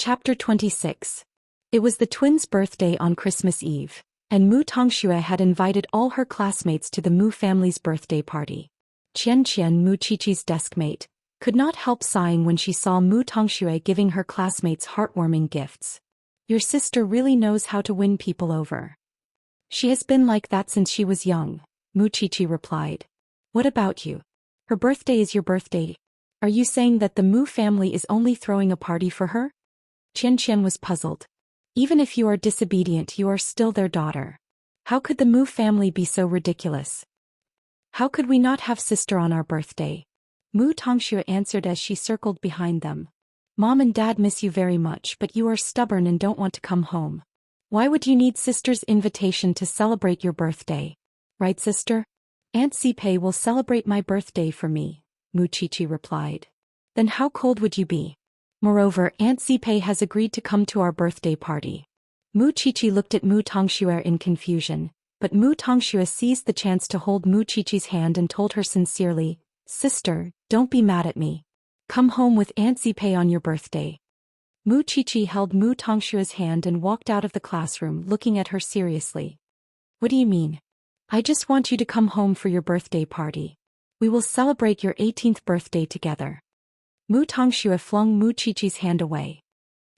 Chapter 26. It was the twins' birthday on Christmas Eve, and Mu Tongxue had invited all her classmates to the Mu family's birthday party. Xianxia, Mu Qiqi's deskmate, could not help sighing when she saw Mu Tongxue giving her classmates heartwarming gifts. Your sister really knows how to win people over. She has been like that since she was young, Mu Qiqi replied. What about you? Her birthday is your birthday. Are you saying that the Mu family is only throwing a party for her? Xianxia was puzzled. Even if you are disobedient, you are still their daughter. How could the Mu family be so ridiculous? How could we not have sister on our birthday? Mu Tongxue answered as she circled behind them. Mom and Dad miss you very much, but you are stubborn and don't want to come home. Why would you need sister's invitation to celebrate your birthday? Right, sister? Aunt Sipei will celebrate my birthday for me, Mu Qiqi replied. Then how cold would you be? Moreover, Aunt Sipei has agreed to come to our birthday party. Mu Qiqi looked at Mu Tongxue in confusion, but Mu Tongxue seized the chance to hold Mu Qiqi's hand and told her sincerely, Sister, don't be mad at me. Come home with Aunt Sipei on your birthday. Mu Qiqi held Mu Tongshue's hand and walked out of the classroom looking at her seriously. What do you mean? I just want you to come home for your birthday party. We will celebrate your 18th birthday together. Mu Tongxue flung Mu Qiqi's hand away.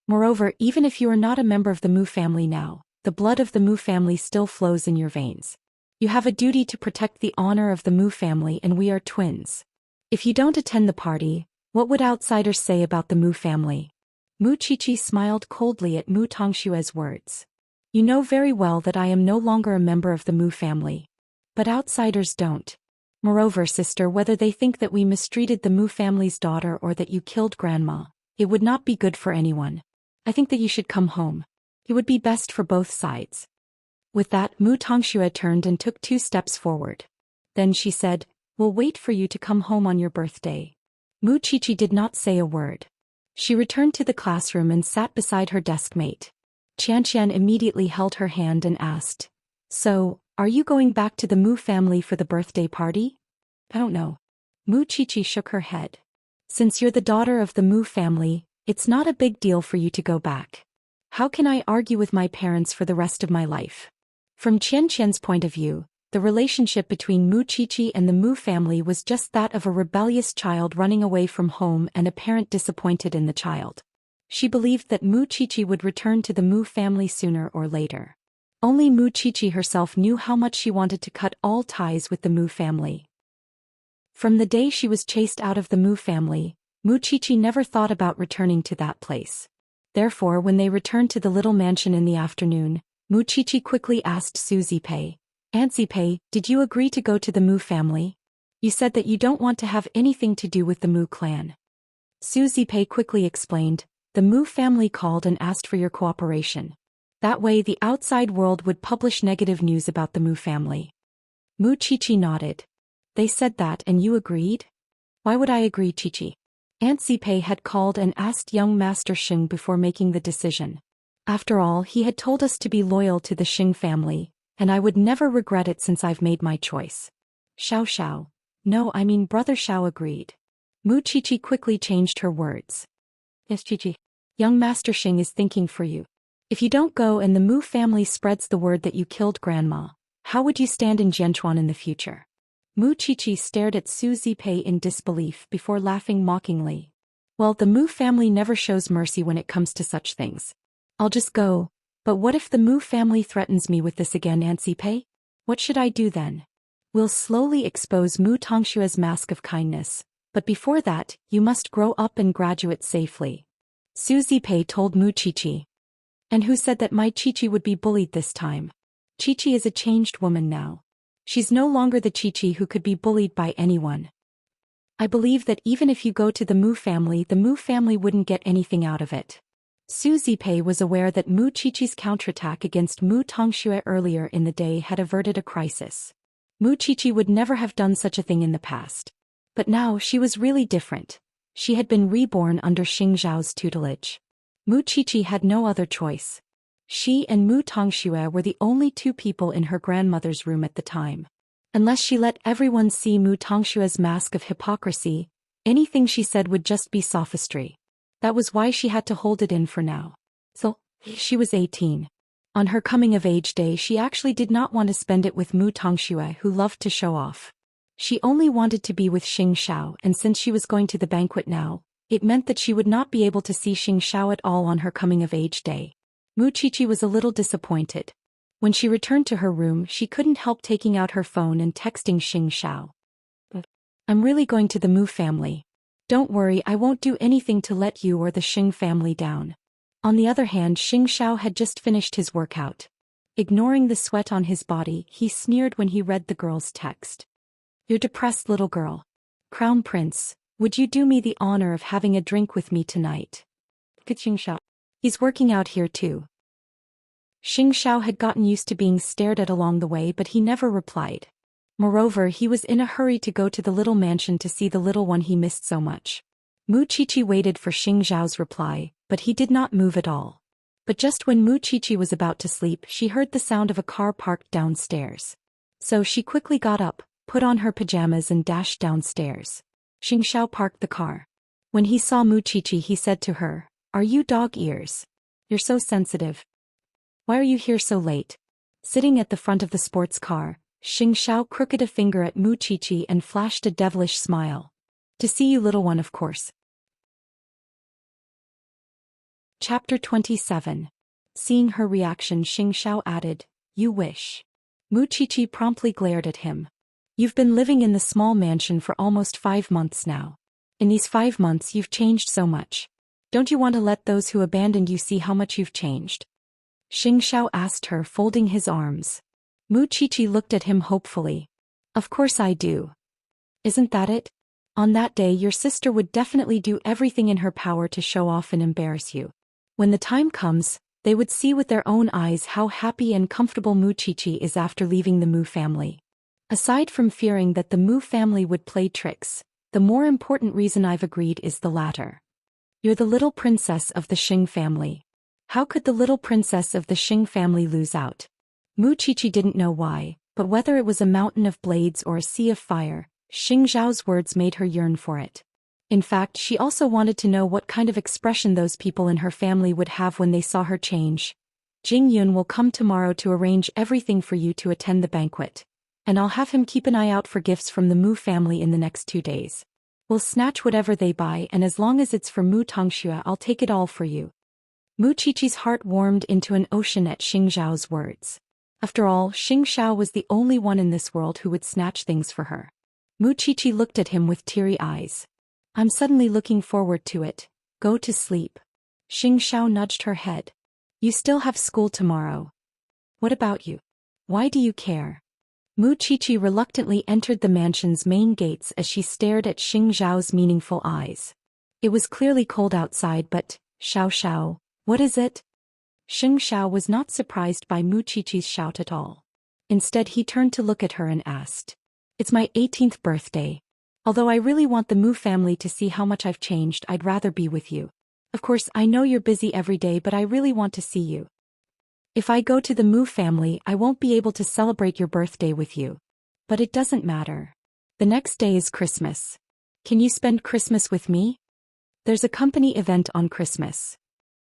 Moreover, even if you are not a member of the Mu family now, the blood of the Mu family still flows in your veins. You have a duty to protect the honor of the Mu family, and we are twins. If you don't attend the party, what would outsiders say about the Mu family? Mu Qiqi smiled coldly at Mu Tongshue's words. You know very well that I am no longer a member of the Mu family. But outsiders don't. Moreover, sister, whether they think that we mistreated the Mu family's daughter or that you killed grandma, it would not be good for anyone. I think that you should come home. It would be best for both sides. With that, Mu Tongxue turned and took 2 steps forward. Then she said, We'll wait for you to come home on your birthday. Mu Qiqi did not say a word. She returned to the classroom and sat beside her deskmate. Xianxia immediately held her hand and asked, So, are you going back to the Mu family for the birthday party? I don't know. Mu Qiqi shook her head. Since you're the daughter of the Mu family, it's not a big deal for you to go back. How can I argue with my parents for the rest of my life? From Xianxian's point of view, the relationship between Mu Qiqi and the Mu family was just that of a rebellious child running away from home and a parent disappointed in the child. She believed that Mu Qiqi would return to the Mu family sooner or later. Only Mu Qiqi herself knew how much she wanted to cut all ties with the Mu family. From the day she was chased out of the Mu family, Mu Qiqi never thought about returning to that place. Therefore, when they returned to the little mansion in the afternoon, Mu Qiqi quickly asked Su Zipei, Aunt Zipei, did you agree to go to the Mu family? You said that you don't want to have anything to do with the Mu clan. Su Zipei quickly explained, the Mu family called and asked for your cooperation. That way the outside world would publish negative news about the Mu family. Mu Qiqi nodded. They said that and you agreed? Why would I agree, Qiqi? Aunt Sipei had called and asked young Master Xing before making the decision. After all, he had told us to be loyal to the Xing family, and I would never regret it since I've made my choice. Xiao. No, I mean Brother Xiao agreed. Mu Qiqi quickly changed her words. Yes, Qiqi. Young Master Xing is thinking for you. If you don't go and the Mu family spreads the word that you killed grandma, how would you stand in Jianchuan in the future? Mu Qiqi stared at Su Zipei in disbelief before laughing mockingly. Well, the Mu family never shows mercy when it comes to such things. I'll just go, but what if the Mu family threatens me with this again, Aunt Sipei? What should I do then? We'll slowly expose Mu Tongshue's mask of kindness, but before that, you must grow up and graduate safely. Su Zipei told Mu Qiqi. And who said that my Qiqi would be bullied this time? Qiqi is a changed woman now. She's no longer the Qiqi who could be bullied by anyone. I believe that even if you go to the Mu family wouldn't get anything out of it. Su Zipei was aware that Mu Qiqi's counterattack against Mu Tongxue earlier in the day had averted a crisis. Mu Qiqi would never have done such a thing in the past. But now she was really different. She had been reborn under Xing Zhao's tutelage. Mu Qiqi had no other choice. She and Mu Tongxue were the only 2 people in her grandmother's room at the time. Unless she let everyone see Mu Tongshue's mask of hypocrisy, anything she said would just be sophistry. That was why she had to hold it in for now. So, she was 18. On her coming-of-age day she actually did not want to spend it with Mu Tongxue, who loved to show off. She only wanted to be with Xianxia, and since she was going to the banquet now, it meant that she would not be able to see Xianxia at all on her coming-of-age day. Mu Qiqi was a little disappointed. When she returned to her room she couldn't help taking out her phone and texting Xianxia. I'm really going to the Mu family. Don't worry, I won't do anything to let you or the Xing family down. On the other hand, Xianxia had just finished his workout. Ignoring the sweat on his body, he sneered when he read the girl's text. You're depressed little girl. Crown Prince, would you do me the honor of having a drink with me tonight? Xianxia. He's working out here too. Xianxia had gotten used to being stared at along the way, but he never replied. Moreover, he was in a hurry to go to the little mansion to see the little one he missed so much. Mu Qiqi waited for Xianxiao's reply, but he did not move at all. But just when Mu Qiqi was about to sleep, she heard the sound of a car parked downstairs. So she quickly got up, put on her pajamas and dashed downstairs. Xianxia parked the car. When he saw Mu Qiqi he said to her, "Are you dog ears? You're so sensitive. Why are you here so late?" Sitting at the front of the sports car, Xianxia crooked a finger at Mu Qiqi and flashed a devilish smile. To see you little one, of course. Chapter 27. Seeing her reaction, Xianxia added, "You wish." Mu Qiqi promptly glared at him. "You've been living in the small mansion for almost 5 months now. In these 5 months you've changed so much. Don't you want to let those who abandoned you see how much you've changed?" Xianxia asked her, folding his arms. Mu Qiqi looked at him hopefully. "Of course I do. Isn't that it? On that day your sister would definitely do everything in her power to show off and embarrass you. When the time comes, they would see with their own eyes how happy and comfortable Mu Qiqi is after leaving the Mu family. Aside from fearing that the Mu family would play tricks, the more important reason I've agreed is the latter. You're the little princess of the Xing family. How could the little princess of the Xing family lose out?" Mu Qiqi didn't know why, but whether it was a mountain of blades or a sea of fire, Xianxiao's words made her yearn for it. In fact, she also wanted to know what kind of expression those people in her family would have when they saw her change. "Jing Yun will come tomorrow to arrange everything for you to attend the banquet. And I'll have him keep an eye out for gifts from the Mu family in the next 2 days. We'll snatch whatever they buy, and as long as it's for Mu Tongxue, I'll take it all for you." Mu Qiqi's heart warmed into an ocean at Xianxiao's words. After all, Xianxia was the only one in this world who would snatch things for her. Mu Qiqi looked at him with teary eyes. "I'm suddenly looking forward to it. Go to sleep." Xianxia nudged her head. "You still have school tomorrow. What about you? Why do you care?" Mu Qiqi reluctantly entered the mansion's main gates as she stared at Xianxiao's meaningful eyes. It was clearly cold outside, but, Xiao, what is it? Xianxia was not surprised by Mu Qiqi's shout at all. Instead he turned to look at her and asked, "It's my 18th birthday. Although I really want the Mu family to see how much I've changed, I'd rather be with you. Of course, I know you're busy every day, but I really want to see you. If I go to the Mu family, I won't be able to celebrate your birthday with you. But it doesn't matter. The next day is Christmas. Can you spend Christmas with me? There's a company event on Christmas.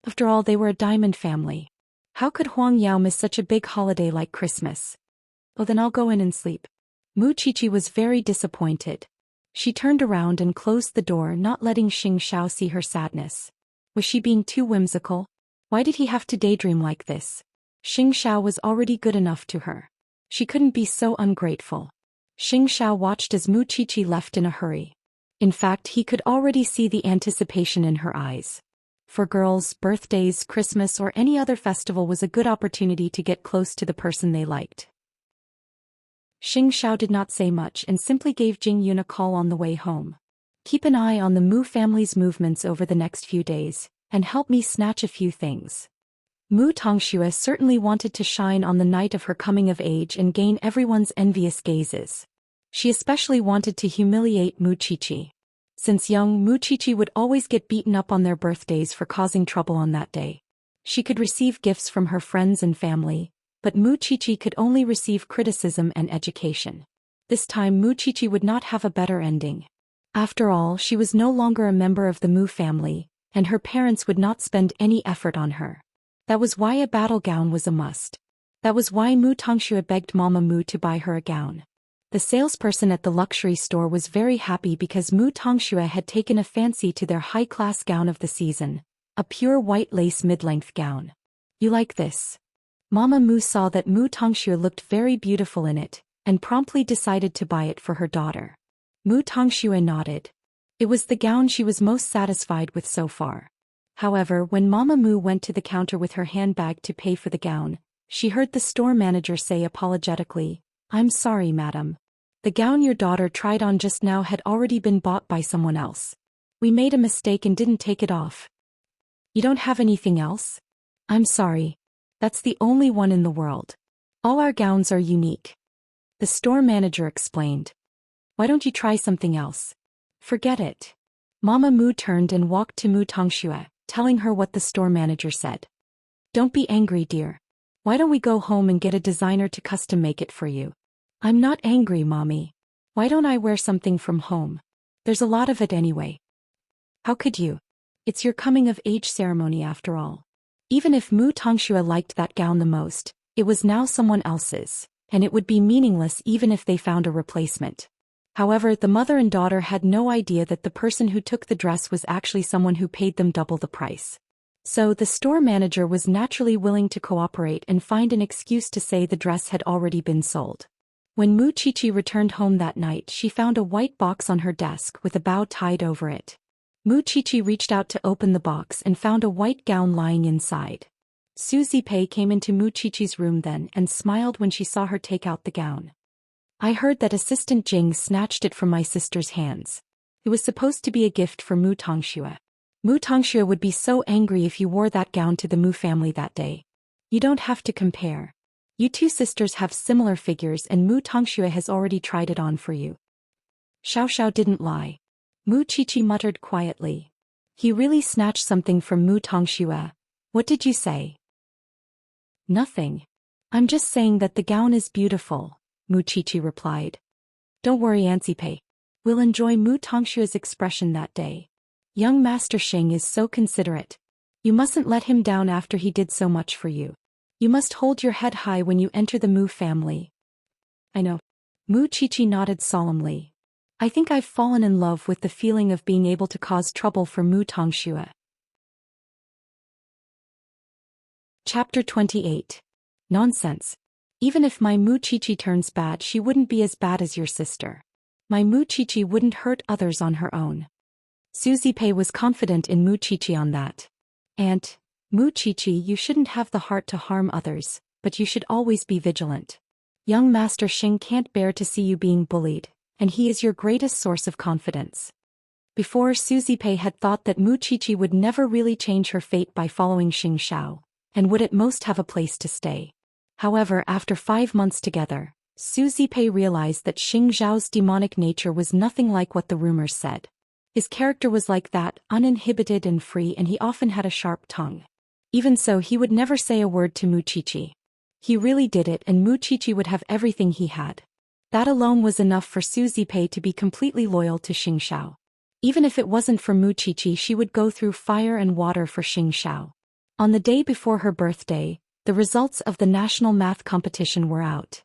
After all, they were a diamond family. How could Huang Yao miss such a big holiday like Christmas? Oh, then I'll go in and sleep." Mu Qiqi was very disappointed. She turned around and closed the door, not letting Xianxia see her sadness. Was she being too whimsical? Why did he have to daydream like this? Xianxia was already good enough to her. She couldn't be so ungrateful. Xianxia watched as Mu Qiqi left in a hurry. In fact, he could already see the anticipation in her eyes. For girls, birthdays, Christmas, or any other festival was a good opportunity to get close to the person they liked. Xianxia did not say much and simply gave Jing Yun a call on the way home. "Keep an eye on the Mu family's movements over the next few days, and help me snatch a few things." Mu Tongxue certainly wanted to shine on the night of her coming of age and gain everyone's envious gazes. She especially wanted to humiliate Mu Qiqi. Since young, Mu Qiqi would always get beaten up on their birthdays for causing trouble on that day. She could receive gifts from her friends and family, but Mu Qiqi could only receive criticism and education. This time Mu Qiqi would not have a better ending. After all, she was no longer a member of the Mu family, and her parents would not spend any effort on her. That was why a battle gown was a must. That was why Mu Tongxue begged Mama Mu to buy her a gown. The salesperson at the luxury store was very happy because Mu Tongxue had taken a fancy to their high-class gown of the season, a pure white lace mid-length gown. "You like this?" Mama Mu saw that Mu Tongxue looked very beautiful in it, and promptly decided to buy it for her daughter. Mu Tongxue nodded. It was the gown she was most satisfied with so far. However, when Mama Mu went to the counter with her handbag to pay for the gown, she heard the store manager say apologetically, "I'm sorry, madam. The gown your daughter tried on just now had already been bought by someone else. We made a mistake and didn't take it off. You don't have anything else?" "I'm sorry. That's the only one in the world. All our gowns are unique," the store manager explained. "Why don't you try something else?" "Forget it." Mama Mu turned and walked to Mu Tongxue, telling her what the store manager said. "Don't be angry, dear. Why don't we go home and get a designer to custom make it for you?" "I'm not angry, Mommy. Why don't I wear something from home? There's a lot of it anyway." "How could you? It's your coming-of-age ceremony after all." Even if Mu Tongxue liked that gown the most, it was now someone else's, and it would be meaningless even if they found a replacement. However, the mother and daughter had no idea that the person who took the dress was actually someone who paid them double the price. So the store manager was naturally willing to cooperate and find an excuse to say the dress had already been sold. When Mu Qiqi returned home that night, she found a white box on her desk with a bow tied over it. Mu Qiqi reached out to open the box and found a white gown lying inside. Su Zipei came into Mu Qiqi's room then and smiled when she saw her take out the gown. "I heard that Assistant Jing snatched it from my sister's hands. It was supposed to be a gift for Mu Tongxue. Mu Tongxue would be so angry if you wore that gown to the Mu family that day." "You don't have to compare. You two sisters have similar figures and Mu Tongxue has already tried it on for you." Xiao didn't lie. Mu Qiqi muttered quietly. "He really snatched something from Mu Tongxue. What did you say?" "Nothing. I'm just saying that the gown is beautiful," Mu Qiqi replied. "Don't worry, Xianxia. We'll enjoy Mu Tongxue's expression that day. Young Master Xing is so considerate. You mustn't let him down after he did so much for you. You must hold your head high when you enter the Mu family." "I know." Mu Qiqi nodded solemnly. "I think I've fallen in love with the feeling of being able to cause trouble for Mu Tongxue." Chapter 28. Nonsense. Even if my Mu Qiqi turns bad, she wouldn't be as bad as your sister. My Mu Qiqi wouldn't hurt others on her own. Su Zipei was confident in Mu Qiqi on that. "Aunt, Mu Qiqi, you shouldn't have the heart to harm others, but you should always be vigilant. Young Master Xing can't bear to see you being bullied, and he is your greatest source of confidence." Before, Su Zipei had thought that Mu Qiqi would never really change her fate by following Xianxia, and would at most have a place to stay. However, after 5 months together, Su Zipei realized that Xianxia's demonic nature was nothing like what the rumors said. His character was like that, uninhibited and free, and he often had a sharp tongue. Even so, he would never say a word to Mu Qiqi. He really did it, and Mu Qiqi would have everything he had. That alone was enough for Su Zipei to be completely loyal to Xianxia. Even if it wasn't for Mu Qiqi, she would go through fire and water for Xianxia. On the day before her birthday, the results of the national math competition were out.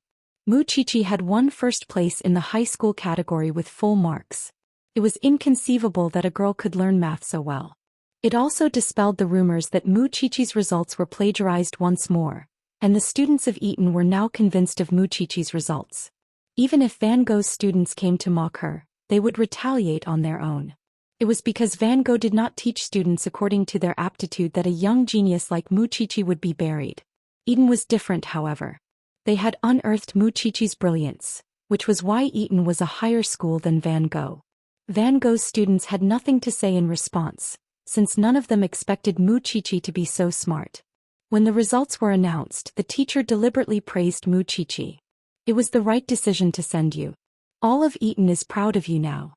Mu Qiqi had won first place in the high school category with full marks. It was inconceivable that a girl could learn math so well. It also dispelled the rumors that Mu Qiqi's results were plagiarized once more, and the students of Eton were now convinced of Mu Qiqi's results. Even if Van Gogh's students came to mock her, they would retaliate on their own. It was because Van Gogh did not teach students according to their aptitude that a young genius like Mu Qiqi would be buried. Eton was different, however. They had unearthed Mu Qiqi's brilliance, which was why Eton was a higher school than Van Gogh. Van Gogh's students had nothing to say in response, since none of them expected Mu Qiqi to be so smart. When the results were announced, the teacher deliberately praised Mu Qiqi. "It was the right decision to send you. All of Eton is proud of you now."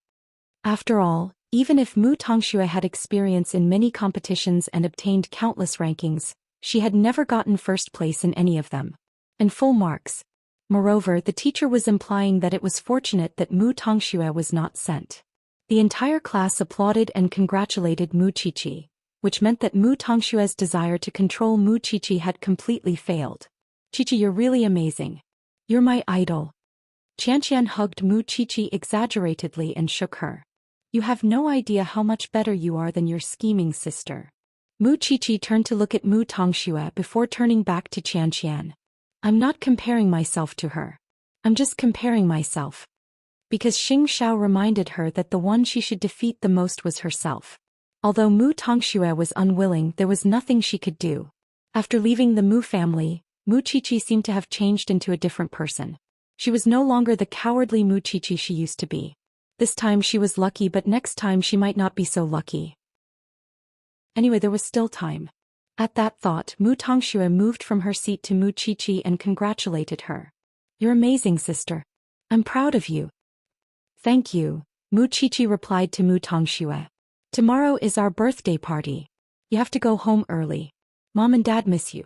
After all, even if Mu Tongxue had experience in many competitions and obtained countless rankings, she had never gotten first place in any of them. And full marks. Moreover, the teacher was implying that it was fortunate that Mu Tongxue was not sent. The entire class applauded and congratulated Mu Qiqi, which meant that Mu Tongshue's desire to control Mu Qiqi had completely failed. Qiqi, you're really amazing. You're my idol. Xianxia hugged Mu Qiqi exaggeratedly and shook her. You have no idea how much better you are than your scheming sister. Mu Qiqi turned to look at Mu Tongxue before turning back to Xianxia. I'm not comparing myself to her. I'm just comparing myself. Because Xianxia reminded her that the one she should defeat the most was herself. Although Mu Tongxue was unwilling, there was nothing she could do. After leaving the Mu family, Mu Qiqi seemed to have changed into a different person. She was no longer the cowardly Mu Qiqi she used to be. This time she was lucky, but next time she might not be so lucky. Anyway, there was still time. At that thought, Mu Tongxue moved from her seat to Mu Qiqi and congratulated her. You're amazing, sister. I'm proud of you. Thank you, Mu Qiqi replied to Mu Tongxue. Tomorrow is our birthday party. You have to go home early. Mom and Dad miss you.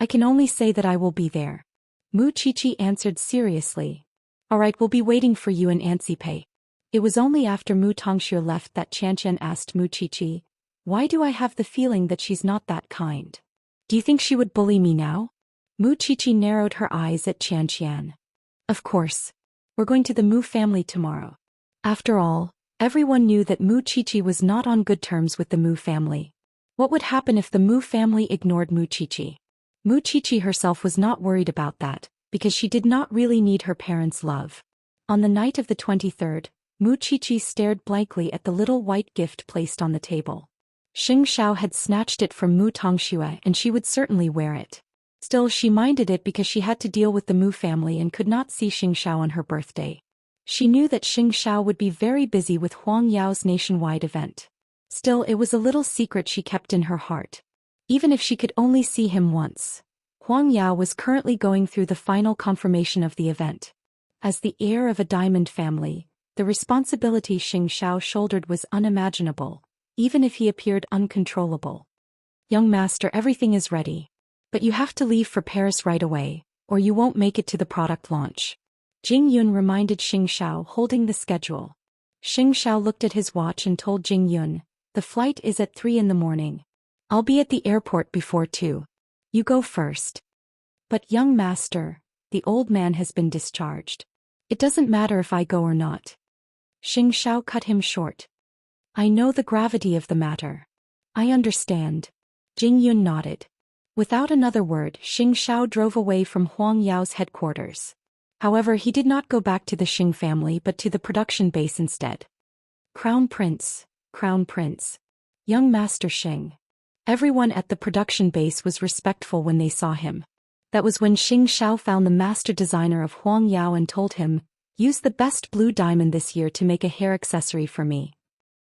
I can only say that I will be there. Mu Qiqi answered seriously. All right, we'll be waiting for you in Anxipei. It was only after Mu Tongxue left that Qianqian asked Mu Qiqi, why do I have the feeling that she's not that kind? Do you think she would bully me now? Mu Qiqi narrowed her eyes at Qianqian. Of course. We're going to the Mu family tomorrow. After all, everyone knew that Mu Qiqi was not on good terms with the Mu family. What would happen if the Mu family ignored Mu Qiqi? Mu Qiqi herself was not worried about that, because she did not really need her parents' love. On the night of the 23rd, Mu Qiqi stared blankly at the little white gift placed on the table. Xianxia had snatched it from Mu Tongxue and she would certainly wear it. Still, she minded it because she had to deal with the Mu family and could not see Xianxia on her birthday. She knew that Xianxia would be very busy with Huang Yao's nationwide event. Still, it was a little secret she kept in her heart. Even if she could only see him once. Huang Yao was currently going through the final confirmation of the event. As the heir of a diamond family, the responsibility Xianxia shouldered was unimaginable, even if he appeared uncontrollable. Young master, everything is ready. But you have to leave for Paris right away, or you won't make it to the product launch. Jing Yun reminded Xianxia, holding the schedule. Xianxia looked at his watch and told Jing Yun, the flight is at 3 in the morning. I'll be at the airport before 2. You go first. But young master, the old man has been discharged. It doesn't matter if I go or not. Xianxia cut him short. I know the gravity of the matter. I understand. Jing Yun nodded. Without another word, Xianxia drove away from Huang Yao's headquarters. However, he did not go back to the Xing family but to the production base instead. Crown Prince, Crown Prince. Young Master Xing. Everyone at the production base was respectful when they saw him. That was when Xianxia found the master designer of Huang Yao and told him, use the best blue diamond this year to make a hair accessory for me.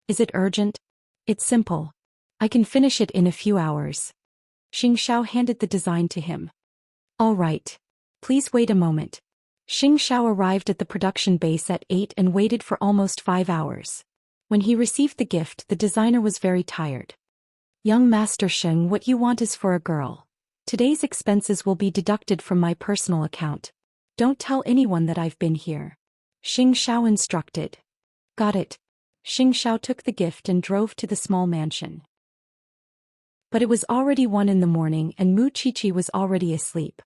Is it urgent? It's simple. I can finish it in a few hours. Xianxia handed the design to him. All right. Please wait a moment. Xianxia arrived at the production base at 8 and waited for almost 5 hours. When he received the gift, the designer was very tired. Young Master Xing, what you want is for a girl. Today's expenses will be deducted from my personal account. Don't tell anyone that I've been here. Xianxia instructed. Got it. Xianxia took the gift and drove to the small mansion. But it was already 1 in the morning and Mu Qiqi was already asleep.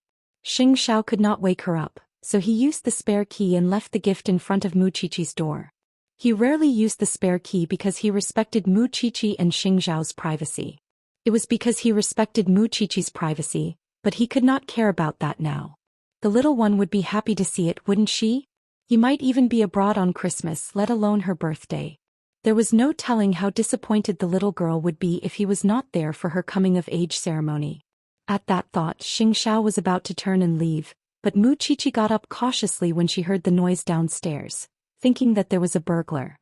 Xianxia could not wake her up, so he used the spare key and left the gift in front of Mu Qiqi's door. He rarely used the spare key because he respected Mu Qiqi and Xianxiao's privacy. It was because he respected Mu Qiqi's privacy, but he could not care about that now. The little one would be happy to see it, wouldn't she? He might even be abroad on Christmas, let alone her birthday. There was no telling how disappointed the little girl would be if he was not there for her coming-of-age ceremony. At that thought, Xianxia was about to turn and leave, but Mu Qiqi got up cautiously when she heard the noise downstairs, thinking that there was a burglar.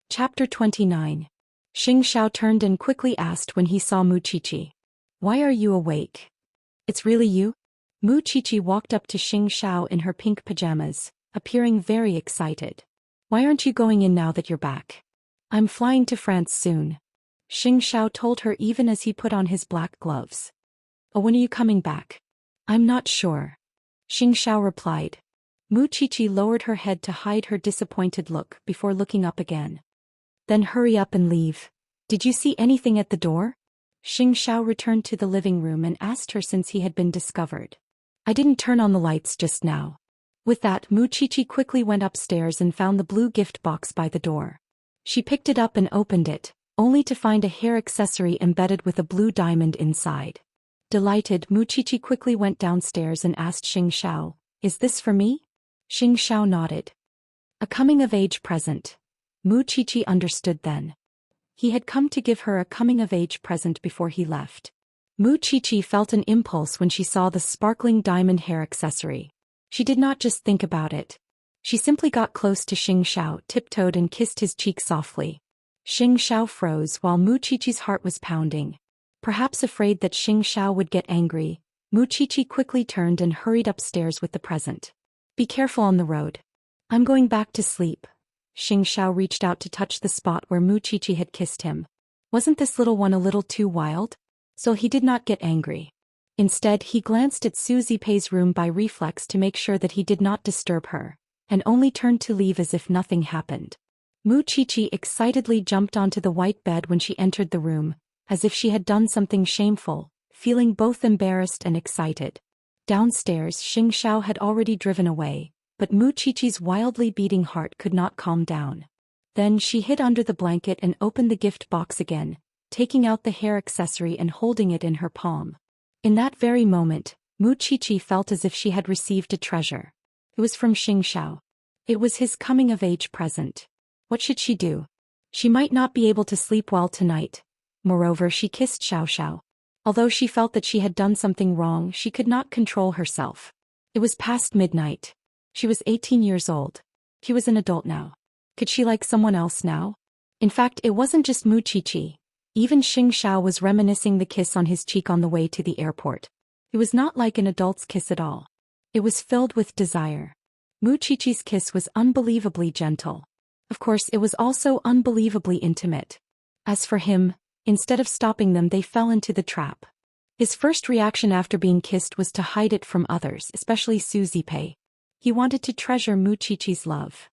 Chapter 29. Xianxia turned and quickly asked when he saw Mu Qiqi. Why are you awake? It's really you? Mu Qiqi walked up to Xianxia in her pink pajamas, appearing very excited. Why aren't you going in now that you're back? I'm flying to France soon. Xianxia told her even as he put on his black gloves. Oh, when are you coming back? I'm not sure. Xianxia replied. Mu Qiqi lowered her head to hide her disappointed look before looking up again. Then hurry up and leave. Did you see anything at the door? Xianxia returned to the living room and asked her since he had been discovered. I didn't turn on the lights just now. With that, Mu Qiqi quickly went upstairs and found the blue gift box by the door. She picked it up and opened it, only to find a hair accessory embedded with a blue diamond inside. Delighted, Mu Qiqi quickly went downstairs and asked Xianxia, "Is this for me?" Xianxia nodded. A coming-of-age present. Mu Qiqi understood then. He had come to give her a coming-of-age present before he left. Mu Qiqi felt an impulse when she saw the sparkling diamond hair accessory. She did not just think about it. She simply got close to Xianxia, tiptoed and kissed his cheek softly. Xianxia froze while Mu Qiqi's heart was pounding. Perhaps afraid that Xianxia would get angry, Mu Qiqi quickly turned and hurried upstairs with the present. Be careful on the road. I'm going back to sleep. Xianxia reached out to touch the spot where Mu Qiqi had kissed him. Wasn't this little one a little too wild? So he did not get angry. Instead, he glanced at Su Zipei's room by reflex to make sure that he did not disturb her, and only turned to leave as if nothing happened. Mu Qiqi excitedly jumped onto the white bed when she entered the room, as if she had done something shameful, feeling both embarrassed and excited. Downstairs, Xianxia had already driven away, but Mu Qiqi's wildly beating heart could not calm down. Then she hid under the blanket and opened the gift box again, taking out the hair accessory and holding it in her palm. In that very moment, Mu Qiqi felt as if she had received a treasure. It was from Xianxia. It was his coming-of-age present. What should she do? She might not be able to sleep well tonight. Moreover, she kissed Xiaoxiao. Although she felt that she had done something wrong, she could not control herself. It was past midnight. She was 18 years old. She was an adult now. Could she like someone else now? In fact, it wasn't just Mu Qiqi. Even Xianxia was reminiscing the kiss on his cheek on the way to the airport. It was not like an adult's kiss at all. It was filled with desire. Mu Qiqi's kiss was unbelievably gentle. Of course, it was also unbelievably intimate. As for him, instead of stopping them, they fell into the trap. His first reaction after being kissed was to hide it from others, especially Su Zipei. He wanted to treasure Mu Qiqi's love.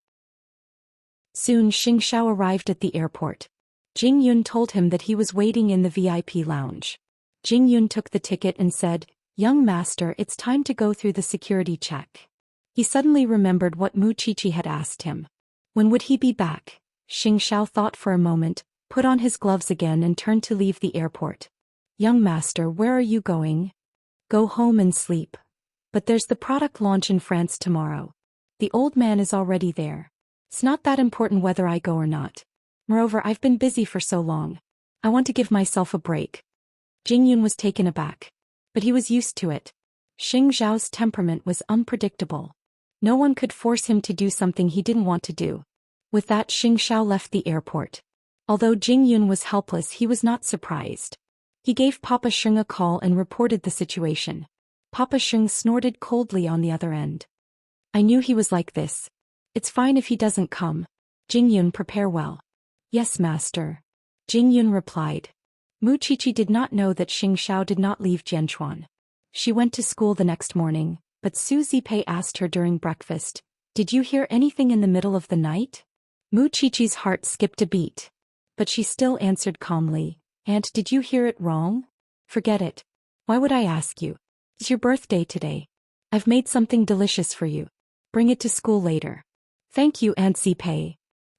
Soon Xianxia arrived at the airport. Jing Yun told him that he was waiting in the VIP lounge. Jing Yun took the ticket and said, "Young master, it's time to go through the security check." He suddenly remembered what Mu Qiqi had asked him. When would he be back? Xianxia thought for a moment, put on his gloves again and turned to leave the airport. "Young master, where are you going?" "Go home and sleep. But there's the product launch in France tomorrow. The old man is already there. It's not that important whether I go or not. Moreover, I've been busy for so long. I want to give myself a break." Jing Yun was taken aback. But he was used to it. Xing Zhao's temperament was unpredictable. No one could force him to do something he didn't want to do. With that, Xing Zhao left the airport. Although Jing Yun was helpless, he was not surprised. He gave Papa Sheng a call and reported the situation. Papa Sheng snorted coldly on the other end. "I knew he was like this. It's fine if he doesn't come. Jing Yun, prepare well." "Yes, master." Jing Yun replied. Mu Qiqi did not know that Xianxia did not leave Jianchuan. She went to school the next morning, but Su Zipei asked her during breakfast, "Did you hear anything in the middle of the night?" Mu Qiqi's heart skipped a beat. But she still answered calmly, "Aunt, did you hear it wrong? Forget it. Why would I ask you? It's your birthday today. I've made something delicious for you. Bring it to school later." "Thank you, Aunt Zipei."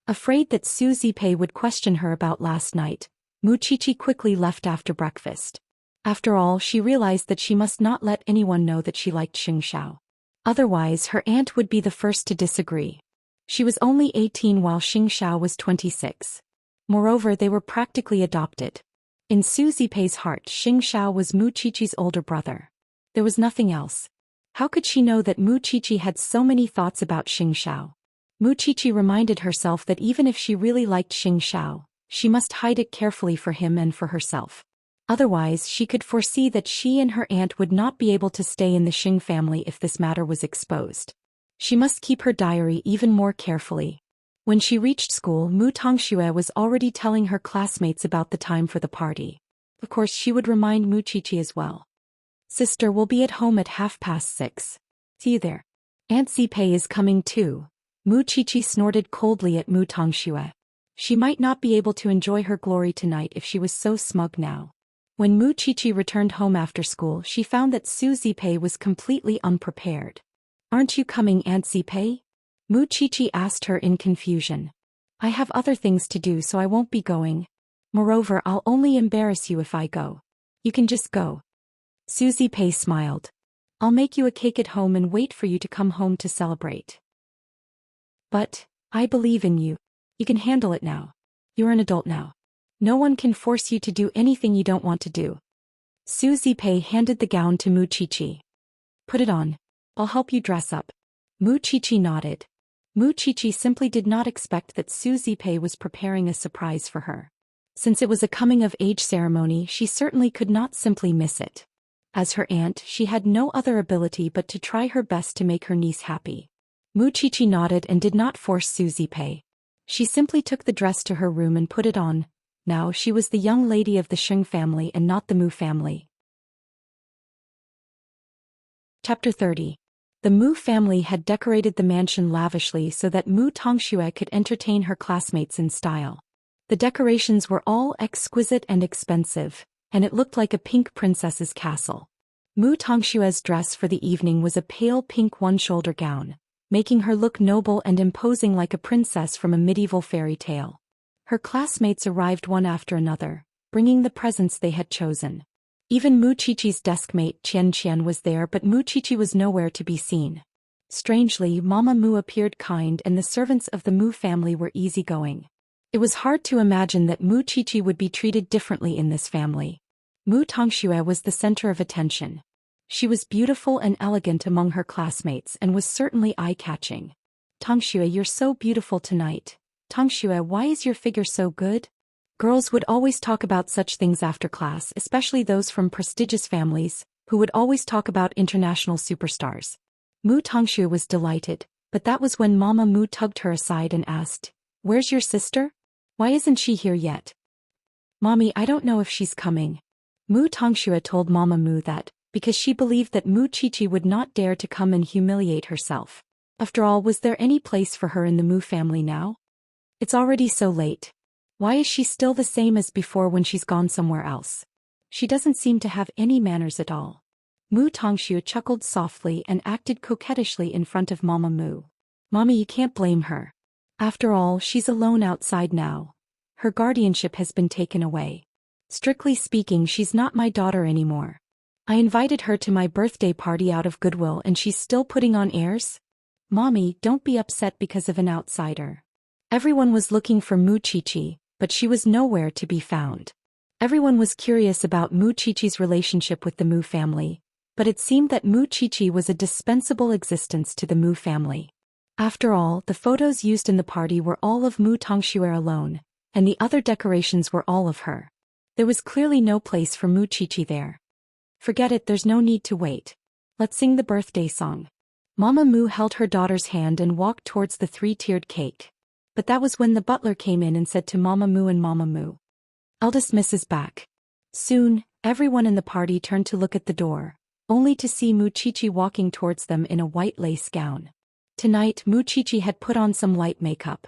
Afraid that Su Zipei would question her about last night, Mu Qiqi quickly left after breakfast. After all, she realized that she must not let anyone know that she liked Xianxia. Otherwise, her aunt would be the first to disagree. She was only 18 while Xianxia was 26. Moreover, they were practically adopted. In Su Zipei's heart, Xianxia was Mu Qiqi's older brother. There was nothing else. How could she know that Mu Qiqi had so many thoughts about Xianxia? Mu Qiqi reminded herself that even if she really liked Xianxia, she must hide it carefully for him and for herself. Otherwise, she could foresee that she and her aunt would not be able to stay in the Xing family if this matter was exposed. She must keep her diary even more carefully. When she reached school, Mu Tongxue was already telling her classmates about the time for the party. Of course, she would remind Mu Qiqi as well. "Sister will be at home at 6:30. See you there." "Aunt Zipei is coming too." Mu Qiqi snorted coldly at Mu Tongxue. She might not be able to enjoy her glory tonight if she was so smug now. When Mu Qiqi returned home after school, she found that Su Zipei was completely unprepared. "Aren't you coming, Aunt Zipei?" Mu Qiqi asked her in confusion. "I have other things to do, so I won't be going. Moreover, I'll only embarrass you if I go. You can just go." Su Zipei smiled. "I'll make you a cake at home and wait for you to come home to celebrate." "But, I believe in you. You can handle it now. You're an adult now. No one can force you to do anything you don't want to do." Su Zipei handed the gown to Mu Qiqi. "Put it on. I'll help you dress up." Mu Qiqi nodded. Mu Qiqi simply did not expect that Su Zipei was preparing a surprise for her. Since it was a coming-of-age ceremony, she certainly could not simply miss it. As her aunt, she had no other ability but to try her best to make her niece happy. Mu Qiqi nodded and did not force Su Zipei. She simply took the dress to her room and put it on. Now she was the young lady of the Sheng family and not the Mu family. Chapter 30. The Mu family had decorated the mansion lavishly so that Mu Tongxue could entertain her classmates in style. The decorations were all exquisite and expensive, and it looked like a pink princess's castle. Mu Tongxue's dress for the evening was a pale pink one-shoulder gown, making her look noble and imposing like a princess from a medieval fairy tale. Her classmates arrived one after another, bringing the presents they had chosen. Even Mu Qiqi's deskmate Xianxia was there, but Mu Qiqi was nowhere to be seen. Strangely, Mama Mu appeared kind and the servants of the Mu family were easygoing. It was hard to imagine that Mu Qiqi would be treated differently in this family. Mu Tongxue was the center of attention. She was beautiful and elegant among her classmates and was certainly eye-catching. "Tongxue, you're so beautiful tonight. Tongxue, why is your figure so good?" Girls would always talk about such things after class, especially those from prestigious families, who would always talk about international superstars. Mu Tongxue was delighted, but that was when Mama Mu tugged her aside and asked, "Where's your sister? Why isn't she here yet?" "Mommy, I don't know if she's coming." Mu Tongxue told Mama Mu that, because she believed that Mu Qiqi would not dare to come and humiliate herself. After all, was there any place for her in the Mu family now? It's already so late. Why is she still the same as before when she's gone somewhere else? She doesn't seem to have any manners at all. Mu Tongxue chuckled softly and acted coquettishly in front of Mama Mu. "Mommy, you can't blame her. After all, she's alone outside now. Her guardianship has been taken away. Strictly speaking, she's not my daughter anymore. I invited her to my birthday party out of goodwill and she's still putting on airs? Mommy, don't be upset because of an outsider." Everyone was looking for Mu Qiqi, but she was nowhere to be found. Everyone was curious about Mu Qiqi's relationship with the Mu family, but it seemed that Mu Qiqi was a dispensable existence to the Mu family. After all, the photos used in the party were all of Mu Tongxue alone, and the other decorations were all of her. There was clearly no place for Mu Qiqi there. "Forget it, there's no need to wait. Let's sing the birthday song." Mama Mu held her daughter's hand and walked towards the three-tiered cake. But that was when the butler came in and said to Mama Mu and Mama Mu, "Eldest Miss is back." Soon, everyone in the party turned to look at the door, only to see Mu Qiqi walking towards them in a white lace gown. Tonight, Mu Qiqi had put on some light makeup.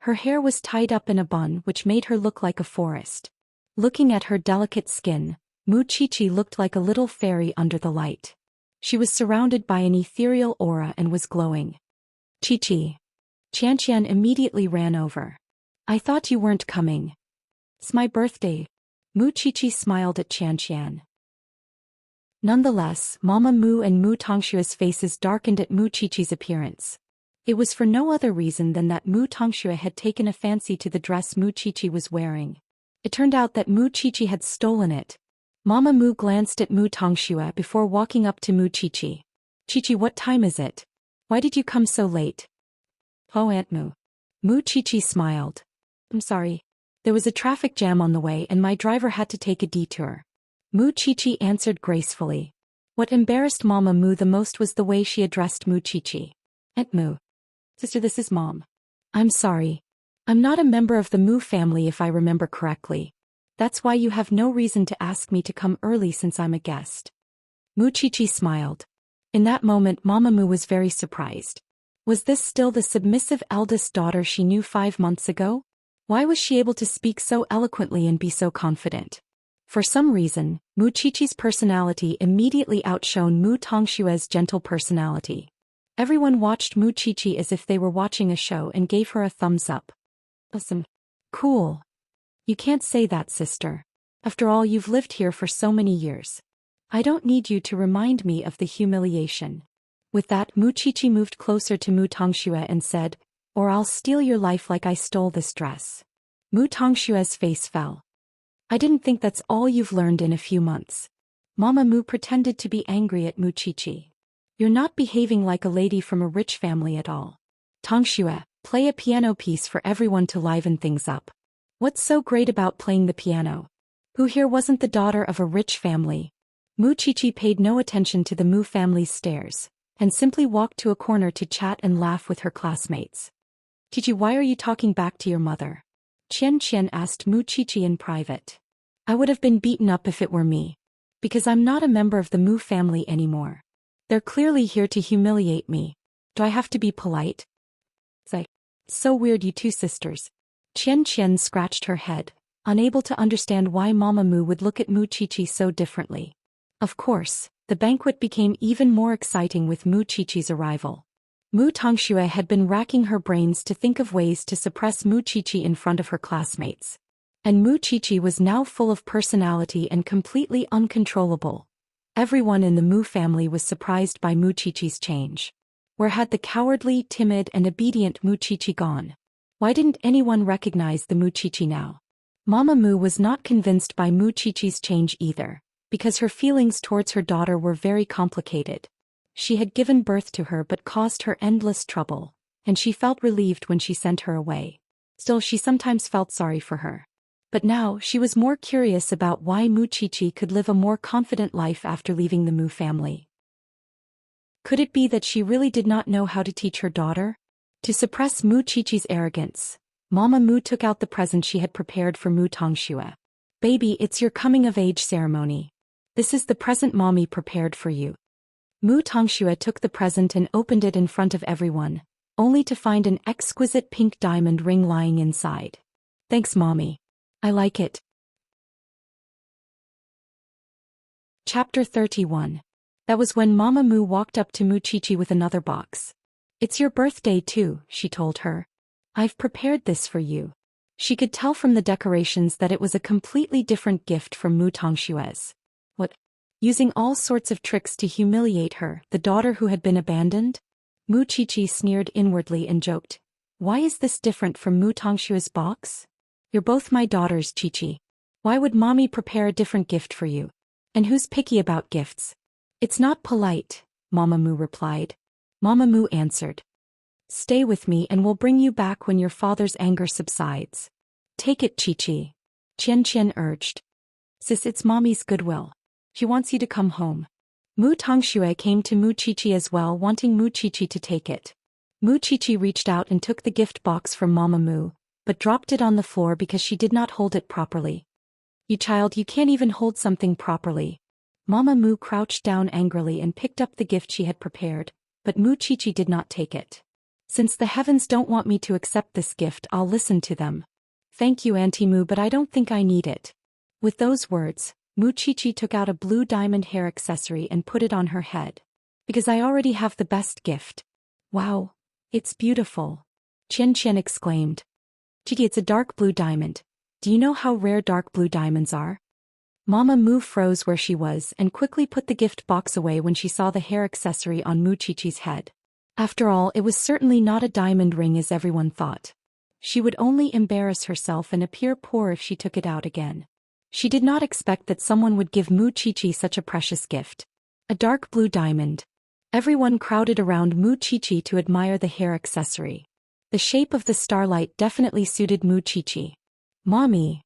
Her hair was tied up in a bun which made her look like a forest. Looking at her delicate skin, Mu Qiqi looked like a little fairy under the light. She was surrounded by an ethereal aura and was glowing. "Qiqi." Xianxia immediately ran over. "I thought you weren't coming." "It's my birthday." Mu Qiqi smiled at Xianxia. Nonetheless, Mama Mu and Mu Tongxue's faces darkened at Mu Qiqi's appearance. It was for no other reason than that Mu Tongxue had taken a fancy to the dress Mu Qiqi was wearing. It turned out that Mu Qiqi had stolen it. Mama Mu glanced at Mu Tongxue before walking up to Mu Qiqi. "Qiqi, what time is it? Why did you come so late?" "Oh, Aunt Mu." Mu Qiqi smiled. "I'm sorry. There was a traffic jam on the way and my driver had to take a detour." Mu Qiqi answered gracefully. What embarrassed Mama Mu the most was the way she addressed Mu Qiqi. "Aunt Mu." "Sister, this is Mom." "I'm sorry. I'm not a member of the Mu family if I remember correctly. That's why you have no reason to ask me to come early since I'm a guest." Mu Qiqi smiled. In that moment Mama Mu was very surprised. Was this still the submissive eldest daughter she knew 5 months ago? Why was she able to speak so eloquently and be so confident? For some reason, Mu Qiqi's personality immediately outshone Mu Tongshue's gentle personality. Everyone watched Mu Qiqi as if they were watching a show and gave her a thumbs up. Awesome. Cool. You can't say that, sister. After all, you've lived here for so many years. I don't need you to remind me of the humiliation. With that, Mu Qiqi moved closer to Mu Tongxue and said, or I'll steal your life like I stole this dress. Mu Tongshue's face fell. I didn't think that's all you've learned in a few months. Mama Mu pretended to be angry at Mu Qiqi. You're not behaving like a lady from a rich family at all. Tongxue, play a piano piece for everyone to liven things up. What's so great about playing the piano? Who here wasn't the daughter of a rich family? Mu Qiqi paid no attention to the Mu family's stares, and simply walked to a corner to chat and laugh with her classmates. Qiqi, why are you talking back to your mother? Xianxia asked Mu Qiqi in private. I would have been beaten up if it were me. Because I'm not a member of the Mu family anymore. They're clearly here to humiliate me. Do I have to be polite? It's so weird, you two sisters. Xianxia scratched her head, unable to understand why Mama Mu would look at Mu Qiqi so differently. Of course, the banquet became even more exciting with Mu Qiqi's arrival. Mu Tongxue had been racking her brains to think of ways to suppress Mu Qiqi in front of her classmates. And Mu Qiqi was now full of personality and completely uncontrollable. Everyone in the Mu family was surprised by Mu Qiqi's change. Where had the cowardly, timid and obedient Mu Qiqi gone? Why didn't anyone recognize the Mu Qiqi now? Mama Mu was not convinced by Mu Qiqi's change either, because her feelings towards her daughter were very complicated. She had given birth to her but caused her endless trouble, and she felt relieved when she sent her away. Still, she sometimes felt sorry for her. But now she was more curious about why Mu Qiqi could live a more confident life after leaving the Mu family. Could it be that she really did not know how to teach her daughter? To suppress Mu Qiqi's arrogance, Mama Mu took out the present she had prepared for Mu Tongxue. Baby, it's your coming-of-age ceremony. This is the present Mommy prepared for you. Mu Tongxue took the present and opened it in front of everyone, only to find an exquisite pink diamond ring lying inside. Thanks, Mommy. I like it. Chapter 31. That was when Mama Mu walked up to Mu Qiqi with another box. It's your birthday too, she told her. I've prepared this for you. She could tell from the decorations that it was a completely different gift from Mu Tongshue's. What? Using all sorts of tricks to humiliate her, the daughter who had been abandoned? Mu Qiqi sneered inwardly and joked. Why is this different from Mu Tongshue's box? You're both my daughters, Qiqi. Why would Mommy prepare a different gift for you? And who's picky about gifts? It's not polite, Mama Mu replied. Mama Mu answered. Stay with me and we'll bring you back when your father's anger subsides. Take it, Qiqi. Xianxia urged. Sis, it's Mommy's goodwill. She wants you to come home. Mu Tongxue came to Mu Qiqi as well, wanting Mu Qiqi to take it. Mu Qiqi reached out and took the gift box from Mama Mu, but dropped it on the floor because she did not hold it properly. You child, you can't even hold something properly. Mama Mu crouched down angrily and picked up the gift she had prepared, but Mu Qiqi did not take it. Since the heavens don't want me to accept this gift, I'll listen to them. Thank you, Auntie Mu, but I don't think I need it. With those words, Mu Qiqi took out a blue diamond hair accessory and put it on her head. Because I already have the best gift. Wow, it's beautiful. Xianxia exclaimed. Qiqi, it's a dark blue diamond. Do you know how rare dark blue diamonds are? Mama Mu froze where she was and quickly put the gift box away when she saw the hair accessory on Mu Qiqi's head. After all, it was certainly not a diamond ring as everyone thought. She would only embarrass herself and appear poor if she took it out again. She did not expect that someone would give Mu Qiqi such a precious gift. A dark blue diamond. Everyone crowded around Mu Qiqi to admire the hair accessory. The shape of the starlight definitely suited Mu Qiqi. Mommy.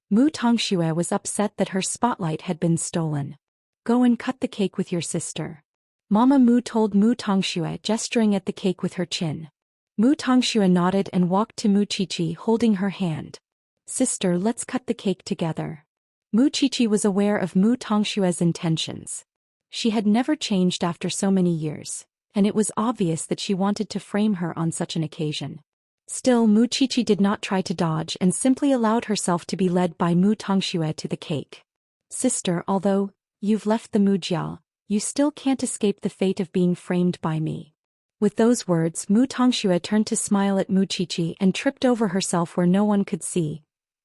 Mu Tongxue was upset that her spotlight had been stolen. Go and cut the cake with your sister. Mama Mu told Mu Tongxue, gesturing at the cake with her chin. Mu Tongxue nodded and walked to Mu Qiqi, holding her hand. Sister, let's cut the cake together. Mu Qiqi was aware of Mu Tongshue's intentions. She had never changed after so many years, and it was obvious that she wanted to frame her on such an occasion. Still, Mu Qiqi did not try to dodge and simply allowed herself to be led by Mu Tongxue to the cake. Sister, although you've left the Mujiao, you still can't escape the fate of being framed by me. With those words, Mu Tongxue turned to smile at Mu Qiqi and tripped over herself where no one could see.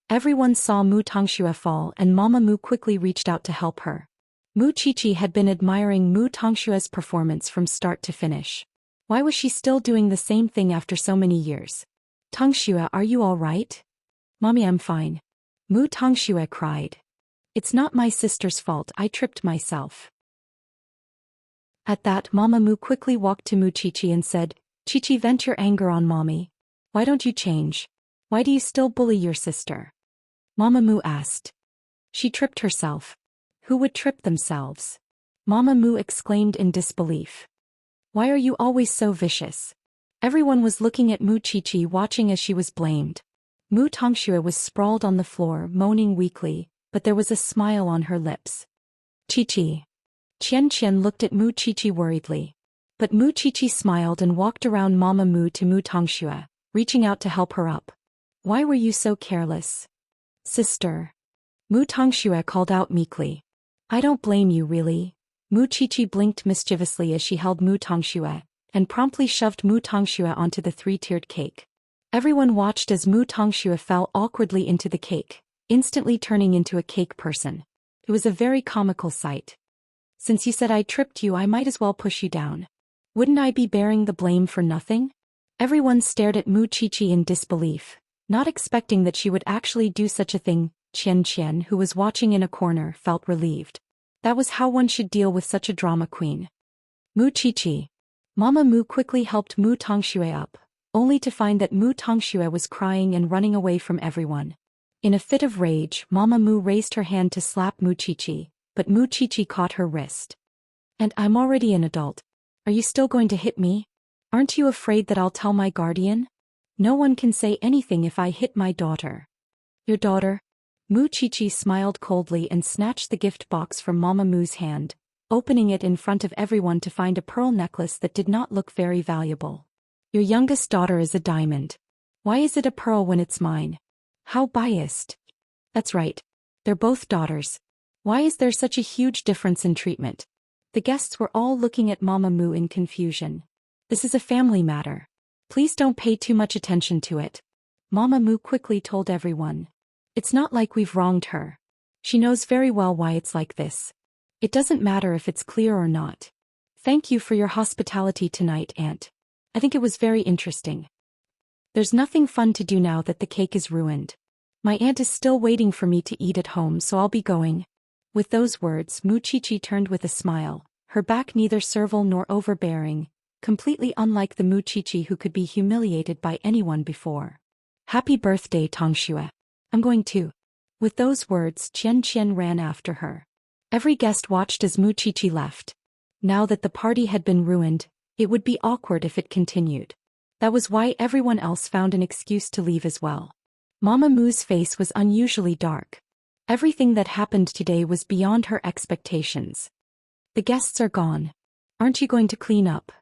Everyone saw Mu Tongxue fall and Mama Mu quickly reached out to help her. Mu Qiqi had been admiring Mu Tongshue's performance from start to finish. Why was she still doing the same thing after so many years? Tongxue, are you all right? Mommy, I'm fine. Mu Tongxue cried. It's not my sister's fault, I tripped myself. At that, Mama Mu quickly walked to Mu Qiqi and said, Qiqi, vent your anger on Mommy. Why don't you change? Why do you still bully your sister? Mama Mu asked. She tripped herself. Who would trip themselves? Mama Mu exclaimed in disbelief. Why are you always so vicious? Everyone was looking at Mu Qiqi, watching as she was blamed. Mu Tongxue was sprawled on the floor, moaning weakly, but there was a smile on her lips. Qiqi. Xianxia looked at Mu Qiqi worriedly. But Mu Qiqi smiled and walked around Mama Mu to Mu Tongxue, reaching out to help her up. Why were you so careless? Sister. Mu Tongxue called out meekly. I don't blame you, really. Mu Qiqi blinked mischievously as she held Mu Tongxue, and promptly shoved Mu Tongxue onto the three-tiered cake. Everyone watched as Mu Tongxue fell awkwardly into the cake, instantly turning into a cake person. It was a very comical sight. Since you said I tripped you, I might as well push you down. Wouldn't I be bearing the blame for nothing? Everyone stared at Mu Qiqi in disbelief, not expecting that she would actually do such a thing. Xianxia, who was watching in a corner, felt relieved. That was how one should deal with such a drama queen. Mu Qiqi. Mama Mu quickly helped Mu Tongxue up, only to find that Mu Tongxue was crying and running away from everyone. In a fit of rage, Mama Mu raised her hand to slap Mu Qiqi, but Mu Qiqi caught her wrist. And I'm already an adult. Are you still going to hit me? Aren't you afraid that I'll tell my guardian? No one can say anything if I hit my daughter. Your daughter? Mu Qiqi smiled coldly and snatched the gift box from Mama Mu's hand, opening it in front of everyone to find a pearl necklace that did not look very valuable. Your youngest daughter is a diamond. Why is it a pearl when it's mine? How biased. That's right. They're both daughters. Why is there such a huge difference in treatment? The guests were all looking at Mama Mu in confusion. This is a family matter. Please don't pay too much attention to it. Mama Mu quickly told everyone. It's not like we've wronged her. She knows very well why it's like this. It doesn't matter if it's clear or not. Thank you for your hospitality tonight, Aunt. I think it was very interesting. There's nothing fun to do now that the cake is ruined. My aunt is still waiting for me to eat at home, so I'll be going. With those words, Mu Qiqi turned with a smile, her back neither servile nor overbearing, completely unlike the Mu Qiqi who could be humiliated by anyone before. Happy birthday, Tongxue. I'm going too. With those words, Xianxia ran after her. Every guest watched as Mu Qiqi left. Now that the party had been ruined, it would be awkward if it continued. That was why everyone else found an excuse to leave as well. Mama Mu's face was unusually dark. Everything that happened today was beyond her expectations. The guests are gone. Aren't you going to clean up?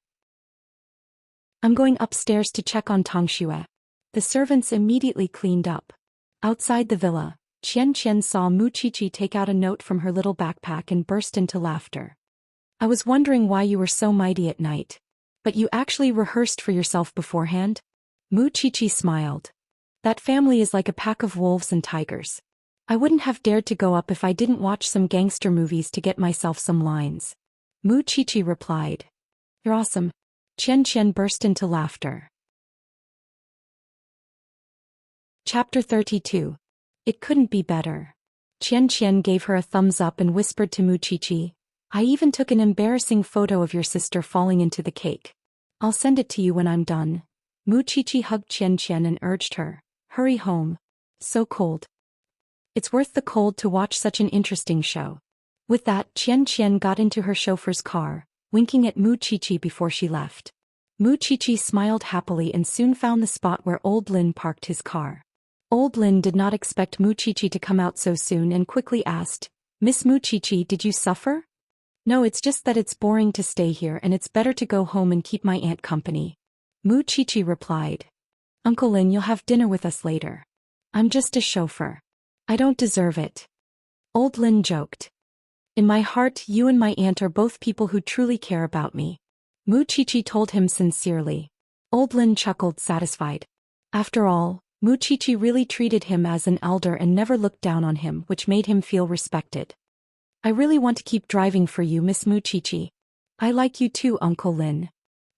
I'm going upstairs to check on Tongxue. The servants immediately cleaned up. Outside the villa, Xianxia saw Mu Qiqi take out a note from her little backpack and burst into laughter. I was wondering why you were so mighty at night. But you actually rehearsed for yourself beforehand? Mu Qiqi smiled. That family is like a pack of wolves and tigers. I wouldn't have dared to go up if I didn't watch some gangster movies to get myself some lines. Mu Qiqi replied. You're awesome. Xianxia burst into laughter. Chapter 32. It couldn't be better. Xianxia gave her a thumbs up and whispered to Mu Qiqi, I even took an embarrassing photo of your sister falling into the cake. I'll send it to you when I'm done. Mu Qiqi hugged Xianxia and urged her, hurry home. So cold. It's worth the cold to watch such an interesting show. With that, Xianxia got into her chauffeur's car, winking at Mu Qiqi before she left. Mu Qiqi smiled happily and soon found the spot where Old Lin parked his car. Old Lin did not expect Mu Qiqi to come out so soon and quickly asked, Miss Mu Qiqi, did you suffer? No, it's just that it's boring to stay here and it's better to go home and keep my aunt company. Mu Qiqi replied. Uncle Lin, you'll have dinner with us later. I'm just a chauffeur. I don't deserve it. Old Lin joked. In my heart, you and my aunt are both people who truly care about me. Mu Chichi told him sincerely. Old Lin chuckled, satisfied. After all, Mu Chichi really treated him as an elder and never looked down on him, which made him feel respected. I really want to keep driving for you, Miss Mu Chichi. I like you too, Uncle Lin.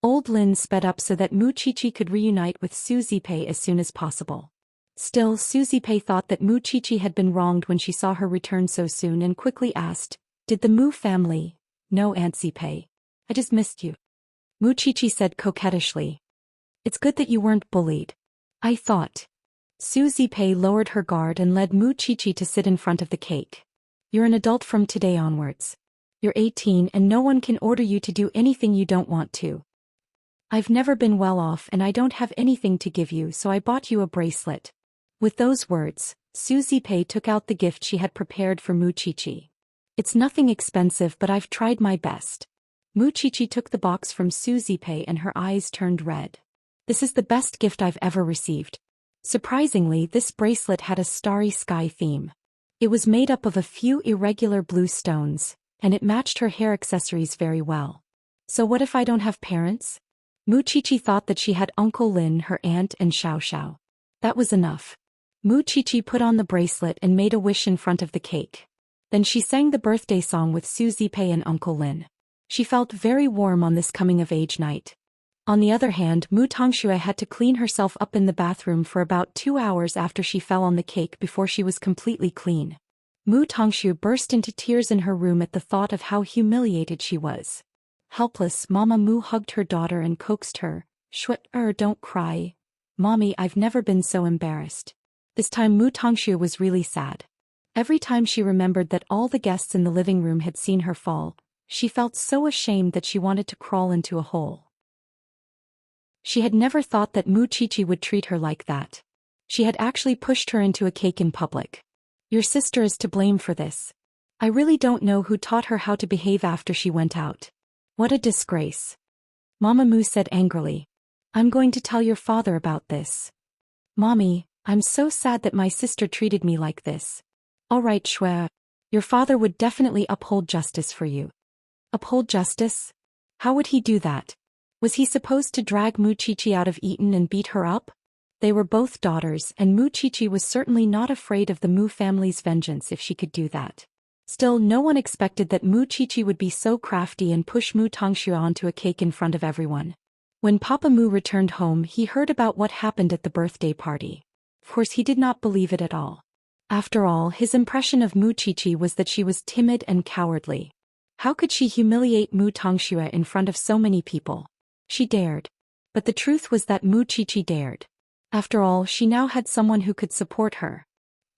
Old Lin sped up so that Mu Chichi could reunite with Suzy Pei as soon as possible. Still, Suzy Pei thought that Mu Chichi had been wronged when she saw her return so soon and quickly asked, "Did the Mu family?" "No, Aunt Pei. I just missed you." Mu Chichi said coquettishly. "It's good that you weren't bullied. I thought." Suzy Pei lowered her guard and led Mu Chichi to sit in front of the cake. "You're an adult from today onwards. You're 18 and no one can order you to do anything you don't want to. I've never been well off and I don't have anything to give you, so I bought you a bracelet." With those words, Suzy Pei took out the gift she had prepared for Mu Chichi. "It's nothing expensive, but I've tried my best." Mu Chichi took the box from Suzy Pei and her eyes turned red. "This is the best gift I've ever received." Surprisingly, this bracelet had a starry sky theme. It was made up of a few irregular blue stones, and it matched her hair accessories very well. So what if I don't have parents? Mu Chichi thought that she had Uncle Lin, her aunt, and Xiao. That was enough. Mu Chichi put on the bracelet and made a wish in front of the cake. Then she sang the birthday song with Suzy Pei and Uncle Lin. She felt very warm on this coming-of-age night. On the other hand, Mu Tongxue had to clean herself up in the bathroom for about 2 hours after she fell on the cake before she was completely clean. Mu Tongxue burst into tears in her room at the thought of how humiliated she was. Helpless, Mama Mu hugged her daughter and coaxed her. Don't cry. Mommy, I've never been so embarrassed." This time Mu Tongxue was really sad. Every time she remembered that all the guests in the living room had seen her fall, she felt so ashamed that she wanted to crawl into a hole. She had never thought that Mu Chichi would treat her like that. She had actually pushed her into a cake in public. "Your sister is to blame for this. I really don't know who taught her how to behave after she went out. What a disgrace." Mama Mu said angrily. "I'm going to tell your father about this." "Mommy, I'm so sad that my sister treated me like this." "All right, Shui. Your father would definitely uphold justice for you." Uphold justice? How would he do that? Was he supposed to drag Mu Chichi out of Eton and beat her up? They were both daughters, and Mu Chichi was certainly not afraid of the Mu family's vengeance if she could do that. Still, no one expected that Mu Chichi would be so crafty and push Mu Tongxue onto a cake in front of everyone. When Papa Mu returned home, he heard about what happened at the birthday party. Of course, he did not believe it at all. After all, his impression of Mu Chichi was that she was timid and cowardly. How could she humiliate Mu Tongxue in front of so many people? She dared. But the truth was that Mu Chichi dared. After all, she now had someone who could support her.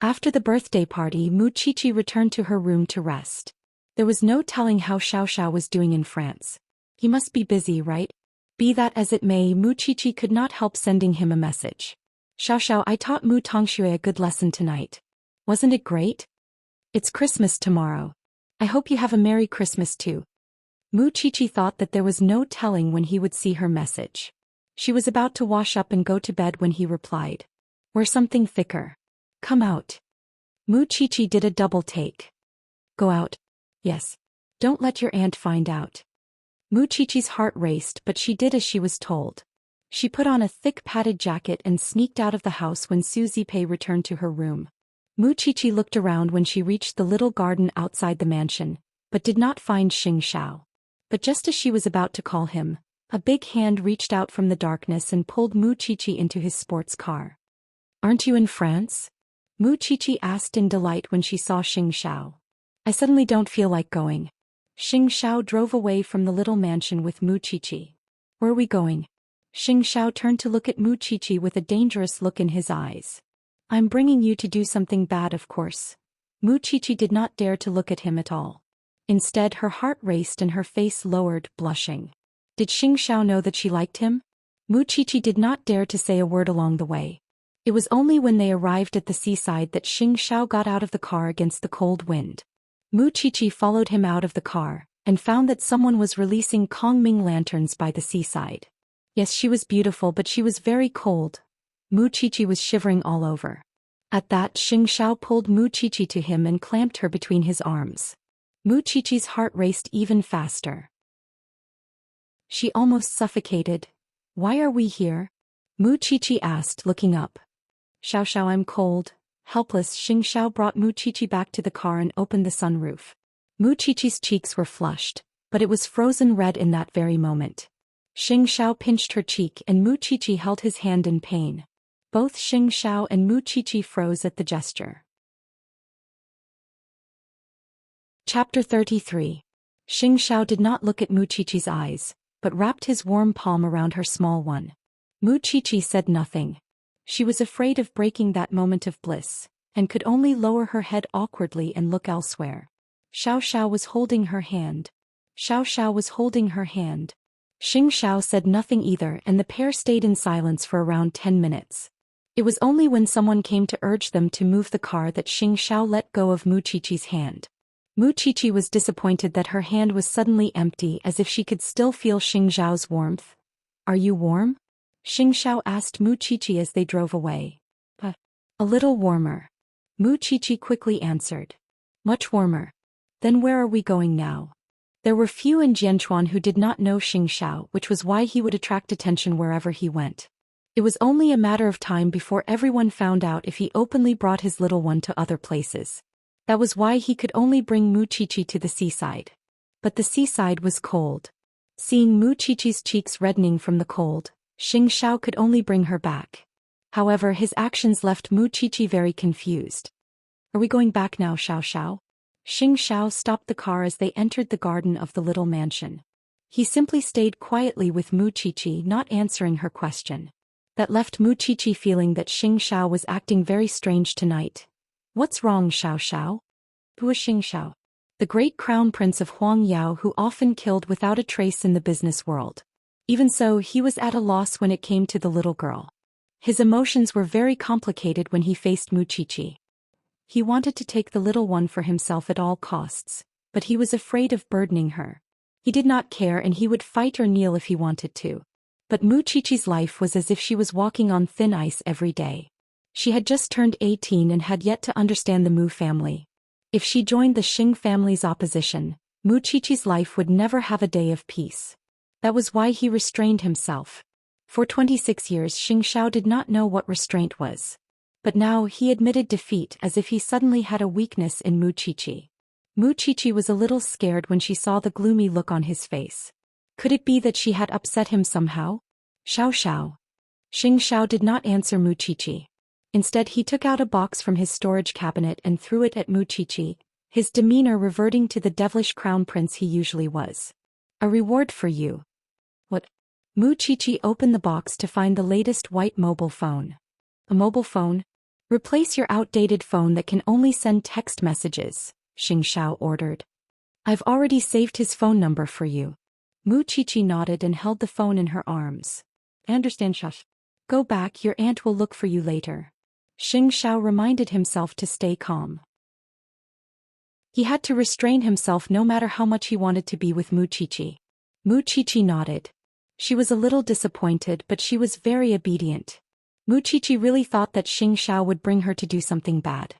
After the birthday party, Mu Chichi returned to her room to rest. There was no telling how Xiao was doing in France. He must be busy, right? Be that as it may, Mu Chichi could not help sending him a message. "Xiao, I taught Mu Tongxue a good lesson tonight. Wasn't it great? It's Christmas tomorrow. I hope you have a Merry Christmas too." Mu Chichi thought that there was no telling when he would see her message. She was about to wash up and go to bed when he replied. "Wear something thicker. Come out." Mu Chichi did a double take. "Go out?" "Yes. Don't let your aunt find out." Mu Chichi's heart raced, but she did as she was told. She put on a thick padded jacket and sneaked out of the house when Suzy Pei returned to her room. Mu Chichi looked around when she reached the little garden outside the mansion, but did not find Xianxia. But just as she was about to call him, a big hand reached out from the darkness and pulled Mu Chichi into his sports car. "Aren't you in France?" Mu Chichi asked in delight when she saw Xianxia. "I suddenly don't feel like going." Xianxia drove away from the little mansion with Mu Chichi. "Where are we going?" Xianxia turned to look at Mu Chichi with a dangerous look in his eyes. "I'm bringing you to do something bad, of course." Mu Chichi did not dare to look at him at all. Instead, her heart raced and her face lowered, blushing. Did Xianxia know that she liked him? Mu Chichi did not dare to say a word along the way. It was only when they arrived at the seaside that Xianxia got out of the car against the cold wind. Mu Chichi followed him out of the car, and found that someone was releasing Kongming lanterns by the seaside. Yes, she was beautiful, but she was very cold. Mu Qiqi was shivering all over. At that, Xianxia pulled Mu Qiqi to him and clamped her between his arms. Mu Qiqi's heart raced even faster. She almost suffocated. "Why are we here?" Mu Qiqi asked, looking up. "Xiao, I'm cold." Helpless, Xianxia brought Mu Qiqi back to the car and opened the sunroof. Mu Qiqi's cheeks were flushed, but it was frozen red in that very moment. Xianxia pinched her cheek and Mu Qiqi held his hand in pain. Both Xianxia and Mu Qiqi froze at the gesture. Chapter 33. Xianxia did not look at Mu Qiqi's eyes, but wrapped his warm palm around her small one. Mu Qiqi said nothing. She was afraid of breaking that moment of bliss, and could only lower her head awkwardly and look elsewhere. Xiao was holding her hand. Xiao was holding her hand. Xianxia said nothing either, and the pair stayed in silence for around 10 minutes. It was only when someone came to urge them to move the car that Xianxia let go of Mu Qiqi's hand. Mu Qiqi was disappointed that her hand was suddenly empty, as if she could still feel Xianxiao's warmth. "Are you warm?" Xianxia asked Mu Qiqi as they drove away. A little warmer." Mu Qiqi quickly answered. "Much warmer. Then where are we going now?" There were few in Jianchuan who did not know Xianxia, which was why he would attract attention wherever he went. It was only a matter of time before everyone found out if he openly brought his little one to other places. That was why he could only bring Mu Qiqi to the seaside. But the seaside was cold. Seeing Mu Qiqi's cheeks reddening from the cold, Xianxia could only bring her back. However, his actions left Mu Qiqi very confused. "Are we going back now, Xiao?" Xianxia stopped the car as they entered the garden of the little mansion. He simply stayed quietly with Mu Qiqi, not answering her question. That left Mu Qiqi feeling that Xianxia was acting very strange tonight. "What's wrong, Xiao?" Who is Xianxia? The great crown prince of Huangyao, who often killed without a trace in the business world. Even so, he was at a loss when it came to the little girl. His emotions were very complicated when he faced Mu Qiqi. He wanted to take the little one for himself at all costs, but he was afraid of burdening her. He did not care, and he would fight or kneel if he wanted to. But Mu Qiqi's life was as if she was walking on thin ice every day. She had just turned 18 and had yet to understand the Mu family. If she joined the Xing family's opposition, Mu Qiqi's life would never have a day of peace. That was why he restrained himself. For 26 years Xianxia did not know what restraint was. But now he admitted defeat, as if he suddenly had a weakness in Mu Qiqi. Mu Qiqi was a little scared when she saw the gloomy look on his face. Could it be that she had upset him somehow? Xiao. Xianxia did not answer Mu Qiqi. Instead, he took out a box from his storage cabinet and threw it at Mu Qiqi, his demeanor reverting to the devilish crown prince he usually was. "A reward for you." "What?" Mu Qiqi opened the box to find the latest white mobile phone. "A mobile phone? Replace your outdated phone that can only send text messages," Xianxia ordered. "I've already saved his phone number for you." Mu Qiqi nodded and held the phone in her arms. "I understand, Xiao. Go back, your aunt will look for you later." Xianxia reminded himself to stay calm. He had to restrain himself no matter how much he wanted to be with Mu Qiqi. Mu Qiqi nodded. She was a little disappointed, but she was very obedient. Mu Qiqi really thought that Xianxia would bring her to do something bad.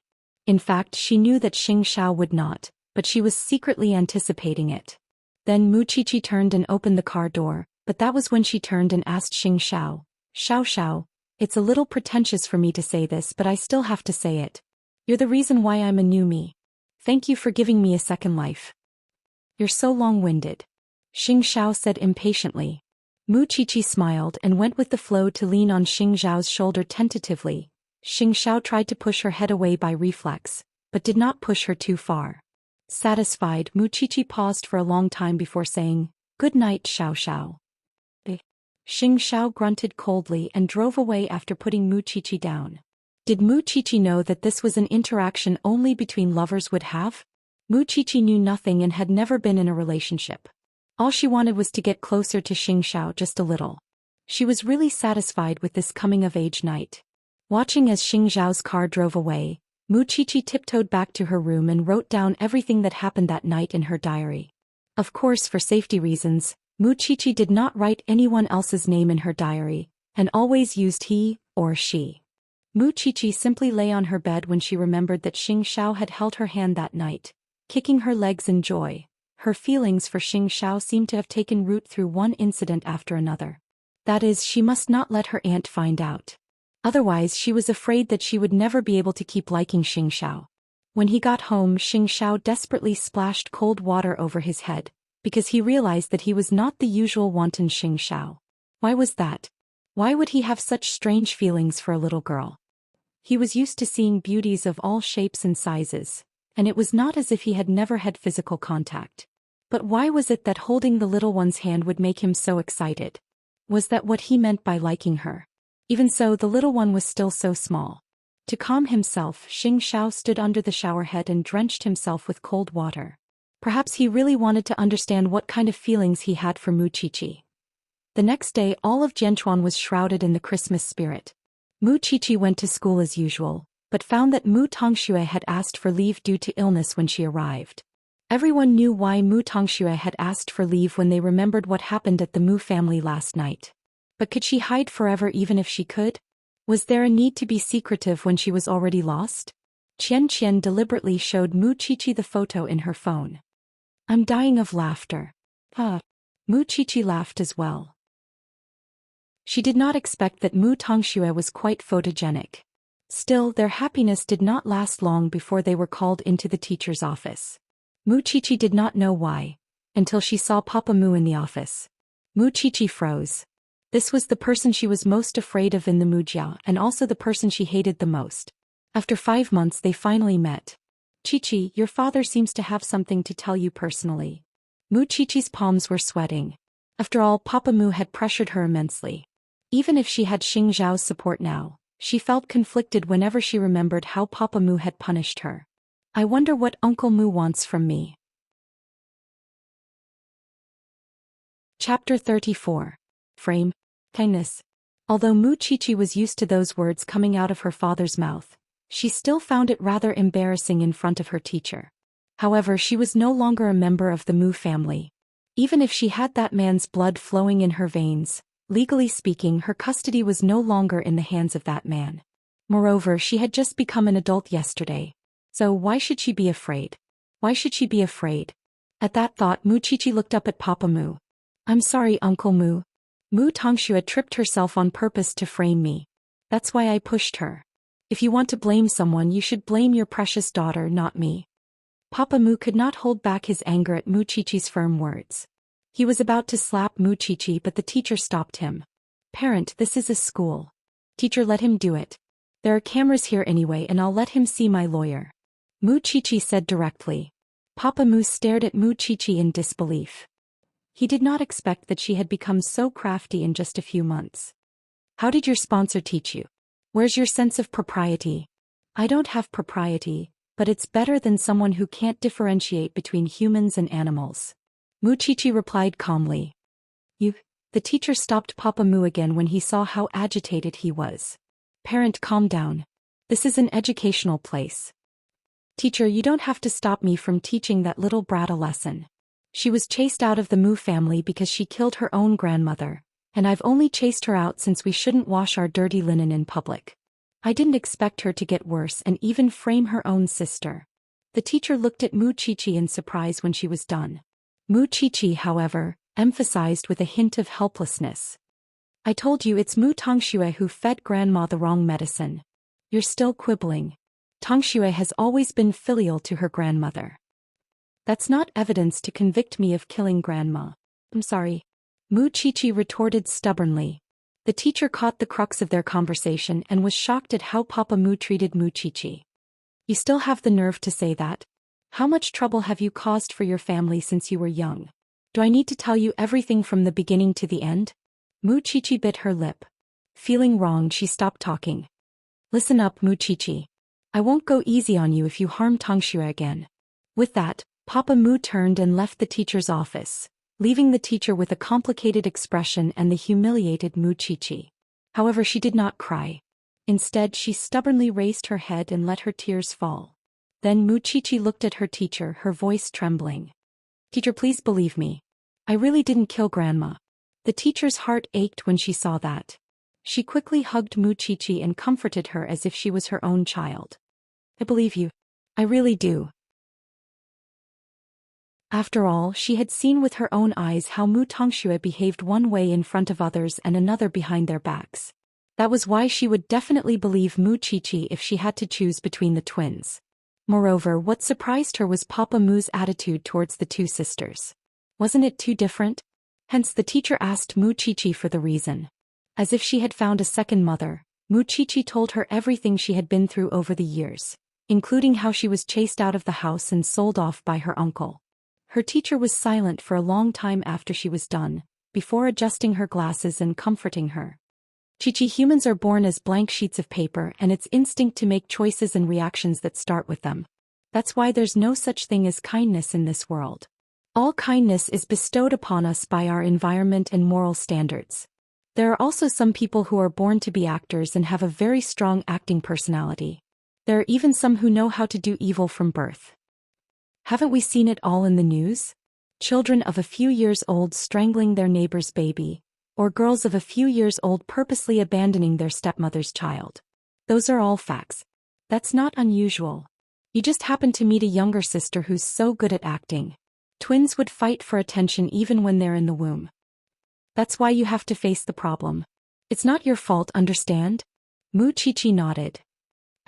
In fact, she knew that Xianxia would not, but she was secretly anticipating it. Then Mu Qiqi turned and opened the car door, but that was when she turned and asked Xianxia, "Xiao, it's a little pretentious for me to say this, but I still have to say it. You're the reason why I'm a new me. Thank you for giving me a second life." "You're so long-winded," Xianxia said impatiently. Mu Qiqi smiled and went with the flow to lean on Xianxiao's shoulder tentatively. Xianxia tried to push her head away by reflex, but did not push her too far. Satisfied, Mu Qiqi paused for a long time before saying, "Good night, Xiao." Xianxia grunted coldly and drove away after putting Mu Qiqi down. Did Mu Qiqi know that this was an interaction only between lovers would have? Mu Qiqi knew nothing and had never been in a relationship. All she wanted was to get closer to Xianxia just a little. She was really satisfied with this coming-of-age night. Watching as Xianxiao's car drove away, Mu Qiqi tiptoed back to her room and wrote down everything that happened that night in her diary. Of course, for safety reasons, Mu Qiqi did not write anyone else's name in her diary, and always used he or she. Mu Qiqi simply lay on her bed when she remembered that Xianxia had held her hand that night, kicking her legs in joy. Her feelings for Xianxia seemed to have taken root through one incident after another. That is, she must not let her aunt find out. Otherwise, she was afraid that she would never be able to keep liking Xianxia. When he got home, Xianxia desperately splashed cold water over his head, because he realized that he was not the usual wanton Xianxia. Why was that? Why would he have such strange feelings for a little girl? He was used to seeing beauties of all shapes and sizes, and it was not as if he had never had physical contact. But why was it that holding the little one's hand would make him so excited? Was that what he meant by liking her? Even so, the little one was still so small. To calm himself, Xianxia stood under the shower head and drenched himself with cold water. Perhaps he really wanted to understand what kind of feelings he had for Mu Qiqi. The next day, all of Jianchuan was shrouded in the Christmas spirit. Mu Qiqi went to school as usual, but found that Mu Tongxue had asked for leave due to illness when she arrived. Everyone knew why Mu Tongxue had asked for leave when they remembered what happened at the Mu family last night. But could she hide forever even if she could? Was there a need to be secretive when she was already lost? Qian deliberately showed Mu Qiqi the photo in her phone. "I'm dying of laughter." Mu Qiqi laughed as well. She did not expect that Mu Tongxue was quite photogenic. Still, their happiness did not last long before they were called into the teacher's office. Mu Qiqi did not know why, until she saw Papa Mu in the office. Mu Qiqi froze. This was the person she was most afraid of in the Mujia, and also the person she hated the most. After 5 months they finally met. "Qiqi, your father seems to have something to tell you personally." Mu Qiqi's palms were sweating. After all, Papa Mu had pressured her immensely. Even if she had Xing Zhao's support now, she felt conflicted whenever she remembered how Papa Mu had punished her. "I wonder what Uncle Mu wants from me." Chapter 34. Frame. Kindness. Although Mu Qiqi was used to those words coming out of her father's mouth, she still found it rather embarrassing in front of her teacher. However, she was no longer a member of the Mu family. Even if she had that man's blood flowing in her veins, legally speaking, her custody was no longer in the hands of that man. Moreover, she had just become an adult yesterday. So why should she be afraid? Why should she be afraid? At that thought, Mu Qiqi looked up at Papa Mu. "I'm sorry, Uncle Mu. Mu Tongxue tripped herself on purpose to frame me. That's why I pushed her. If you want to blame someone, you should blame your precious daughter, not me." Papa Mu could not hold back his anger at Mu Qiqi's firm words. He was about to slap Mu Qiqi, but the teacher stopped him. "Parent, this is a school. Teacher, let him do it. There are cameras here anyway, and I'll let him see my lawyer." Mu Qiqi said directly. Papa Mu stared at Mu Qiqi in disbelief. He did not expect that she had become so crafty in just a few months. "How did your sponsor teach you? Where's your sense of propriety?" "I don't have propriety, but it's better than someone who can't differentiate between humans and animals." Mu Qiqi replied calmly. The teacher stopped Papa Mu again when he saw how agitated he was. "Parent, calm down. This is an educational place. Teacher, you don't have to stop me from teaching that little brat a lesson. She was chased out of the Mu family because she killed her own grandmother, and I've only chased her out since we shouldn't wash our dirty linen in public. I didn't expect her to get worse and even frame her own sister." The teacher looked at Mu Qiqi in surprise when she was done. Mu Qiqi, however, emphasized with a hint of helplessness. "I told you it's Mu Tongxue who fed Grandma the wrong medicine. You're still quibbling. Tongxue has always been filial to her grandmother. That's not evidence to convict me of killing Grandma. I'm sorry." Mu Qiqi retorted stubbornly. The teacher caught the crux of their conversation and was shocked at how Papa Mu treated Mu Qiqi. "You still have the nerve to say that? How much trouble have you caused for your family since you were young? Do I need to tell you everything from the beginning to the end?" Mu Qiqi bit her lip. Feeling wronged, she stopped talking. "Listen up, Mu Qiqi. I won't go easy on you if you harm Tongxue again." With that, Papa Mu turned and left the teacher's office, leaving the teacher with a complicated expression and the humiliated Mu Qiqi. However, she did not cry. Instead, she stubbornly raised her head and let her tears fall. Then Mu Qiqi looked at her teacher, her voice trembling. "Teacher, please believe me. I really didn't kill Grandma." The teacher's heart ached when she saw that. She quickly hugged Mu Qiqi and comforted her as if she was her own child. I believe you. I really do. After all, she had seen with her own eyes how Mu Tongxue behaved one way in front of others and another behind their backs. That was why she would definitely believe Mu Qiqi if she had to choose between the twins. Moreover, what surprised her was Papa Mu's attitude towards the two sisters. Wasn't it too different? Hence the teacher asked Mu Qiqi for the reason. As if she had found a second mother, Mu Qiqi told her everything she had been through over the years, including how she was chased out of the house and sold off by her uncle. Her teacher was silent for a long time after she was done, before adjusting her glasses and comforting her. Qiqi, humans are born as blank sheets of paper, and it's instinct to make choices and reactions that start with them. That's why there's no such thing as kindness in this world. All kindness is bestowed upon us by our environment and moral standards. There are also some people who are born to be actors and have a very strong acting personality. There are even some who know how to do evil from birth. Haven't we seen it all in the news? Children of a few years old strangling their neighbor's baby, or girls of a few years old purposely abandoning their stepmother's child. Those are all facts. That's not unusual. You just happen to meet a younger sister who's so good at acting. Twins would fight for attention even when they're in the womb. That's why you have to face the problem. It's not your fault, understand? Mu Qiqi nodded.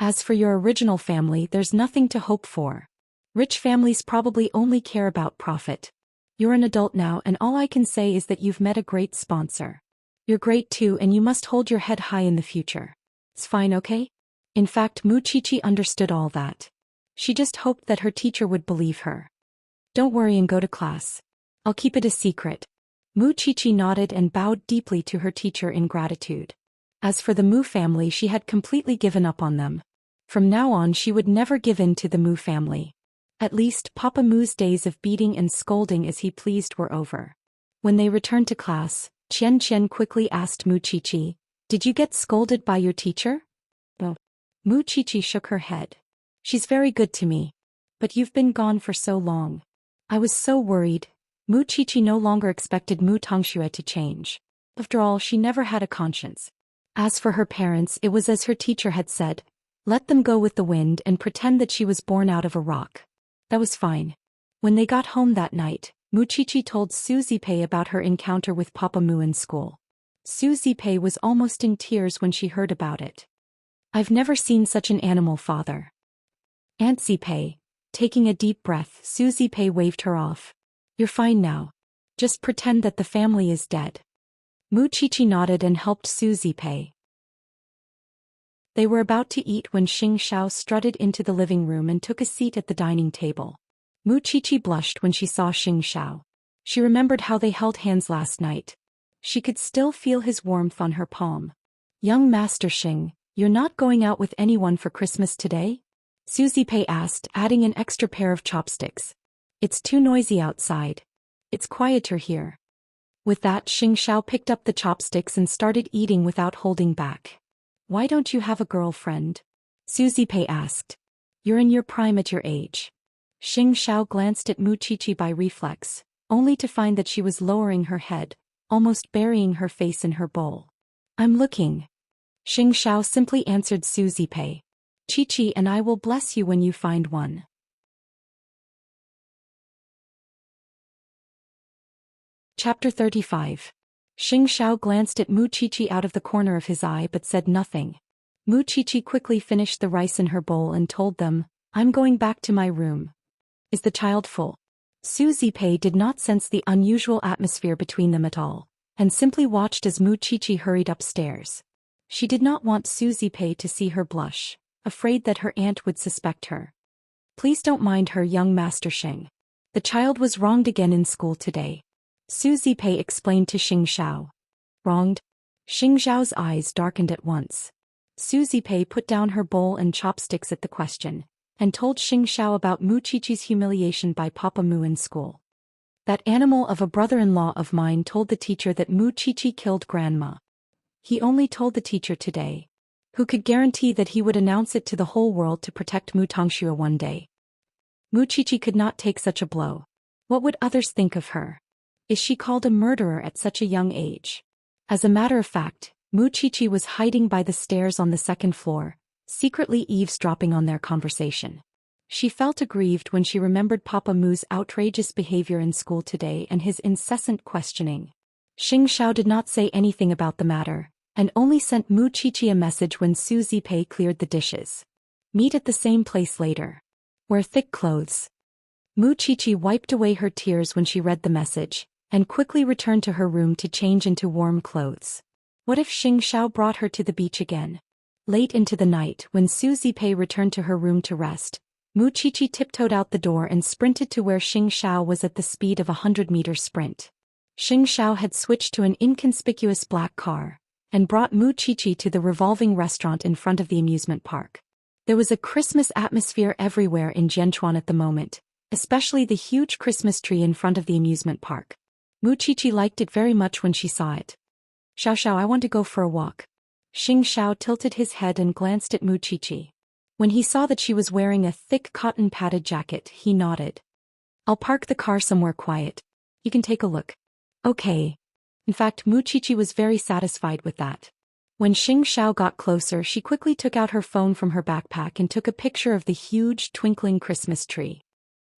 As for your original family, there's nothing to hope for. Rich families probably only care about profit. You're an adult now, and all I can say is that you've met a great sponsor. You're great too, and you must hold your head high in the future. It's fine, okay? In fact, Mu Qiqi understood all that. She just hoped that her teacher would believe her. Don't worry and go to class. I'll keep it a secret. Mu Qiqi nodded and bowed deeply to her teacher in gratitude. As for the Mu family, she had completely given up on them. From now on, she would never give in to the Mu family. At least, Papa Mu's days of beating and scolding as he pleased were over. When they returned to class, Xianxia quickly asked Mu Qiqi, "Did you get scolded by your teacher?" "No." Mu Qiqi shook her head. "She's very good to me. But you've been gone for so long. I was so worried." Mu Qiqi no longer expected Mu Tongxue to change. After all, she never had a conscience. As for her parents, it was as her teacher had said, let them go with the wind and pretend that she was born out of a rock. That was fine. When they got home that night, Mu Qiqi told Zhou Xian about her encounter with Papa Mu in school. Zhou Xian was almost in tears when she heard about it. "I've never seen such an animal, father." Aunt Xipe, taking a deep breath, Zhou Xian waved her off. "You're fine now. Just pretend that the family is dead." Mu Qiqi nodded and helped Zhou Xian. They were about to eat when Xianxia strutted into the living room and took a seat at the dining table. Mu Qiqi blushed when she saw Xianxia. She remembered how they held hands last night. She could still feel his warmth on her palm. "Young Master Xing, you're not going out with anyone for Christmas today?" Zhou Xian asked, adding an extra pair of chopsticks. "It's too noisy outside. It's quieter here." With that, Xianxia picked up the chopsticks and started eating without holding back. "Why don't you have a girlfriend?" Zhou Xian asked. "You're in your prime at your age." Xianxia glanced at Mu Qiqi by reflex, only to find that she was lowering her head, almost burying her face in her bowl. "I'm looking." Xianxia simply answered Zhou Xian. "Qiqi and I will bless you when you find one." Chapter 35. Xianxia glanced at Mu Qiqi out of the corner of his eye but said nothing. Mu Qiqi quickly finished the rice in her bowl and told them, "I'm going back to my room." "Is the child full?" Zhou Xian did not sense the unusual atmosphere between them at all, and simply watched as Mu Qiqi hurried upstairs. She did not want Zhou Xian to see her blush, afraid that her aunt would suspect her. "Please don't mind her, young Master Xing. The child was wronged again in school today," Zhou Xian explained to Xianxia. "Wronged?" Xianxiao's eyes darkened at once. Zhou Xian put down her bowl and chopsticks at the question, and told Xianxia about Mu Qiqi's humiliation by Papa Mu in school. "That animal of a brother-in-law of mine told the teacher that Mu Qiqi killed grandma. He only told the teacher today. Who could guarantee that he would announce it to the whole world to protect Mu Tongxue one day? Mu Qiqi could not take such a blow. What would others think of her? Is she called a murderer at such a young age?" As a matter of fact, Mu Qiqi was hiding by the stairs on the second floor, secretly eavesdropping on their conversation. She felt aggrieved when she remembered Papa Mu's outrageous behavior in school today and his incessant questioning. Xianxia did not say anything about the matter, and only sent Mu Qiqi a message when Su Zipei cleared the dishes. Meet at the same place later. Wear thick clothes. Mu Qiqi wiped away her tears when she read the message, and quickly returned to her room to change into warm clothes. What if Xianxia brought her to the beach again? Late into the night, when Su Zipei returned to her room to rest, Mu Qiqi tiptoed out the door and sprinted to where Xianxia was at the speed of a 100-meter sprint. Xianxia had switched to an inconspicuous black car, and brought Mu Qiqi to the revolving restaurant in front of the amusement park. There was a Christmas atmosphere everywhere in Jianchuan at the moment, especially the huge Christmas tree in front of the amusement park. Mu Qiqi liked it very much when she saw it. Xiao, I want to go for a walk. Xianxia tilted his head and glanced at Mu Qiqi. When he saw that she was wearing a thick cotton padded jacket, he nodded. I'll park the car somewhere quiet. You can take a look. Okay. In fact, Mu Qiqi was very satisfied with that. When Xianxia got closer, she quickly took out her phone from her backpack and took a picture of the huge, twinkling Christmas tree.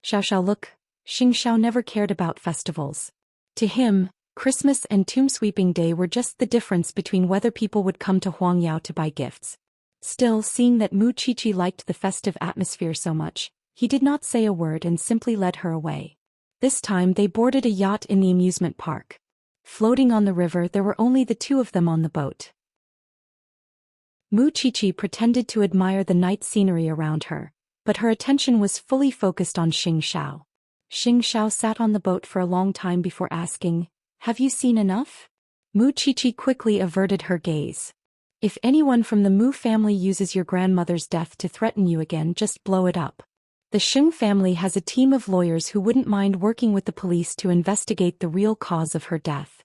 Xiao, look. Xianxia never cared about festivals. To him, Christmas and Tomb Sweeping Day were just the difference between whether people would come to Huangyao to buy gifts. Still, seeing that Mu Qiqi liked the festive atmosphere so much, he did not say a word and simply led her away. This time they boarded a yacht in the amusement park. Floating on the river, there were only the two of them on the boat. Mu Qiqi pretended to admire the night scenery around her, but her attention was fully focused on Xianxia. Xianxia sat on the boat for a long time before asking, "Have you seen enough?" Mu Qiqi quickly averted her gaze. If anyone from the Mu family uses your grandmother's death to threaten you again, just blow it up. The Sheng family has a team of lawyers who wouldn't mind working with the police to investigate the real cause of her death.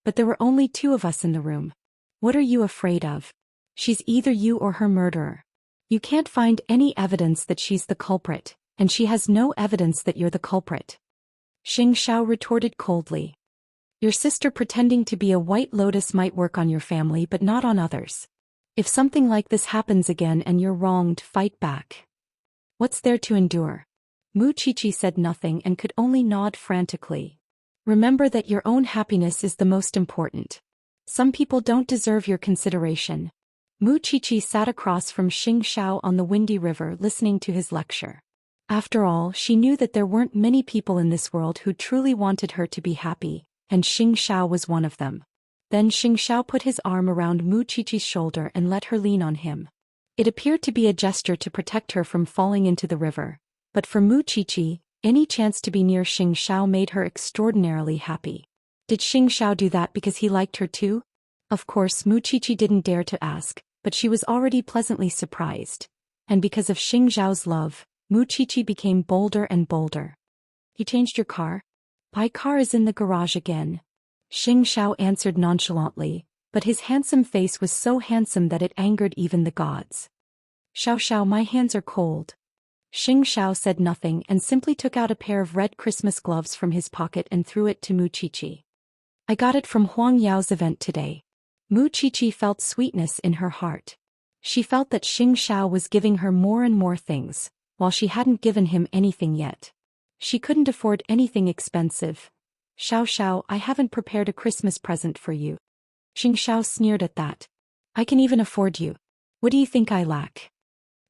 But there were only two of us in the room. What are you afraid of? She's either you or her murderer. You can't find any evidence that she's the culprit, and she has no evidence that you're the culprit. Xianxia retorted coldly. Your sister pretending to be a White Lotus might work on your family but not on others. If something like this happens again and you're wronged, fight back. What's there to endure? Mu Qiqi said nothing and could only nod frantically. Remember that your own happiness is the most important. Some people don't deserve your consideration. Mu Qiqi sat across from Xianxia on the windy river listening to his lecture. After all, she knew that there weren't many people in this world who truly wanted her to be happy, and Xianxia was one of them. Then Xianxia put his arm around Mu Qiqi's shoulder and let her lean on him. It appeared to be a gesture to protect her from falling into the river, but for Mu Qiqi, any chance to be near Xianxia made her extraordinarily happy. Did Xianxia do that because he liked her too? Of course, Mu Qiqi didn't dare to ask, but she was already pleasantly surprised. And because of Xianxia's love, Mu Qiqi became bolder and bolder. You changed your car? My car is in the garage again. Xianxia answered nonchalantly, but his handsome face was so handsome that it angered even the gods. Xiao, my hands are cold. Xianxia said nothing and simply took out a pair of red Christmas gloves from his pocket and threw it to Mu Qiqi. I got it from Huang Yao's event today. Mu Qiqi felt sweetness in her heart. She felt that Xianxia was giving her more and more things, while she hadn't given him anything yet. She couldn't afford anything expensive. Xiao, I haven't prepared a Christmas present for you. Xianxia sneered at that. I can even afford you. What do you think I lack?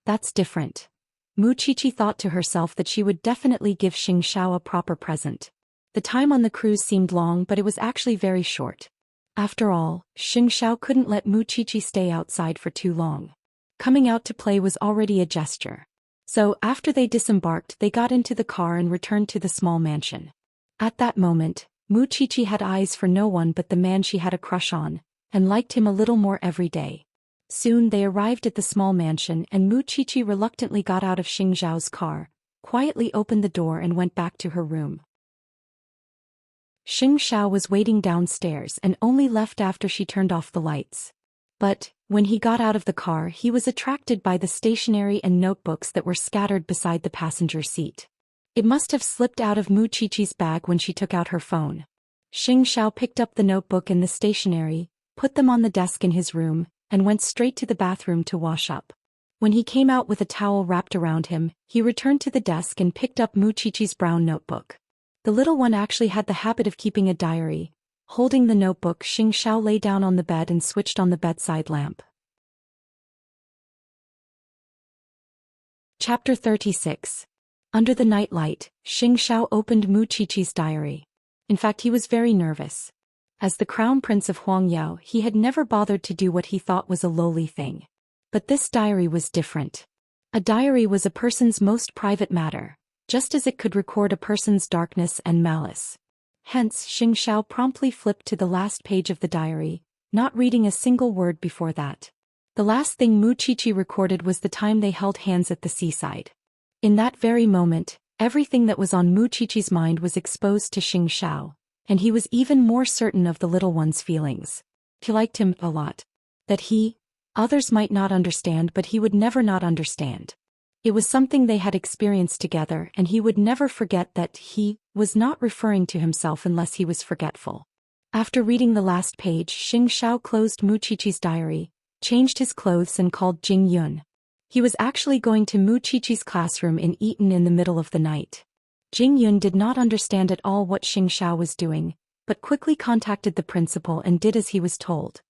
That's different. Mu Qiqi thought to herself that she would definitely give Xianxia a proper present. The time on the cruise seemed long, but it was actually very short. After all, Xianxia couldn't let Mu Qiqi stay outside for too long. Coming out to play was already a gesture. So, after they disembarked, they got into the car and returned to the small mansion. At that moment, Mu Qiqi had eyes for no one but the man she had a crush on, and liked him a little more every day. Soon they arrived at the small mansion and Mu Qiqi reluctantly got out of Xianxia's car, quietly opened the door and went back to her room. Xianxia was waiting downstairs and only left after she turned off the lights. But, when he got out of the car, he was attracted by the stationery and notebooks that were scattered beside the passenger seat. It must have slipped out of Mu Qiqi's bag when she took out her phone. Xianxia picked up the notebook and the stationery, put them on the desk in his room, and went straight to the bathroom to wash up. When he came out with a towel wrapped around him, he returned to the desk and picked up Muqiqi's brown notebook. The little one actually had the habit of keeping a diary. Holding the notebook, Xianxia lay down on the bed and switched on the bedside lamp. Chapter 36. Under the nightlight, Xianxia opened Muqiqi's diary. In fact, he was very nervous. As the crown prince of Huangyao, he had never bothered to do what he thought was a lowly thing. But this diary was different. A diary was a person's most private matter, just as it could record a person's darkness and malice. Hence, Xianxia promptly flipped to the last page of the diary, not reading a single word before that. The last thing Muqiqi recorded was the time they held hands at the seaside. In that very moment, everything that was on Muqiqi's mind was exposed to Xianxia, and he was even more certain of the little one's feelings. He liked him a lot. That others might not understand, but he would never not understand. It was something they had experienced together, and he would never forget that he was not referring to himself unless he was forgetful. After reading the last page, Xianxia closed Muqiqi's diary, changed his clothes and called Jing Yun. He was actually going to Muqiqi's classroom in Eton in the middle of the night. Jing Yun did not understand at all what Xianxia was doing, but quickly contacted the principal and did as he was told.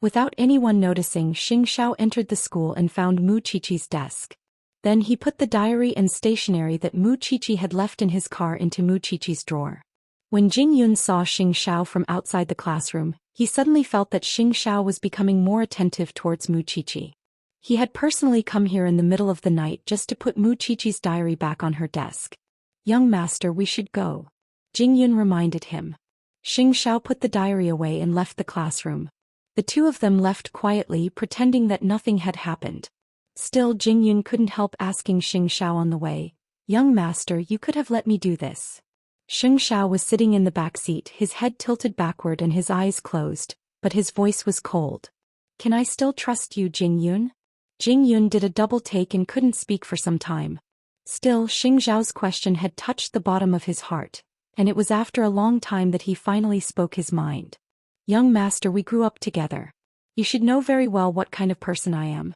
Without anyone noticing, Xianxia entered the school and found Muqiqi's desk. Then he put the diary and stationery that Muqiqi had left in his car into Muqiqi's drawer. When Jing Yun saw Xianxia from outside the classroom, he suddenly felt that Xianxia was becoming more attentive towards Muqiqi. He had personally come here in the middle of the night just to put Muqiqi's diary back on her desk. "Young master, we should go," Jing Yun reminded him. Xianxia put the diary away and left the classroom. The two of them left quietly, pretending that nothing had happened. Still, Jing Yun couldn't help asking Xianxia on the way, "Young master, you could have let me do this." Xianxia was sitting in the back seat, his head tilted backward and his eyes closed, but his voice was cold. "Can I still trust you, Jing Yun?" Jing Yun did a double take and couldn't speak for some time. Still, Xianxia's question had touched the bottom of his heart, and it was after a long time that he finally spoke his mind. "Young master, we grew up together. You should know very well what kind of person I am."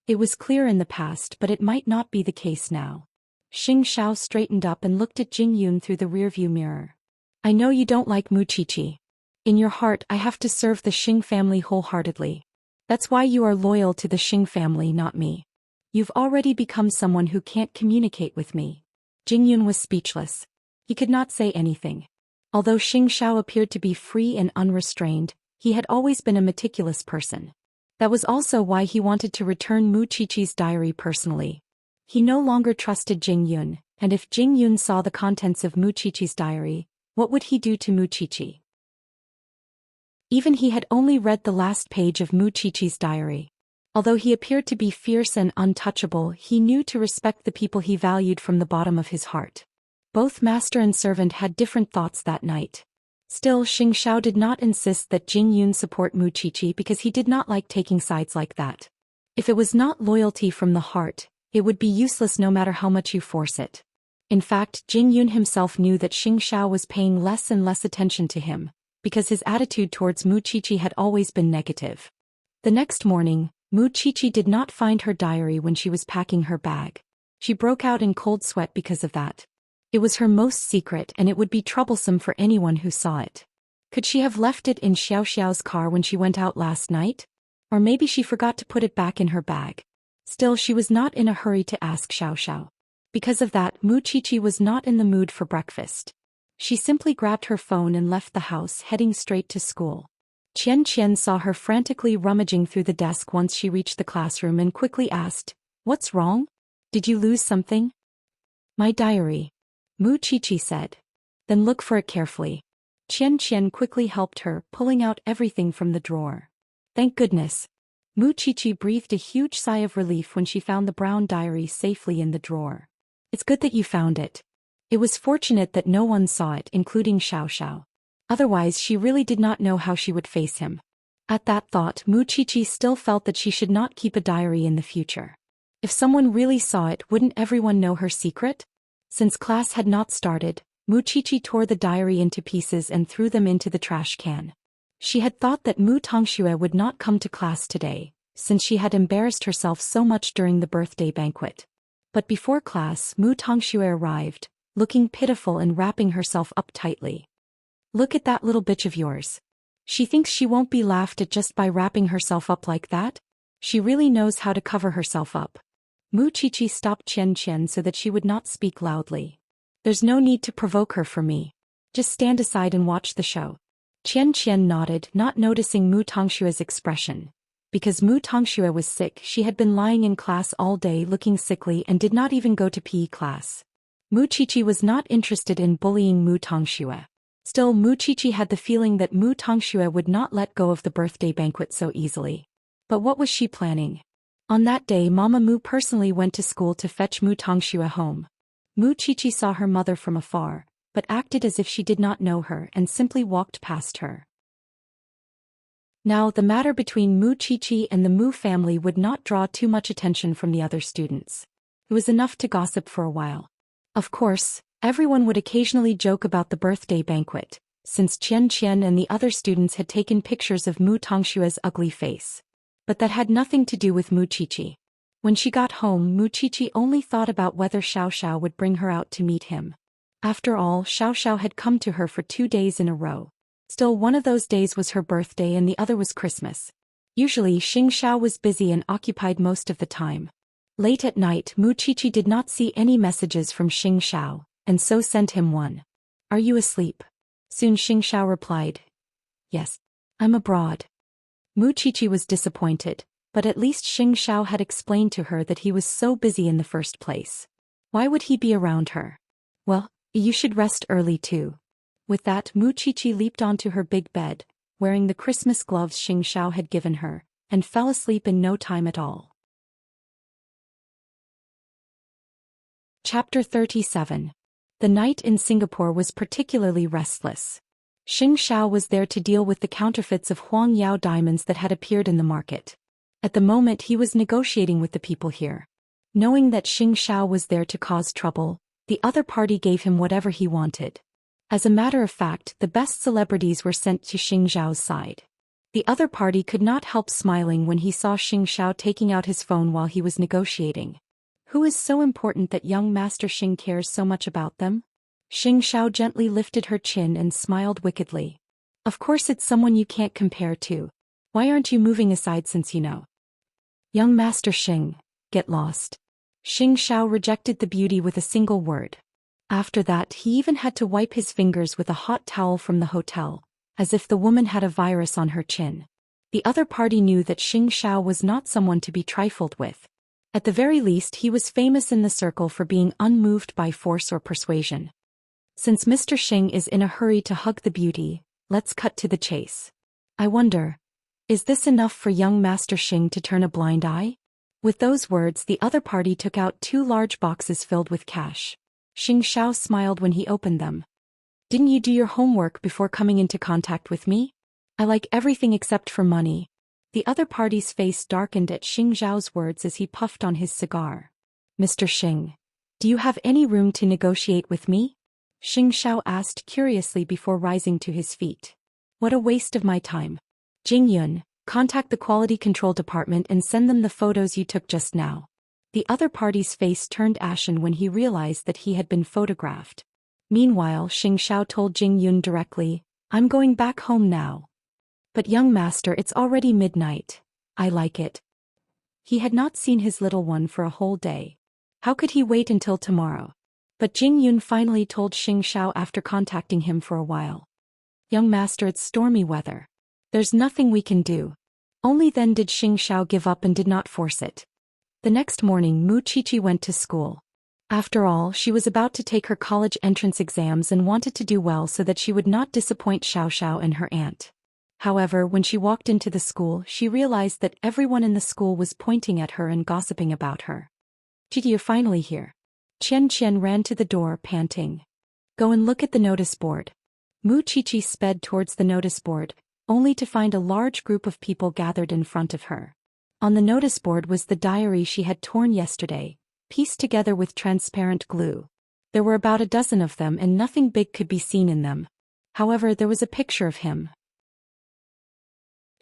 It was clear in the past, but it might not be the case now. Xianxia straightened up and looked at Jing Yun through the rearview mirror. "I know you don't like Muqiqi. In your heart, I have to serve the Xing family wholeheartedly. That's why you are loyal to the Xing family, not me. You've already become someone who can't communicate with me." Jing Yun was speechless. He could not say anything. Although Xianxia appeared to be free and unrestrained, he had always been a meticulous person. That was also why he wanted to return Muqiqi's diary personally. He no longer trusted Jing Yun, and if Jing Yun saw the contents of Muqiqi's diary, what would he do to Muqiqi? Even he had only read the last page of Muqiqi's diary. Although he appeared to be fierce and untouchable, he knew to respect the people he valued from the bottom of his heart. Both master and servant had different thoughts that night. Still, Xianxia did not insist that Jing Yun support Muqiqi because he did not like taking sides like that. If it was not loyalty from the heart, it would be useless no matter how much you force it. In fact, Jing Yun himself knew that Xianxia was paying less and less attention to him, because his attitude towards Muqiqi had always been negative. The next morning, Muqiqi did not find her diary when she was packing her bag. She broke out in cold sweat because of that. It was her most secret and it would be troublesome for anyone who saw it. Could she have left it in Xiaoxiao's car when she went out last night? Or maybe she forgot to put it back in her bag. Still, she was not in a hurry to ask Xiaoxiao. Because of that, Muqiqi was not in the mood for breakfast. She simply grabbed her phone and left the house, heading straight to school. Qian saw her frantically rummaging through the desk once she reached the classroom and quickly asked, "What's wrong? Did you lose something?" "My diary," Muqiqi said. "Then look for it carefully." Qian quickly helped her, pulling out everything from the drawer. "Thank goodness." Muqiqi breathed a huge sigh of relief when she found the brown diary safely in the drawer. "It's good that you found it. It was fortunate that no one saw it, including Xiaoxiao. Otherwise, she really did not know how she would face him." At that thought, Muqiqi still felt that she should not keep a diary in the future. If someone really saw it, wouldn't everyone know her secret? Since class had not started, Muqiqi tore the diary into pieces and threw them into the trash can. She had thought that Mu Tongxue would not come to class today, since she had embarrassed herself so much during the birthday banquet. But before class, Mu Tongxue arrived, looking pitiful and wrapping herself up tightly. "Look at that little bitch of yours. She thinks she won't be laughed at just by wrapping herself up like that? She really knows how to cover herself up." Mu Qiqi stopped Xianxia so that she would not speak loudly. "There's no need to provoke her for me. Just stand aside and watch the show." Xianxia nodded, not noticing Mu Tongshue's expression. Because Mu Tongxue was sick, she had been lying in class all day looking sickly and did not even go to PE class. Mu Qiqi was not interested in bullying Mu Tongxue. Still, Mu Qiqi had the feeling that Mu Tongxue would not let go of the birthday banquet so easily. But what was she planning? On that day, Mama Mu personally went to school to fetch Mu Tongxue home. Mu Qiqi saw her mother from afar, but acted as if she did not know her and simply walked past her. Now, the matter between Mu Qiqi and the Mu family would not draw too much attention from the other students. It was enough to gossip for a while. Of course, everyone would occasionally joke about the birthday banquet, since Qian and the other students had taken pictures of Mu Tongshue's ugly face. But that had nothing to do with Mu Qiqi. When she got home, Mu Qiqi only thought about whether Xiao would bring her out to meet him. After all, Xiao had come to her for 2 days in a row. Still, one of those days was her birthday and the other was Christmas. Usually, Xianxia was busy and occupied most of the time. Late at night, Mu Qiqi did not see any messages from Xianxia, and so sent him one. "Are you asleep?" Soon Xianxia replied, "Yes. I'm abroad." Mu Qiqi was disappointed, but at least Xianxia had explained to her that he was so busy in the first place. Why would he be around her? "Well, you should rest early too." With that, Mu Qiqi leaped onto her big bed, wearing the Christmas gloves Xianxia had given her, and fell asleep in no time at all. Chapter 37. The night in Singapore was particularly restless. Xianxia was there to deal with the counterfeits of Huang Yao diamonds that had appeared in the market. At the moment, he was negotiating with the people here. Knowing that Xianxia was there to cause trouble, the other party gave him whatever he wanted. As a matter of fact, the best celebrities were sent to Xiao's side. The other party could not help smiling when he saw Xiao taking out his phone while he was negotiating. Who is so important that young Master Xing cares so much about them? Xiao gently lifted her chin and smiled wickedly. "Of course it's someone you can't compare to. Why aren't you moving aside since you know?" "Young Master Xing, get lost." Xiao rejected the beauty with a single word. After that, he even had to wipe his fingers with a hot towel from the hotel, as if the woman had a virus on her chin. The other party knew that Xiao was not someone to be trifled with. At the very least, he was famous in the circle for being unmoved by force or persuasion. Since Mr. Xing is in a hurry to hug the beauty, let's cut to the chase. I wonder, is this enough for young Master Xing to turn a blind eye? With those words, the other party took out 2 large boxes filled with cash. Xiao smiled when he opened them. "Didn't you do your homework before coming into contact with me? I like everything except for money." The other party's face darkened at Xiao's words as he puffed on his cigar. "Mr. Xing, do you have any room to negotiate with me?" Xiao asked curiously before rising to his feet. "What a waste of my time. Jingyun, contact the quality control department and send them the photos you took just now." The other party's face turned ashen when he realized that he had been photographed. Meanwhile, Xiao told Jingyun directly, "I'm going back home now." "But young master, it's already midnight. I like it." He had not seen his little one for a whole day. How could he wait until tomorrow? But Jingyun finally told Xiao after contacting him for a while. "Young master, it's stormy weather. There's nothing we can do." Only then did Xiao give up and did not force it. The next morning, Mu Qiqi went to school. After all, she was about to take her college entrance exams and wanted to do well so that she would not disappoint Xiao and her aunt. However, when she walked into the school, she realized that everyone in the school was pointing at her and gossiping about her. "Qiqi, you're finally here." Qian ran to the door, panting. "Go and look at the notice board." Mu Qiqi sped towards the notice board, only to find a large group of people gathered in front of her. On the notice board was the diary she had torn yesterday, pieced together with transparent glue. There were about a dozen of them and nothing big could be seen in them. However, there was a picture of him.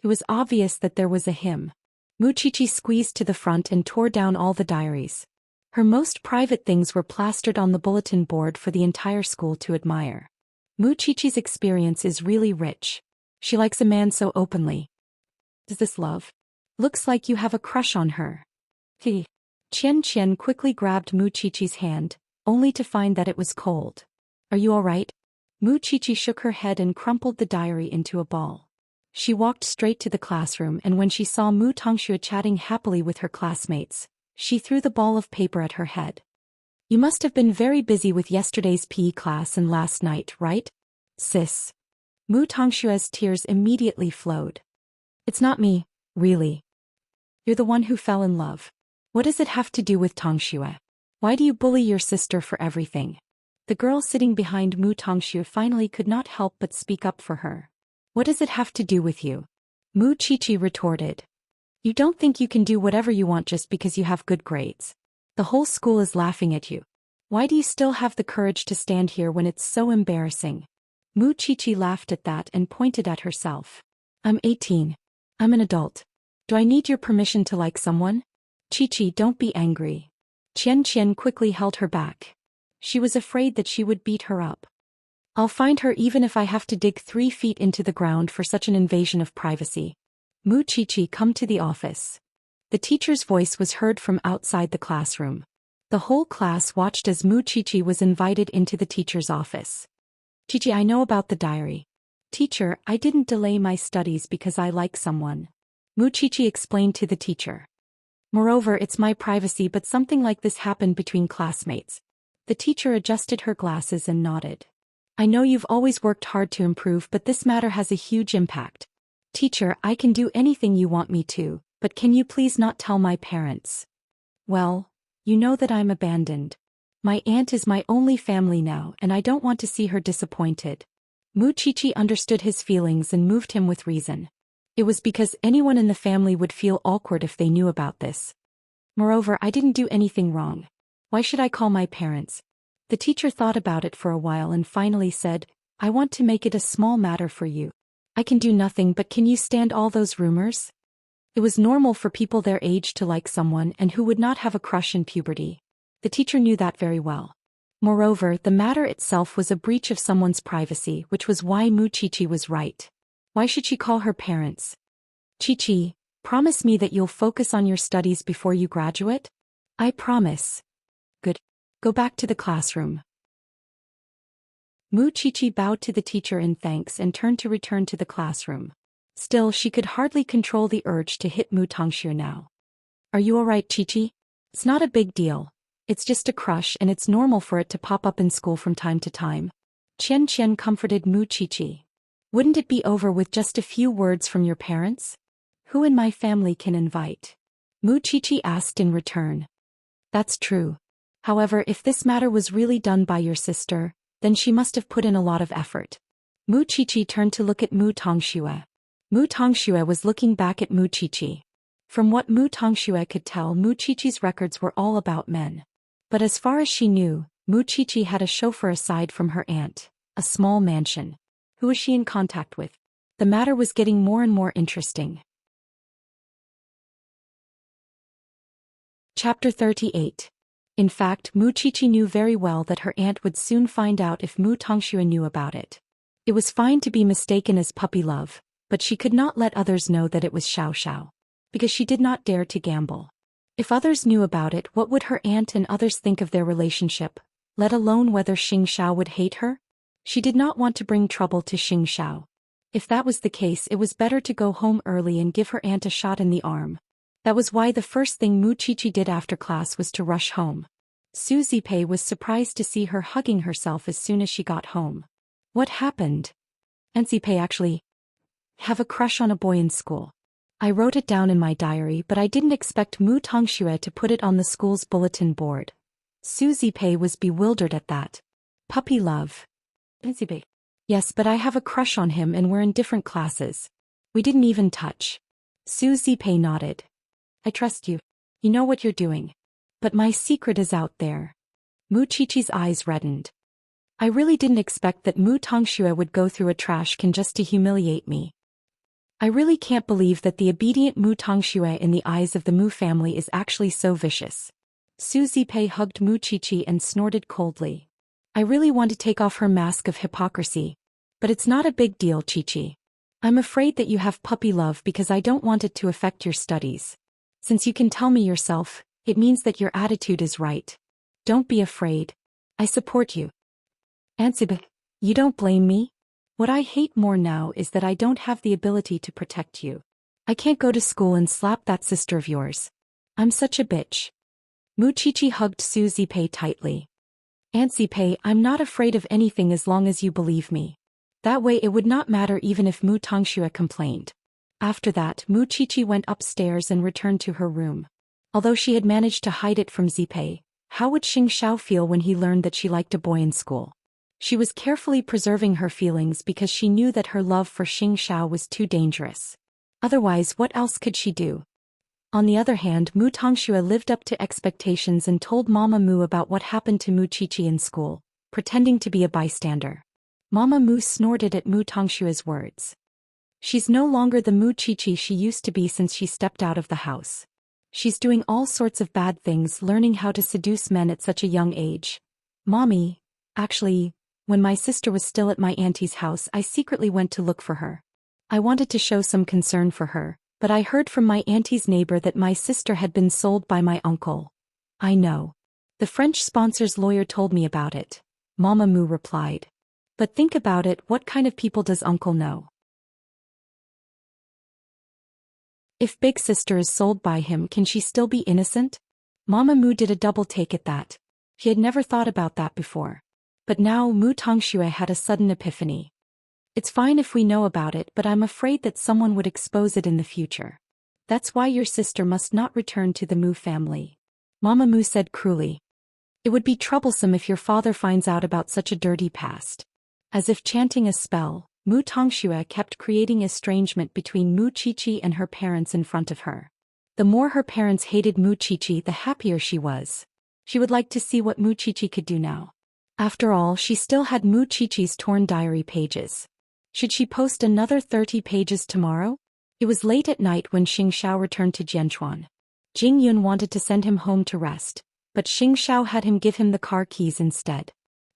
It was obvious that there was a him. Mu Qiqi squeezed to the front and tore down all the diaries. Her most private things were plastered on the bulletin board for the entire school to admire. Mu Qiqi's experience is really rich. She likes a man so openly. Is this love? Looks like you have a crush on her. He. Xianxia quickly grabbed Mu Qiqi's hand, only to find that it was cold. Are you all right? Mu Qiqi shook her head and crumpled the diary into a ball. She walked straight to the classroom, and when she saw Mu Tongxue chatting happily with her classmates, she threw the ball of paper at her head. You must have been very busy with yesterday's PE class and last night, right? Sis. Mu Tongxue's tears immediately flowed. It's not me, really. You're the one who fell in love. What does it have to do with Tongxue? Why do you bully your sister for everything? The girl sitting behind Mu Tongxue finally could not help but speak up for her. What does it have to do with you? Mu Qiqi retorted. You don't think you can do whatever you want just because you have good grades. The whole school is laughing at you. Why do you still have the courage to stand here when it's so embarrassing? Mu Qiqi laughed at that and pointed at herself. I'm 18. I'm an adult. Do I need your permission to like someone? Qiqi, don't be angry. Qian quickly held her back. She was afraid that she would beat her up. I'll find her even if I have to dig 3 feet into the ground for such an invasion of privacy. Mu Qiqi, come to the office. The teacher's voice was heard from outside the classroom. The whole class watched as Mu Qiqi was invited into the teacher's office. Qiqi, I know about the diary. Teacher, I didn't delay my studies because I like someone. Mu Qiqi explained to the teacher. Moreover, it's my privacy, but something like this happened between classmates. The teacher adjusted her glasses and nodded. I know you've always worked hard to improve, but this matter has a huge impact. Teacher, I can do anything you want me to, but can you please not tell my parents? Well, you know that I'm abandoned. My aunt is my only family now, and I don't want to see her disappointed. Mu Qiqi understood his feelings and moved him with reason. It was because anyone in the family would feel awkward if they knew about this. Moreover, I didn't do anything wrong. Why should I call my parents? The teacher thought about it for a while and finally said, I want to make it a small matter for you. I can do nothing, but can you stand all those rumors? It was normal for people their age to like someone and who would not have a crush in puberty. The teacher knew that very well. Moreover, the matter itself was a breach of someone's privacy, which was why Mu Qiqi was right. Why should she call her parents? Qiqi, promise me that you'll focus on your studies before you graduate? I promise. Good. Go back to the classroom. Mu Qiqi bowed to the teacher in thanks and turned to return to the classroom. Still, she could hardly control the urge to hit Mu Tongxue now. Are you alright, Qiqi? It's not a big deal. It's just a crush, and it's normal for it to pop up in school from time to time. Qian comforted Mu Qiqi. Wouldn't it be over with just a few words from your parents? Who in my family can invite? Mu Qiqi asked in return. That's true. However, if this matter was really done by your sister, then she must have put in a lot of effort. Mu Qiqi turned to look at Mu Tongxue. Mu Tongxue was looking back at Mu Qiqi. From what Mu Tongxue could tell, Mu Qiqi's records were all about men. But as far as she knew, Mu Qiqi had a chauffeur aside from her aunt, a small mansion. Who was she in contact with? The matter was getting more and more interesting. Chapter 38. In fact, Mu Qiqi knew very well that her aunt would soon find out if Mu Tongxue knew about it. It was fine to be mistaken as puppy love, but she could not let others know that it was Xiao, because she did not dare to gamble. If others knew about it, what would her aunt and others think of their relationship, let alone whether Xianxia would hate her? She did not want to bring trouble to Xianxia. If that was the case, it was better to go home early and give her aunt a shot in the arm. That was why the first thing Mu Qiqi did after class was to rush home. Su Zipei was surprised to see her hugging herself as soon as she got home. What happened? And Zipei actually have a crush on a boy in school. I wrote it down in my diary, but I didn't expect Mu Tongxue to put it on the school's bulletin board. Su Zipei was bewildered at that. Puppy love. Zipei. Yes, but I have a crush on him and we're in different classes. We didn't even touch. Su Zipei nodded. I trust you. You know what you're doing. But my secret is out there. Mu Qiqi's eyes reddened. I really didn't expect that Mu Tongxue would go through a trash can just to humiliate me. I really can't believe that the obedient Mu Tongxue in the eyes of the Mu family is actually so vicious. Su Zipei hugged Mu Qiqi and snorted coldly. I really want to take off her mask of hypocrisy. But it's not a big deal, Qiqi. I'm afraid that you have puppy love because I don't want it to affect your studies. Since you can tell me yourself, it means that your attitude is right. Don't be afraid. I support you. Ansibe, you don't blame me? What I hate more now is that I don't have the ability to protect you. I can't go to school and slap that sister of yours. I'm such a bitch. Mu Qiqi hugged Su Zipei tightly. Aunt Zipei, I'm not afraid of anything as long as you believe me. That way it would not matter even if Mu Tongxue complained. After that, Mu Qiqi went upstairs and returned to her room. Although she had managed to hide it from Zipei, how would Xianxia feel when he learned that she liked a boy in school? She was carefully preserving her feelings because she knew that her love for Xianxia was too dangerous. Otherwise, what else could she do? On the other hand, Mu Tongxue lived up to expectations and told Mama Mu about what happened to Mu Qiqi in school, pretending to be a bystander. Mama Mu snorted at Mu Tongshue's words. She's no longer the Mu Qiqi she used to be since she stepped out of the house. She's doing all sorts of bad things, learning how to seduce men at such a young age. Mommy, actually, when my sister was still at my auntie's house, I secretly went to look for her. I wanted to show some concern for her, but I heard from my auntie's neighbor that my sister had been sold by my uncle. I know. The French sponsor's lawyer told me about it. Mama Mu replied. But think about it, what kind of people does uncle know? If big sister is sold by him, can she still be innocent? Mama Mu did a double take at that. She had never thought about that before. But now Mu Tongxue had a sudden epiphany. It's fine if we know about it, but I'm afraid that someone would expose it in the future. That's why your sister must not return to the Mu family. Mama Mu said cruelly. It would be troublesome if your father finds out about such a dirty past. As if chanting a spell, Mu Tongxue kept creating estrangement between Mu Qiqi and her parents in front of her. The more her parents hated Mu Qiqi, the happier she was. She would like to see what Mu Qiqi could do now. After all, she still had Mu Qiqi's torn diary pages. Should she post another 30 pages tomorrow? It was late at night when Xianxia returned to Jianchuan. Jing Yun wanted to send him home to rest, but Xianxia had him give him the car keys instead.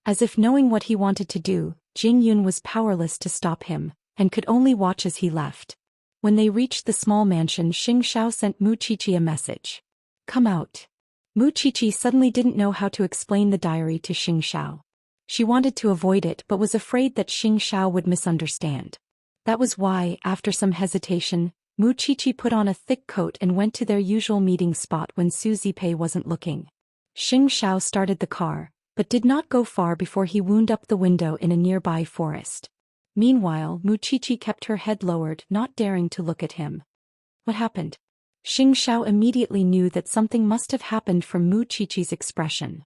As if knowing what he wanted to do, Jing Yun was powerless to stop him, and could only watch as he left. When they reached the small mansion, Xianxia sent Mu Qiqi a message. Come out. Mu Qiqi suddenly didn't know how to explain the diary to Xianxia. She wanted to avoid it but was afraid that Xianxia would misunderstand. That was why, after some hesitation, Mu Qiqi put on a thick coat and went to their usual meeting spot when Su Zipei wasn't looking. Xianxia started the car, but did not go far before he wound up the window in a nearby forest. Meanwhile, Mu Qiqi kept her head lowered, not daring to look at him. What happened? Xianxia immediately knew that something must have happened from Mu Qiqi's expression.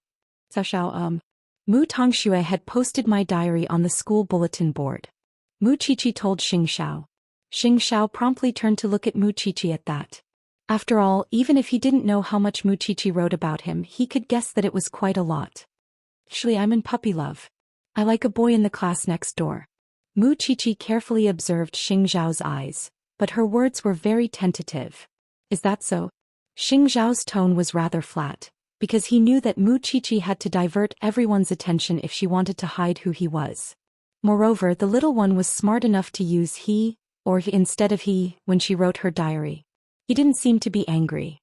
Mu Tongxue had posted my diary on the school bulletin board. Mu Qiqi told Xianxia. Xianxia promptly turned to look at Mu Qiqi at that. After all, even if he didn't know how much Mu Qiqi wrote about him, he could guess that it was quite a lot. Actually, I'm in puppy love. I like a boy in the class next door. Mu Qiqi carefully observed Xianxiao's eyes, but her words were very tentative. Is that so? Xianxiao's tone was rather flat, because he knew that Mu Qiqi had to divert everyone's attention if she wanted to hide who he was. Moreover, the little one was smart enough to use he, or he instead of he, when she wrote her diary. He didn't seem to be angry.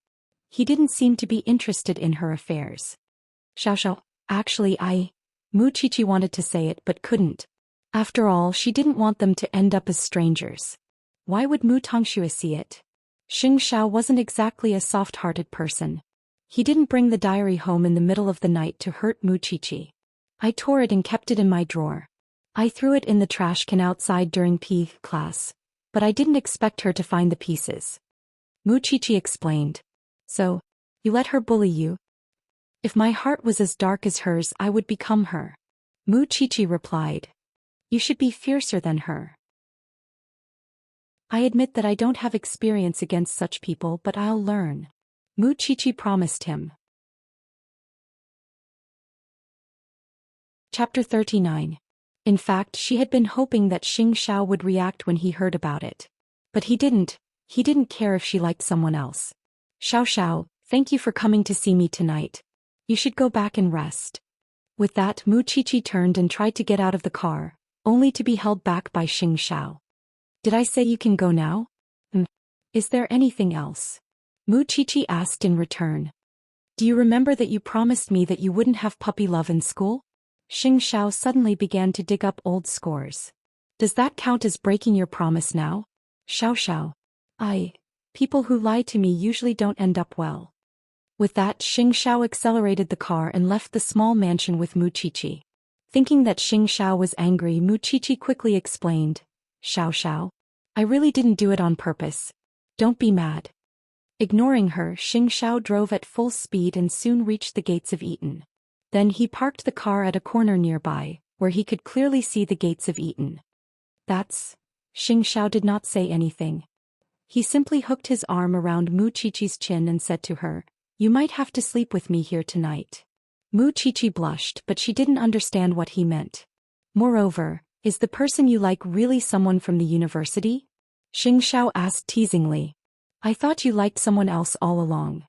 He didn't seem to be interested in her affairs. Xiao. Actually, Mu Qiqi wanted to say it but couldn't. After all, she didn't want them to end up as strangers. Why would Mu Tongxue see it? Xianxia wasn't exactly a soft-hearted person. He didn't bring the diary home in the middle of the night to hurt Mu Qiqi. I tore it and kept it in my drawer. I threw it in the trash can outside during PE class, but I didn't expect her to find the pieces. Mu Qiqi explained. So, you let her bully you? If my heart was as dark as hers, I would become her. Mu Qiqi replied. You should be fiercer than her. I admit that I don't have experience against such people, but I'll learn. Mu Qiqi promised him. Chapter 39. In fact, she had been hoping that Xianxia would react when he heard about it. But he didn't care if she liked someone else. Xiao, thank you for coming to see me tonight. You should go back and rest. With that, Mu Qiqi turned and tried to get out of the car, only to be held back by Xianxia. Did I say you can go now? Is there anything else? Mu Qiqi asked in return. Do you remember that you promised me that you wouldn't have puppy love in school? Xianxia suddenly began to dig up old scores. Does that count as breaking your promise now? Xiao. People who lie to me usually don't end up well. With that, Xianxia accelerated the car and left the small mansion with Mu Qiqi. Thinking that Xianxia was angry, Mu Qiqi quickly explained, Xiao, I really didn't do it on purpose. Don't be mad. Ignoring her, Xianxia drove at full speed and soon reached the gates of Eton. Then he parked the car at a corner nearby, where he could clearly see the gates of Eton. Xianxia did not say anything. He simply hooked his arm around Mu Qiqi's chin and said to her, You might have to sleep with me here tonight. Mu Qiqi blushed, but she didn't understand what he meant. Moreover, is the person you like really someone from the university? Xianxia asked teasingly. I thought you liked someone else all along.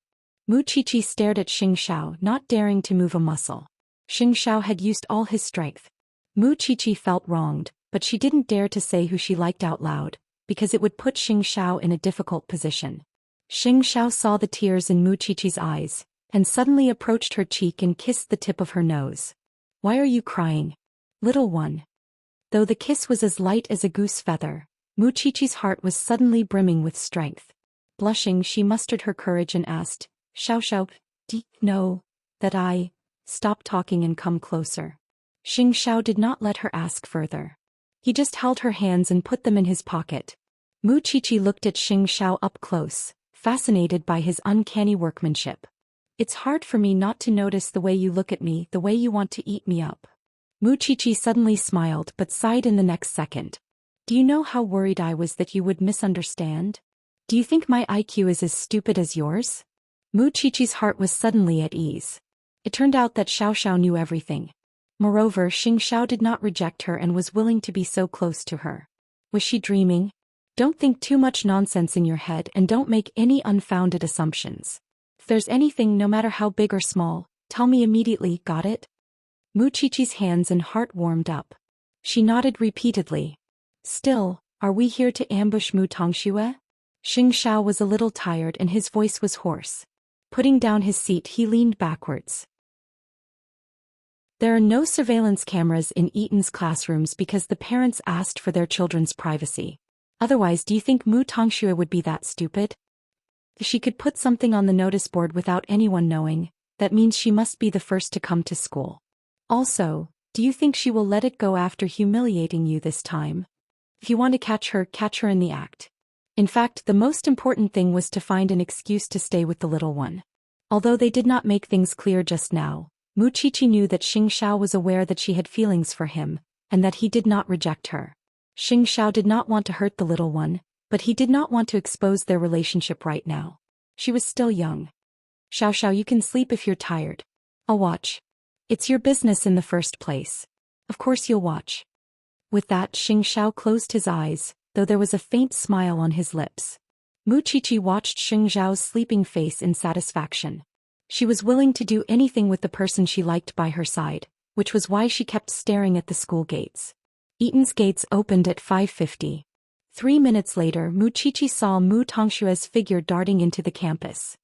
Mu Qiqi stared at Xianxia, not daring to move a muscle. Xianxia had used all his strength. Mu Qiqi felt wronged, but she didn't dare to say who she liked out loud, because it would put Xianxia in a difficult position. Xianxia saw the tears in Mu Qiqi's eyes, and suddenly approached her cheek and kissed the tip of her nose. Why are you crying, little one? Though the kiss was as light as a goose feather, Mu Qiqi's heart was suddenly brimming with strength. Blushing, she mustered her courage and asked, Xiao, do you know that I... Stop talking and come closer. Xianxia did not let her ask further. He just held her hands and put them in his pocket. Mu Qiqi looked at Xianxia up close, fascinated by his uncanny workmanship. It's hard for me not to notice the way you look at me, the way you want to eat me up. Mu Qiqi suddenly smiled but sighed in the next second. Do you know how worried I was that you would misunderstand? Do you think my IQ is as stupid as yours? Mu Qiqi's heart was suddenly at ease. It turned out that Xiao knew everything. Moreover, Xianxia did not reject her and was willing to be so close to her. Was she dreaming? Don't think too much nonsense in your head and don't make any unfounded assumptions. If there's anything, no matter how big or small, tell me immediately, got it? Mu Qiqi's hands and heart warmed up. She nodded repeatedly. Still, are we here to ambush Mu Tongxue? Xianxia was a little tired and his voice was hoarse. Putting down his seat, he leaned backwards. There are no surveillance cameras in Eton's classrooms because the parents asked for their children's privacy. Otherwise, do you think Mu Tongxue would be that stupid? If she could put something on the notice board without anyone knowing, that means she must be the first to come to school. Also, do you think she will let it go after humiliating you this time? If you want to catch her in the act. In fact, the most important thing was to find an excuse to stay with the little one. Although they did not make things clear just now, Mu Qiqi knew that Xianxia was aware that she had feelings for him, and that he did not reject her. Xianxia did not want to hurt the little one, but he did not want to expose their relationship right now. She was still young. Xiao, you can sleep if you're tired. I'll watch. It's your business in the first place. Of course you'll watch. With that, Xianxia closed his eyes, though there was a faint smile on his lips. Mu Qiqi watched Xianxiao's sleeping face in satisfaction. She was willing to do anything with the person she liked by her side, which was why she kept staring at the school gates. Eton's gates opened at 5:50. 3 minutes later, Mu Qiqi saw Mu Tongshue's figure darting into the campus.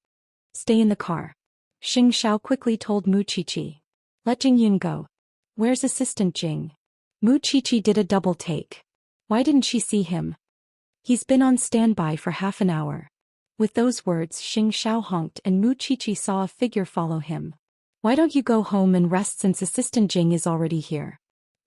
Stay in the car. Xianxia quickly told Mu Qiqi. Let Jingyun go. Where's Assistant Jing? Mu Qiqi did a double take. Why didn't she see him? He's been on standby for half an hour. With those words, Xianxia honked and Mu Qiqi saw a figure follow him. Why don't you go home and rest since Assistant Jing is already here?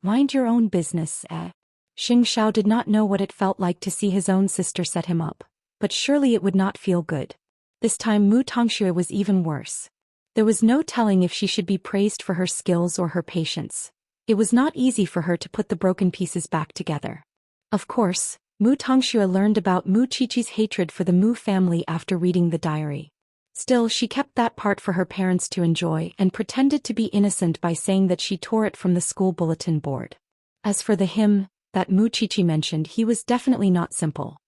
Mind your own business, eh? Xianxia did not know what it felt like to see his own sister set him up, but surely it would not feel good. This time Mu Tongxue was even worse. There was no telling if she should be praised for her skills or her patience. It was not easy for her to put the broken pieces back together. Of course, Mu Tongxue learned about Mu Qiqi's hatred for the Mu family after reading the diary. Still, she kept that part for her parents to enjoy and pretended to be innocent by saying that she tore it from the school bulletin board. As for the him that Mu Qiqi mentioned, he was definitely not simple.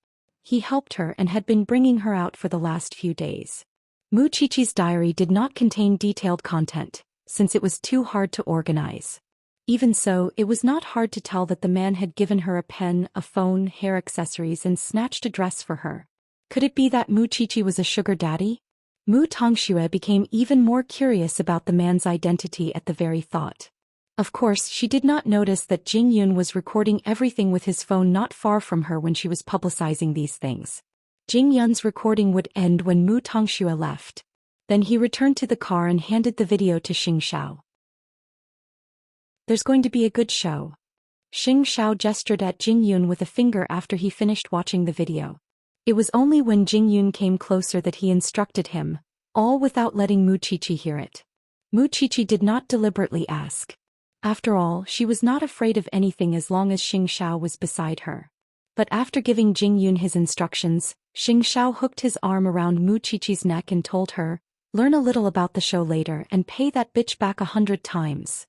He helped her and had been bringing her out for the last few days. Mu Qiqi's diary did not contain detailed content, since it was too hard to organize. Even so, it was not hard to tell that the man had given her a pen, a phone, hair accessories and snatched a dress for her. Could it be that Mu Qiqi was a sugar daddy? Mu Tongxue became even more curious about the man's identity at the very thought. Of course, she did not notice that Jing Yun was recording everything with his phone not far from her when she was publicizing these things. Jing Yun's recording would end when Mu Tongxue left. Then he returned to the car and handed the video to Xianxia. There's going to be a good show. Xianxia gestured at Jing Yun with a finger after he finished watching the video. It was only when Jing Yun came closer that he instructed him, all without letting Mu Qiqi hear it. Mu Qiqi did not deliberately ask. After all, she was not afraid of anything as long as Xianxia was beside her. But after giving Jing Yun his instructions, Xianxia hooked his arm around Mu Qiqi's neck and told her, "Learn a little about the show later and pay that bitch back 100 times.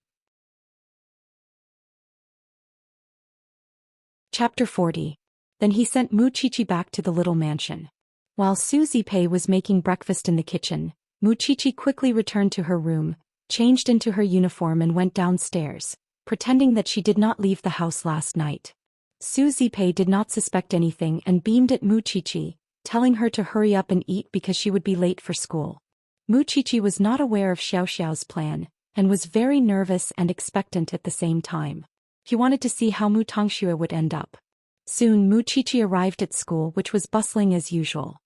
Chapter 40. Then he sent Mu Qiqi back to the little mansion. While Su Zipei was making breakfast in the kitchen, Mu Qiqi quickly returned to her room, changed into her uniform and went downstairs, pretending that she did not leave the house last night. Su Zipei did not suspect anything and beamed at Mu Qiqi, telling her to hurry up and eat because she would be late for school. Mu Qiqi was not aware of Xiaoxiao's plan, and was very nervous and expectant at the same time. He wanted to see how Mu Tongxue would end up. Soon Mu Qiqi arrived at school, which was bustling as usual.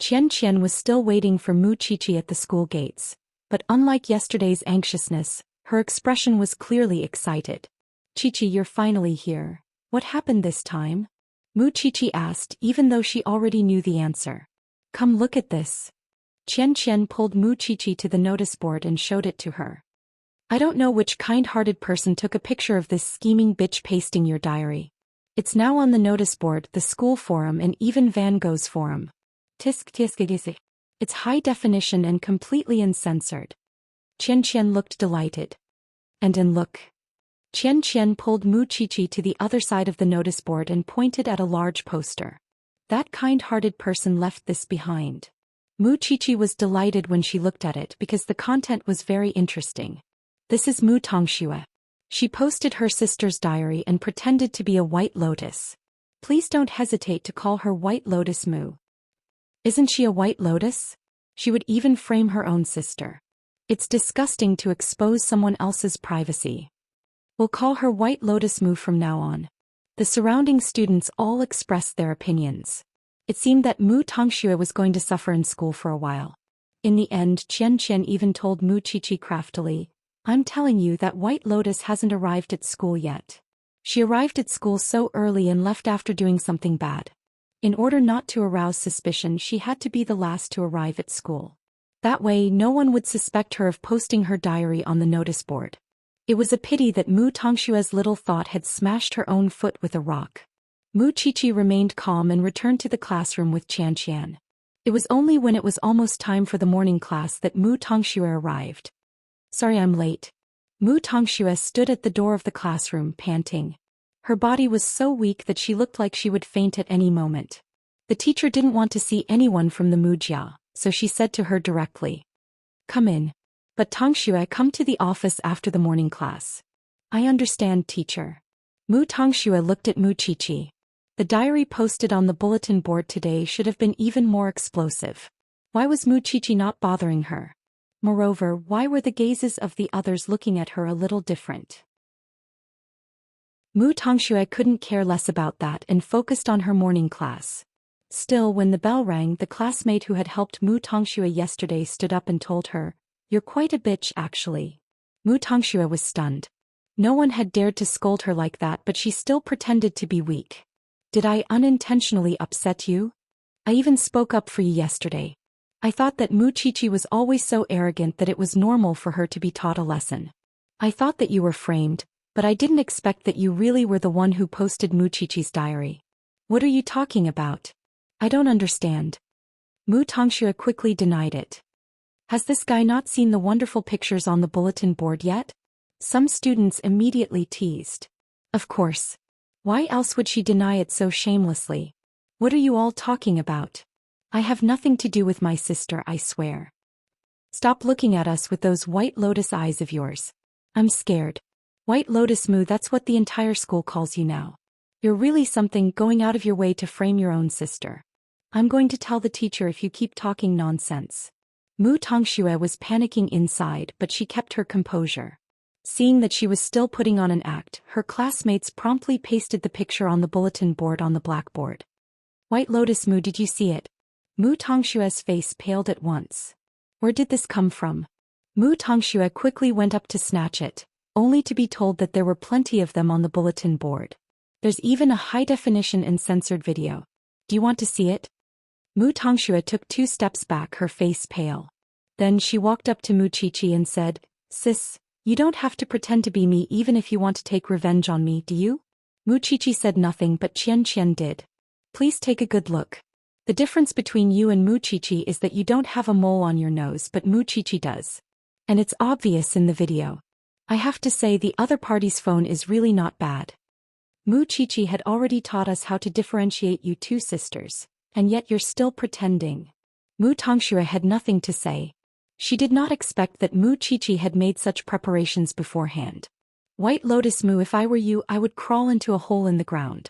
Xian was still waiting for Mu Qiqi at the school gates, but unlike yesterday's anxiousness, her expression was clearly excited. "Qiqi, you're finally here. What happened this time?" Mu Qiqi asked, even though she already knew the answer. "Come look at this." Qian pulled Mu Qiqi to the notice board and showed it to her. "I don't know which kind-hearted person took a picture of this scheming bitch pasting your diary. It's now on the notice board, the school forum and even Van Gogh's forum. It's high definition and completely uncensored." Qian looked delighted. And look. Qian pulled Mu Qiqi to the other side of the notice board and pointed at a large poster. "That kind-hearted person left this behind." Mu Qiqi was delighted when she looked at it because the content was very interesting. "This is Mu Tongxue. She posted her sister's diary and pretended to be a white lotus. Please don't hesitate to call her White Lotus Mu. Isn't she a white lotus? She would even frame her own sister. It's disgusting to expose someone else's privacy. We'll call her White Lotus Mu from now on." The surrounding students all expressed their opinions. It seemed that Mu Tongxue was going to suffer in school for a while. In the end, Qian even told Mu Qiqi craftily, "I'm telling you that White Lotus hasn't arrived at school yet. She arrived at school so early and left after doing something bad. In order not to arouse suspicion, she had to be the last to arrive at school. That way, no one would suspect her of posting her diary on the notice board." It was a pity that Mu Tongxue's little thought had smashed her own foot with a rock. Mu Qiqi remained calm and returned to the classroom with Xian. It was only when it was almost time for the morning class that Mu Tongxue arrived. "Sorry I'm late." Mu Tongxue stood at the door of the classroom, panting. Her body was so weak that she looked like she would faint at any moment. The teacher didn't want to see anyone from the Mujia, so she said to her directly, "Come in." "But Tongxue, come to the office after the morning class." "I understand, teacher." Mu Tongxue looked at Mu Qiqi. The diary posted on the bulletin board today should have been even more explosive. Why was Mu Qiqi not bothering her? Moreover, why were the gazes of the others looking at her a little different? Mu Tongxue couldn't care less about that and focused on her morning class. Still, when the bell rang, the classmate who had helped Mu Tongxue yesterday stood up and told her, "You're quite a bitch, actually." Mu Tongxue was stunned. No one had dared to scold her like that, but she still pretended to be weak. "Did I unintentionally upset you? I even spoke up for you yesterday. I thought that Mu Qiqi was always so arrogant that it was normal for her to be taught a lesson. I thought that you were framed, but I didn't expect that you really were the one who posted Mu Qiqi's diary." "What are you talking about? I don't understand." Mu Tongxue quickly denied it. "Has this guy not seen the wonderful pictures on the bulletin board yet?" Some students immediately teased. Of course. Why else would she deny it so shamelessly? What are you all talking about? I have nothing to do with my sister, I swear. Stop looking at us with those white lotus eyes of yours. I'm scared. White Lotus Moo, that's what the entire school calls you now. You're really something, going out of your way to frame your own sister. I'm going to tell the teacher if you keep talking nonsense. Mu Tongxue was panicking inside, but she kept her composure. Seeing that she was still putting on an act, her classmates promptly pasted the picture on the bulletin board on the blackboard. White Lotus Moo, did you see it? Mu Tongshue's face paled at once. Where did this come from? Mu Tongxue quickly went up to snatch it, only to be told that there were plenty of them on the bulletin board. There's even a high-definition and censored video. Do you want to see it? Mu Tongxue took 2 steps back, her face pale. Then she walked up to Mu Qiqi and said, Sis, you don't have to pretend to be me even if you want to take revenge on me, do you? Mu Qiqi said nothing, but Xianxia did. Please take a good look. The difference between you and Mu Qiqi is that you don't have a mole on your nose, but Mu Qiqi does. And it's obvious in the video. I have to say, the other party's phone is really not bad. Mu Qiqi had already taught us how to differentiate you 2 sisters, and yet you're still pretending. Mu Tongxue had nothing to say. She did not expect that Mu Qiqi had made such preparations beforehand. White Lotus Moo, if I were you, I would crawl into a hole in the ground.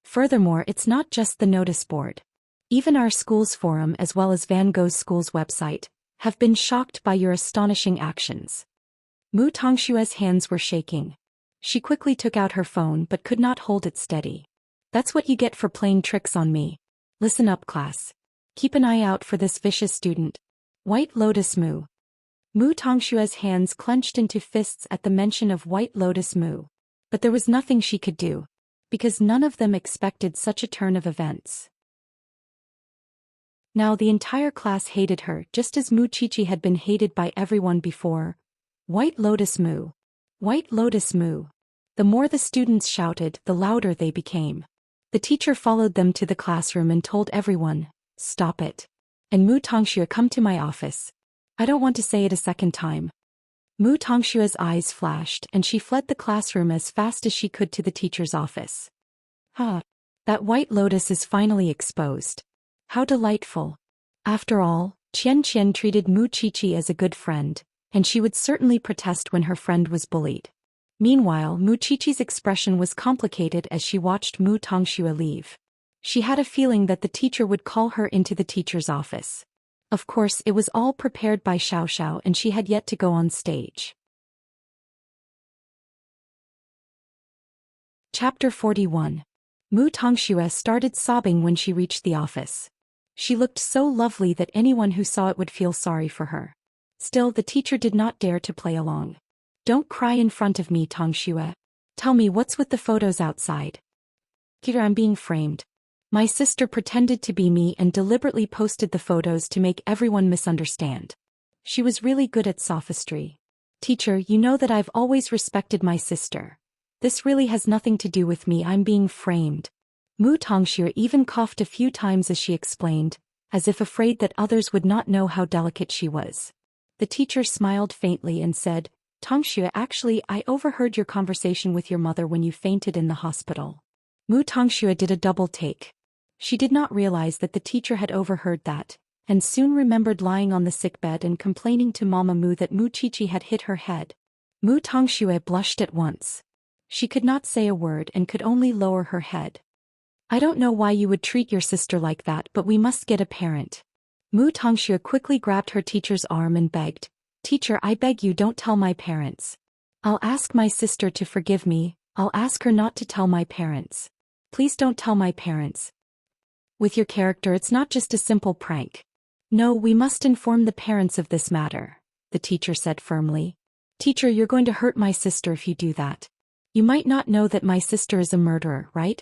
Furthermore, it's not just the notice board. Even our school's forum, as well as Van Gogh's school's website, have been shocked by your astonishing actions. Mu Tongshue's hands were shaking. She quickly took out her phone but could not hold it steady. That's what you get for playing tricks on me. Listen up, class. Keep an eye out for this vicious student. White Lotus Moo. Mu Tongshue's hands clenched into fists at the mention of White Lotus Moo. But there was nothing she could do, because none of them expected such a turn of events. Now the entire class hated her just as Mu Qiqi had been hated by everyone before. White Lotus Moo. White Lotus Moo. The more the students shouted, the louder they became. The teacher followed them to the classroom and told everyone, Stop it. And Mu Tongxue, come to my office. I don't want to say it a second time. Mu Tongshue's eyes flashed and she fled the classroom as fast as she could to the teacher's office. That White Lotus is finally exposed. How delightful. After all, Qian treated Mu Qiqi as a good friend, and she would certainly protest when her friend was bullied. Meanwhile, Mu Qiqi's expression was complicated as she watched Mu Tongxue leave. She had a feeling that the teacher would call her into the teacher's office. Of course, it was all prepared by Xiao and she had yet to go on stage. Chapter 41. Mu Tongxue started sobbing when she reached the office. She looked so lovely that anyone who saw it would feel sorry for her. Still, the teacher did not dare to play along. Don't cry in front of me, Tongxue. Tell me what's with the photos outside. Here I'm being framed. My sister pretended to be me and deliberately posted the photos to make everyone misunderstand. She was really good at sophistry. Teacher, you know that I've always respected my sister. This really has nothing to do with me, I'm being framed. Mu Tongxue even coughed a few times as she explained, as if afraid that others would not know how delicate she was. The teacher smiled faintly and said, Tongxue, actually, I overheard your conversation with your mother when you fainted in the hospital. Mu Tongxue did a double take. She did not realize that the teacher had overheard that, and soon remembered lying on the sickbed and complaining to Mama Mu that Mu Qiqi had hit her head. Mu Tongxue blushed at once. She could not say a word and could only lower her head. I don't know why you would treat your sister like that, but we must get a parent. Mu Tongxue quickly grabbed her teacher's arm and begged, Teacher, I beg you, don't tell my parents. I'll ask my sister to forgive me, I'll ask her not to tell my parents. Please don't tell my parents. With your character, it's not just a simple prank. No, we must inform the parents of this matter, the teacher said firmly. Teacher, you're going to hurt my sister if you do that. You might not know that my sister is a murderer, right?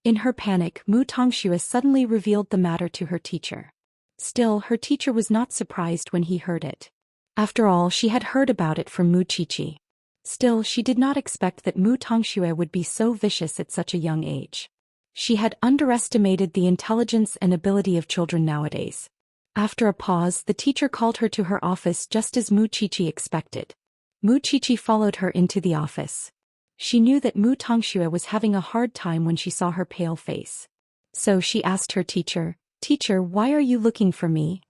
In her panic, Mu Tongxue suddenly revealed the matter to her teacher. Still, her teacher was not surprised when he heard it. After all, she had heard about it from Mu Qiqi. Still, she did not expect that Mu Tongxue would be so vicious at such a young age. She had underestimated the intelligence and ability of children nowadays. After a pause, the teacher called her to her office just as Mu Qiqi expected. Mu Qiqi followed her into the office. She knew that Mu Tongxue was having a hard time when she saw her pale face. So she asked her teacher, "Teacher, why are you looking for me?"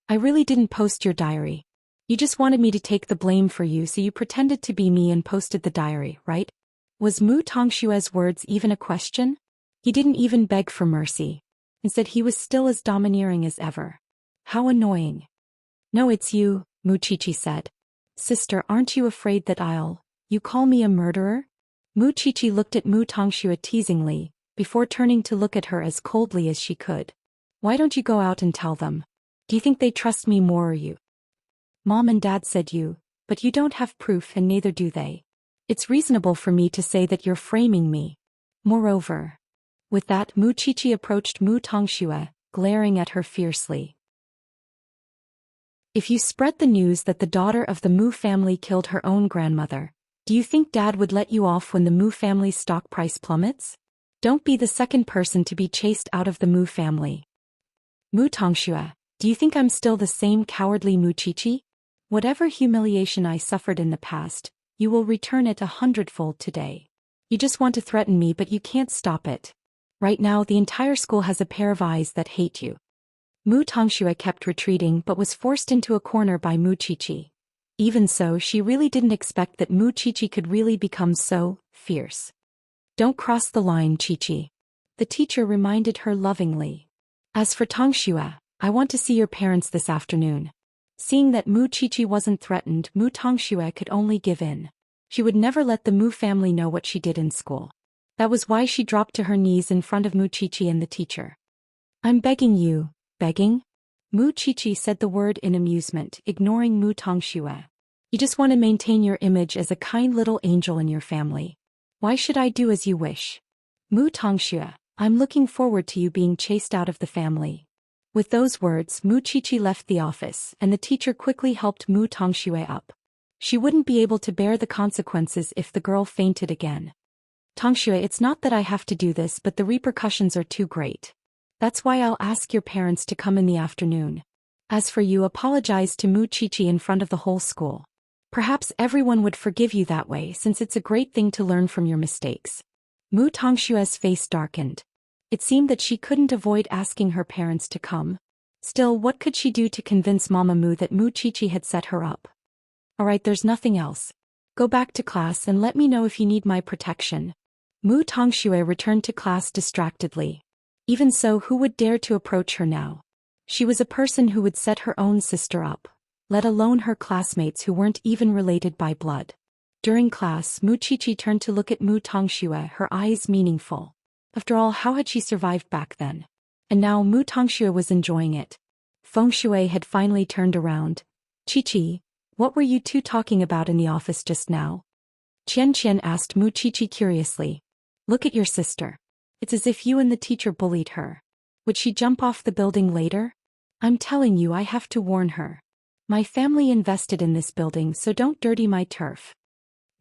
"I really didn't post your diary. You just wanted me to take the blame for you, so you pretended to be me and posted the diary, right?" Was Mu Tongshue's words even a question? He didn't even beg for mercy. Instead, he was still as domineering as ever. How annoying. "No, it's you," Mu Qiqi said. "Sister, aren't you afraid that you call me a murderer?" Mu Qiqi looked at Mu Tongxue teasingly, before turning to look at her as coldly as she could. "Why don't you go out and tell them? Do you think they trust me more or you? Mom and Dad said you, but you don't have proof and neither do they. It's reasonable for me to say that you're framing me. Moreover." With that, Mu Qiqi approached Mu Tongxue, glaring at her fiercely. "If you spread the news that the daughter of the Mu family killed her own grandmother, do you think Dad would let you off when the Mu family's stock price plummets? Don't be the second person to be chased out of the Mu family." "Mu Tongxue, do you think I'm still the same cowardly Mu Qiqi? Whatever humiliation I suffered in the past, you will return it 100-fold today. You just want to threaten me, but you can't stop it. Right now the entire school has a pair of eyes that hate you." Mu Tongxue kept retreating but was forced into a corner by Mu Qiqi. Even so, she really didn't expect that Mu Qiqi could really become so fierce. "Don't cross the line, Qiqi," the teacher reminded her lovingly. "As for Tongxue, I want to see your parents this afternoon." Seeing that Mu Qiqi wasn't threatened, Mu Tongxue could only give in. She would never let the Mu family know what she did in school. That was why she dropped to her knees in front of Mu Qiqi and the teacher. "I'm begging you." "Begging?" Mu Qiqi said the word in amusement, ignoring Mu Tongxue. "You just want to maintain your image as a kind little angel in your family. Why should I do as you wish?" "Mu Tongxue, I'm looking forward to you being chased out of the family." With those words, Mu Qiqi left the office, and the teacher quickly helped Mu Tongxue up. She wouldn't be able to bear the consequences if the girl fainted again. "Tongxue, it's not that I have to do this, but the repercussions are too great. That's why I'll ask your parents to come in the afternoon. As for you, apologize to Mu Qiqi in front of the whole school. Perhaps everyone would forgive you that way, since it's a great thing to learn from your mistakes." Mu Tongshue's face darkened. It seemed that she couldn't avoid asking her parents to come. Still, what could she do to convince Mama Mu that Mu Qiqi had set her up? "Alright, there's nothing else. Go back to class and let me know if you need my protection." Mu Tongxue returned to class distractedly. Even so, who would dare to approach her now? She was a person who would set her own sister up, let alone her classmates who weren't even related by blood. During class, Mu Qiqi turned to look at Mu Tongxue, her eyes meaningful. After all, how had she survived back then? And now Mu Tongxue was enjoying it. Feng Shui had finally turned around. "Qiqi, what were you two talking about in the office just now?" Xianxia asked Mu Qiqi curiously. "Look at your sister. It's as if you and the teacher bullied her. Would she jump off the building later? I'm telling you, I have to warn her. My family invested in this building, so don't dirty my turf."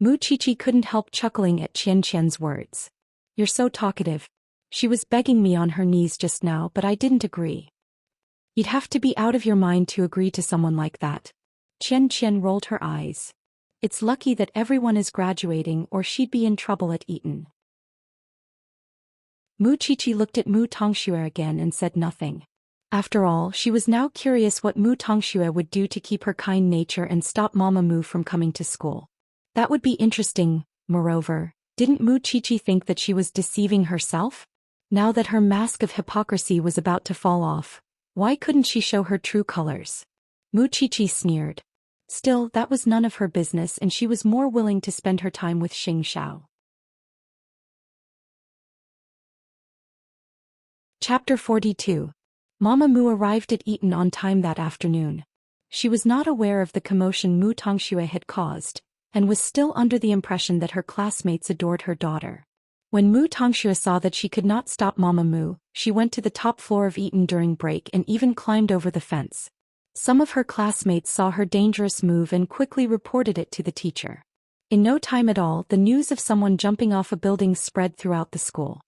Mu Qiqi couldn't help chuckling at Xianxia's words. "You're so talkative. She was begging me on her knees just now, but I didn't agree." "You'd have to be out of your mind to agree to someone like that." Qian rolled her eyes. "It's lucky that everyone is graduating, or she'd be in trouble at Eton." Mu Qiqi looked at Mu Tongxue again and said nothing. After all, she was now curious what Mu Tongxue would do to keep her kind nature and stop Mama Mu from coming to school. That would be interesting. Moreover, didn't Mu Qiqi think that she was deceiving herself? Now that her mask of hypocrisy was about to fall off, why couldn't she show her true colors? Mu Qiqi sneered. Still, that was none of her business, and she was more willing to spend her time with Xianxia. Chapter 42. Mama Mu arrived at Eton on time that afternoon. She was not aware of the commotion Mu Tongxue had caused, and was still under the impression that her classmates adored her daughter. When Mu Tongxue saw that she could not stop Mama Mu, she went to the top floor of Eton during break and even climbed over the fence. Some of her classmates saw her dangerous move and quickly reported it to the teacher. In no time at all, the news of someone jumping off a building spread throughout the school.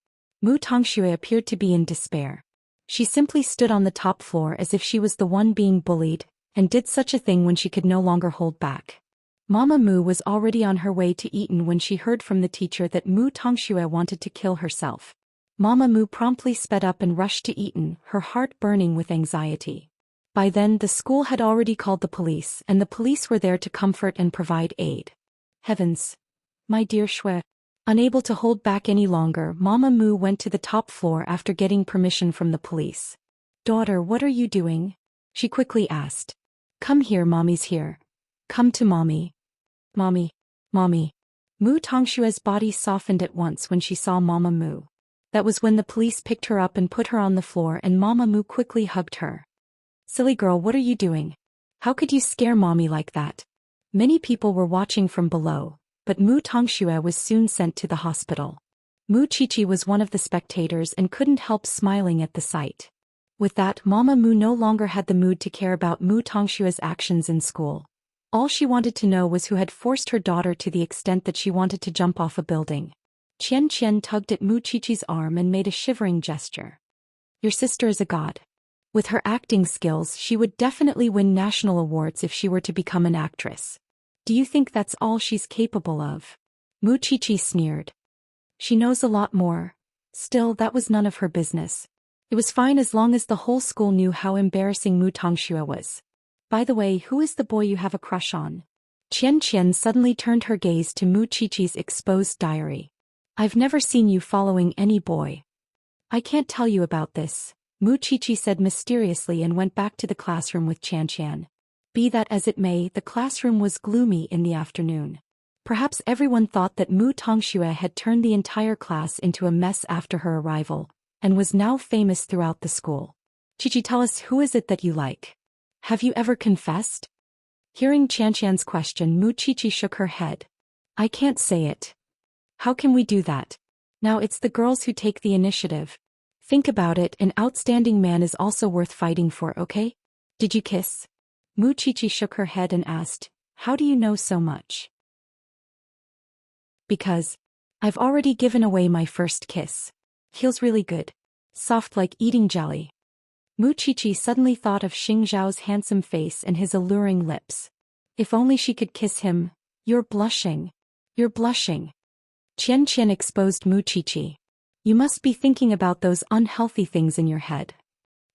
Mu Tongxue appeared to be in despair. She simply stood on the top floor as if she was the one being bullied, and did such a thing when she could no longer hold back. Mama Mu was already on her way to Eton when she heard from the teacher that Mu Tongxue wanted to kill herself. Mama Mu promptly sped up and rushed to Eton, her heart burning with anxiety. By then the school had already called the police, and the police were there to comfort and provide aid. Heavens! My dear Shui. Unable to hold back any longer, Mama Mu went to the top floor after getting permission from the police. Daughter, what are you doing? She quickly asked. Come here, Mommy's here. Come to Mommy. Mommy. Mommy. Mu Tongshue's body softened at once when she saw Mama Mu. That was when the police picked her up and put her on the floor, and Mama Mu quickly hugged her. Silly girl, what are you doing? How could you scare Mommy like that? Many people were watching from below, but Mu Tongxue was soon sent to the hospital. Mu Qiqi was one of the spectators and couldn't help smiling at the sight. With that, Mama Mu no longer had the mood to care about Mu Tongshue's actions in school. All she wanted to know was who had forced her daughter to the extent that she wanted to jump off a building. Qian tugged at Mu Qiqi's arm and made a shivering gesture. Your sister is a god. With her acting skills, she would definitely win national awards if she were to become an actress. Do you think that's all she's capable of? Mu Qiqi sneered. She knows a lot more. Still, that was none of her business. It was fine as long as the whole school knew how embarrassing Mu Tongxue was. By the way, who is the boy you have a crush on? Qian suddenly turned her gaze to Mu Qiqi's exposed diary. I've never seen you following any boy. I can't tell you about this, Mu Qiqi said mysteriously and went back to the classroom with Qian. Be that as it may, the classroom was gloomy in the afternoon. Perhaps everyone thought that Mu Tongxue had turned the entire class into a mess after her arrival, and was now famous throughout the school. Qiqi, tell us, who is it that you like? Have you ever confessed? Hearing Qian's question, Mu Qiqi shook her head. I can't say it. How can we do that? Now it's the girls who take the initiative. Think about it, an outstanding man is also worth fighting for, okay? Did you kiss? Mu Qiqi shook her head and asked, how do you know so much? Because I've already given away my first kiss. Feels really good. Soft like eating jelly. Mu Qiqi suddenly thought of Xing Zhao's handsome face and his alluring lips. If only she could kiss him. You're blushing. You're blushing. Qian exposed Mu Qiqi. You must be thinking about those unhealthy things in your head.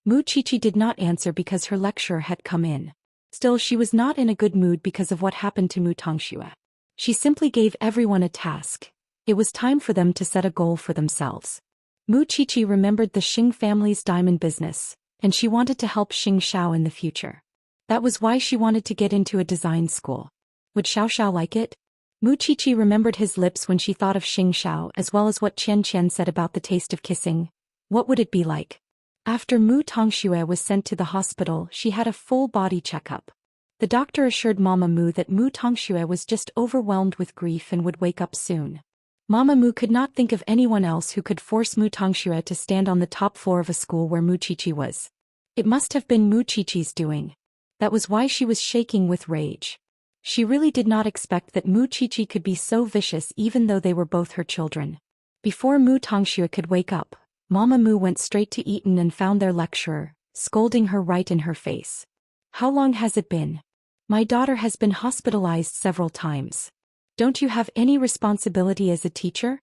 Mu Qiqi did not answer because her lecturer had come in. Still, she was not in a good mood because of what happened to Mu Tongxue. She simply gave everyone a task. It was time for them to set a goal for themselves. Mu Qiqi remembered the Xing family's diamond business, and she wanted to help Xing Xiao in the future. That was why she wanted to get into a design school. Would Xiao like it? Mu Qiqi remembered his lips when she thought of Xing Xiao, as well as what Qian said about the taste of kissing. What would it be like? After Mu Tongxue was sent to the hospital, she had a full body checkup. The doctor assured Mama Mu that Mu Tongxue was just overwhelmed with grief and would wake up soon. Mama Mu could not think of anyone else who could force Mu Tongxue to stand on the top floor of a school where Mu Qiqi was. It must have been Mu Qiqi's doing. That was why she was shaking with rage. She really did not expect that Mu Qiqi could be so vicious even though they were both her children. Before Mu Tongxue could wake up, Mama Mu went straight to Eton and found their lecturer, scolding her right in her face. How long has it been? My daughter has been hospitalized several times. Don't you have any responsibility as a teacher?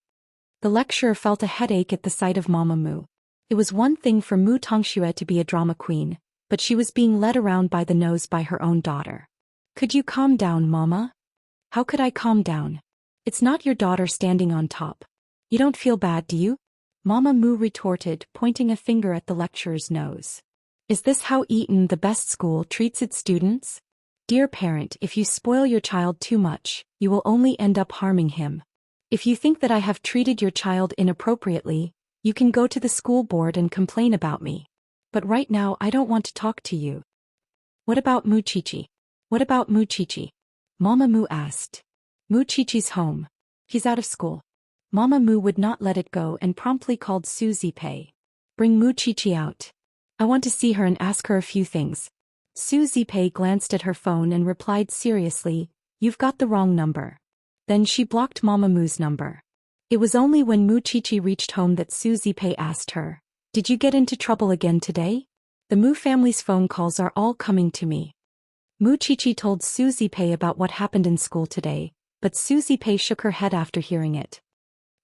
The lecturer felt a headache at the sight of Mama Mu. It was one thing for Mu Tongxue to be a drama queen, but she was being led around by the nose by her own daughter. Could you calm down, Mama? How could I calm down? It's not your daughter standing on top. You don't feel bad, do you? Mama Mu retorted, pointing a finger at the lecturer's nose. Is this how Eton, the best school, treats its students? Dear parent, if you spoil your child too much, you will only end up harming him. If you think that I have treated your child inappropriately, you can go to the school board and complain about me. But right now I don't want to talk to you. What about Mu Qiqi? What about Mu Qiqi? Mama Mu asked. Mu Qiqi's home. He's out of school. Mama Mu would not let it go and promptly called Su Zipei. Bring Mu Qiqi out. I want to see her and ask her a few things. Su Zipei glanced at her phone and replied seriously, You've got the wrong number. Then she blocked Mama Mu's number. It was only when Mu Qiqi reached home that Su Zipei asked her, Did you get into trouble again today? The Mu family's phone calls are all coming to me. Mu Qiqi told Su Zipei about what happened in school today, but Su Zipei shook her head after hearing it.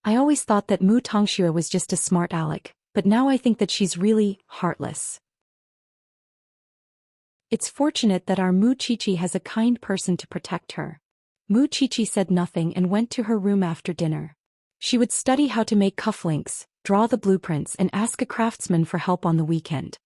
I always thought that Mu Tongxue was just a smart aleck, but now I think that she's really heartless. It's fortunate that our Mu Qiqi has a kind person to protect her. Mu Qiqi said nothing and went to her room after dinner. She would study how to make cufflinks, draw the blueprints and ask a craftsman for help on the weekend.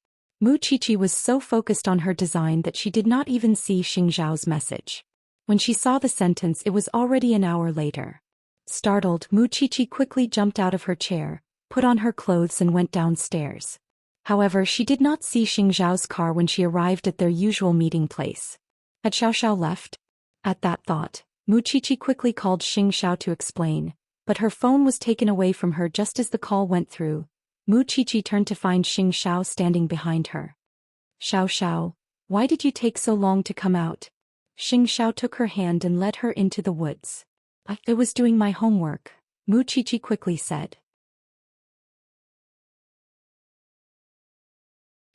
Mu Qiqi was so focused on her design that she did not even see Xing Zhao's message. When she saw the sentence, it was already an hour later. Startled, Mu Qiqi quickly jumped out of her chair, put on her clothes and went downstairs. However, she did not see Xing Zhao's car when she arrived at their usual meeting place. Had Xiao left? At that thought, Mu Qiqi quickly called Xing Zhao to explain, but her phone was taken away from her just as the call went through. Mu Qiqi turned to find Xing Zhao standing behind her. Xiao, why did you take so long to come out? Xing Zhao took her hand and led her into the woods. I was doing my homework, Mu Qiqi quickly said.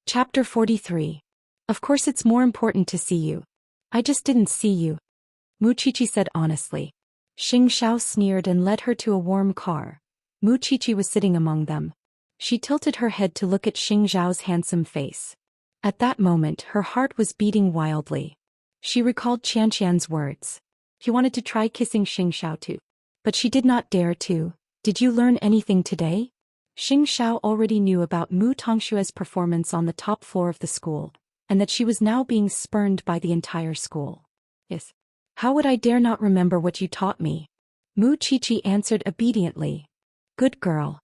Chapter 43. Of course it's more important to see you. I just didn't see you, Mu Qiqi said honestly. Xing Zhao sneered and led her to a warm car. Mu Qiqi was sitting among them. She tilted her head to look at Xing Zhao's handsome face. At that moment her heart was beating wildly. She recalled Xianxian's words. She wanted to try kissing Xing Zhao too. But she did not dare to. Did you learn anything today? Xing Zhao already knew about Mu Tongshue's performance on the top floor of the school, and that she was now being spurned by the entire school. Yes. How would I dare not remember what you taught me? Mu Qiqi answered obediently. Good girl.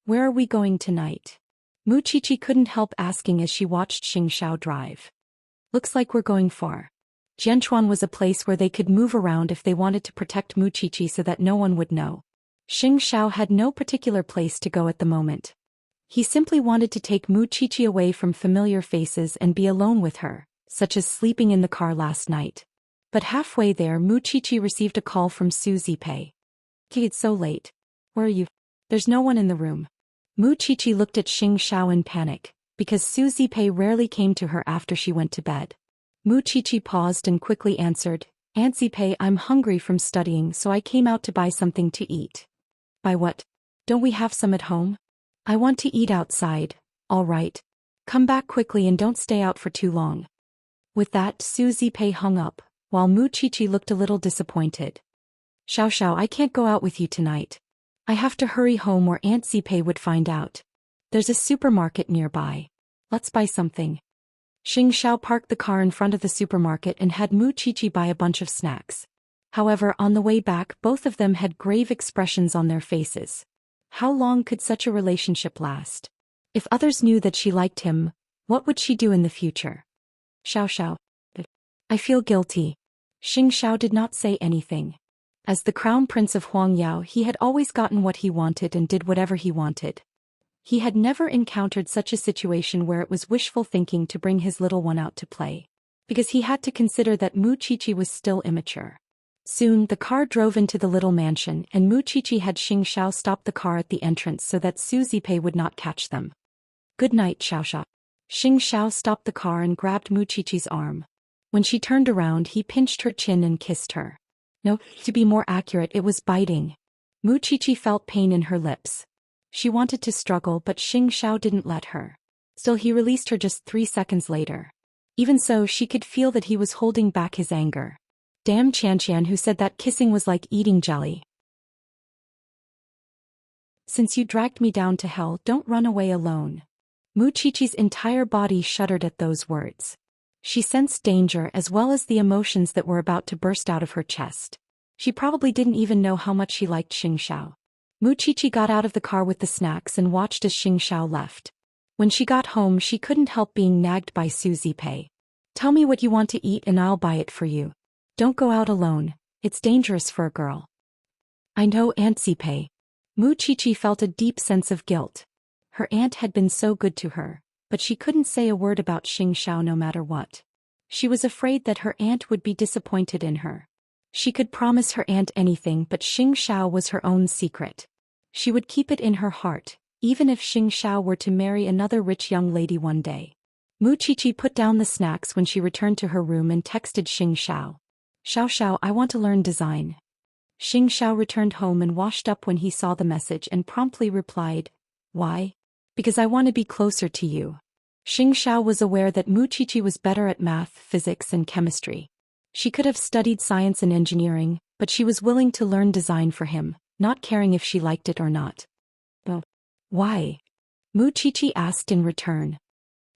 Where are we going tonight? Mu Qiqi couldn't help asking as she watched Xing Zhao drive. Looks like we're going far. Jianchuan was a place where they could move around if they wanted to protect Mu Qiqi so that no one would know. Xing Zhao had no particular place to go at the moment. He simply wanted to take Mu Qiqi away from familiar faces and be alone with her, such as sleeping in the car last night. But halfway there Mu Qiqi received a call from Su Zipei. It's so late. Where are you? There's no one in the room. Mu Qiqi looked at Xing Zhao in panic, because Su Zipei rarely came to her after she went to bed. Mu Qiqi paused and quickly answered, Aunt Zipei, I'm hungry from studying so I came out to buy something to eat. Buy what? Don't we have some at home? I want to eat outside. All right. Come back quickly and don't stay out for too long. With that, Su Zipei hung up, while Mu Qiqi looked a little disappointed. Xiao, I can't go out with you tonight. I have to hurry home or Aunt Zipei would find out. There's a supermarket nearby. Let's buy something. Xing Zhao parked the car in front of the supermarket and had Mu Qiqi buy a bunch of snacks. However, on the way back both of them had grave expressions on their faces. How long could such a relationship last? If others knew that she liked him, what would she do in the future? Xiao. I feel guilty. Xing Zhao did not say anything. As the crown prince of Huangyao, he had always gotten what he wanted and did whatever he wanted. He had never encountered such a situation where it was wishful thinking to bring his little one out to play, because he had to consider that Mu Qiqi was still immature. Soon the car drove into the little mansion and Mu Qiqi had Xing Zhao stop the car at the entrance so that Su Zipei would not catch them. Good night, Xiao. Xing Zhao stopped the car and grabbed Mu Qiqi's arm. When she turned around he pinched her chin and kissed her. No, to be more accurate, it was biting. Mu Qiqi felt pain in her lips. She wanted to struggle but Xing Zhao didn't let her. Still he released her just 3 seconds later. Even so, she could feel that he was holding back his anger. Damn Xianxian, who said that kissing was like eating jelly. Since you dragged me down to hell, don't run away alone. Mu Qiqi's entire body shuddered at those words. She sensed danger as well as the emotions that were about to burst out of her chest. She probably didn't even know how much she liked Xing Zhao. Mu Qiqi got out of the car with the snacks and watched as Xing Zhao left. When she got home she couldn't help being nagged by Su Zipei. Tell me what you want to eat and I'll buy it for you. Don't go out alone, it's dangerous for a girl. I know, Aunt Zipei. Mu Qiqi felt a deep sense of guilt. Her aunt had been so good to her, but she couldn't say a word about Xing Zhao no matter what. She was afraid that her aunt would be disappointed in her. She could promise her aunt anything, but Xing Zhao was her own secret. She would keep it in her heart, even if Xing Zhao were to marry another rich young lady one day. Mu Qiqi put down the snacks when she returned to her room and texted Xing Zhao. Xiao, I want to learn design. Xianxia returned home and washed up when he saw the message and promptly replied, "Why? Because I want to be closer to you." Xianxia was aware that Mu Qiqi was better at math, physics and chemistry. She could have studied science and engineering, but she was willing to learn design for him, not caring if she liked it or not. "Oh, why?" Mu Qiqi asked in return.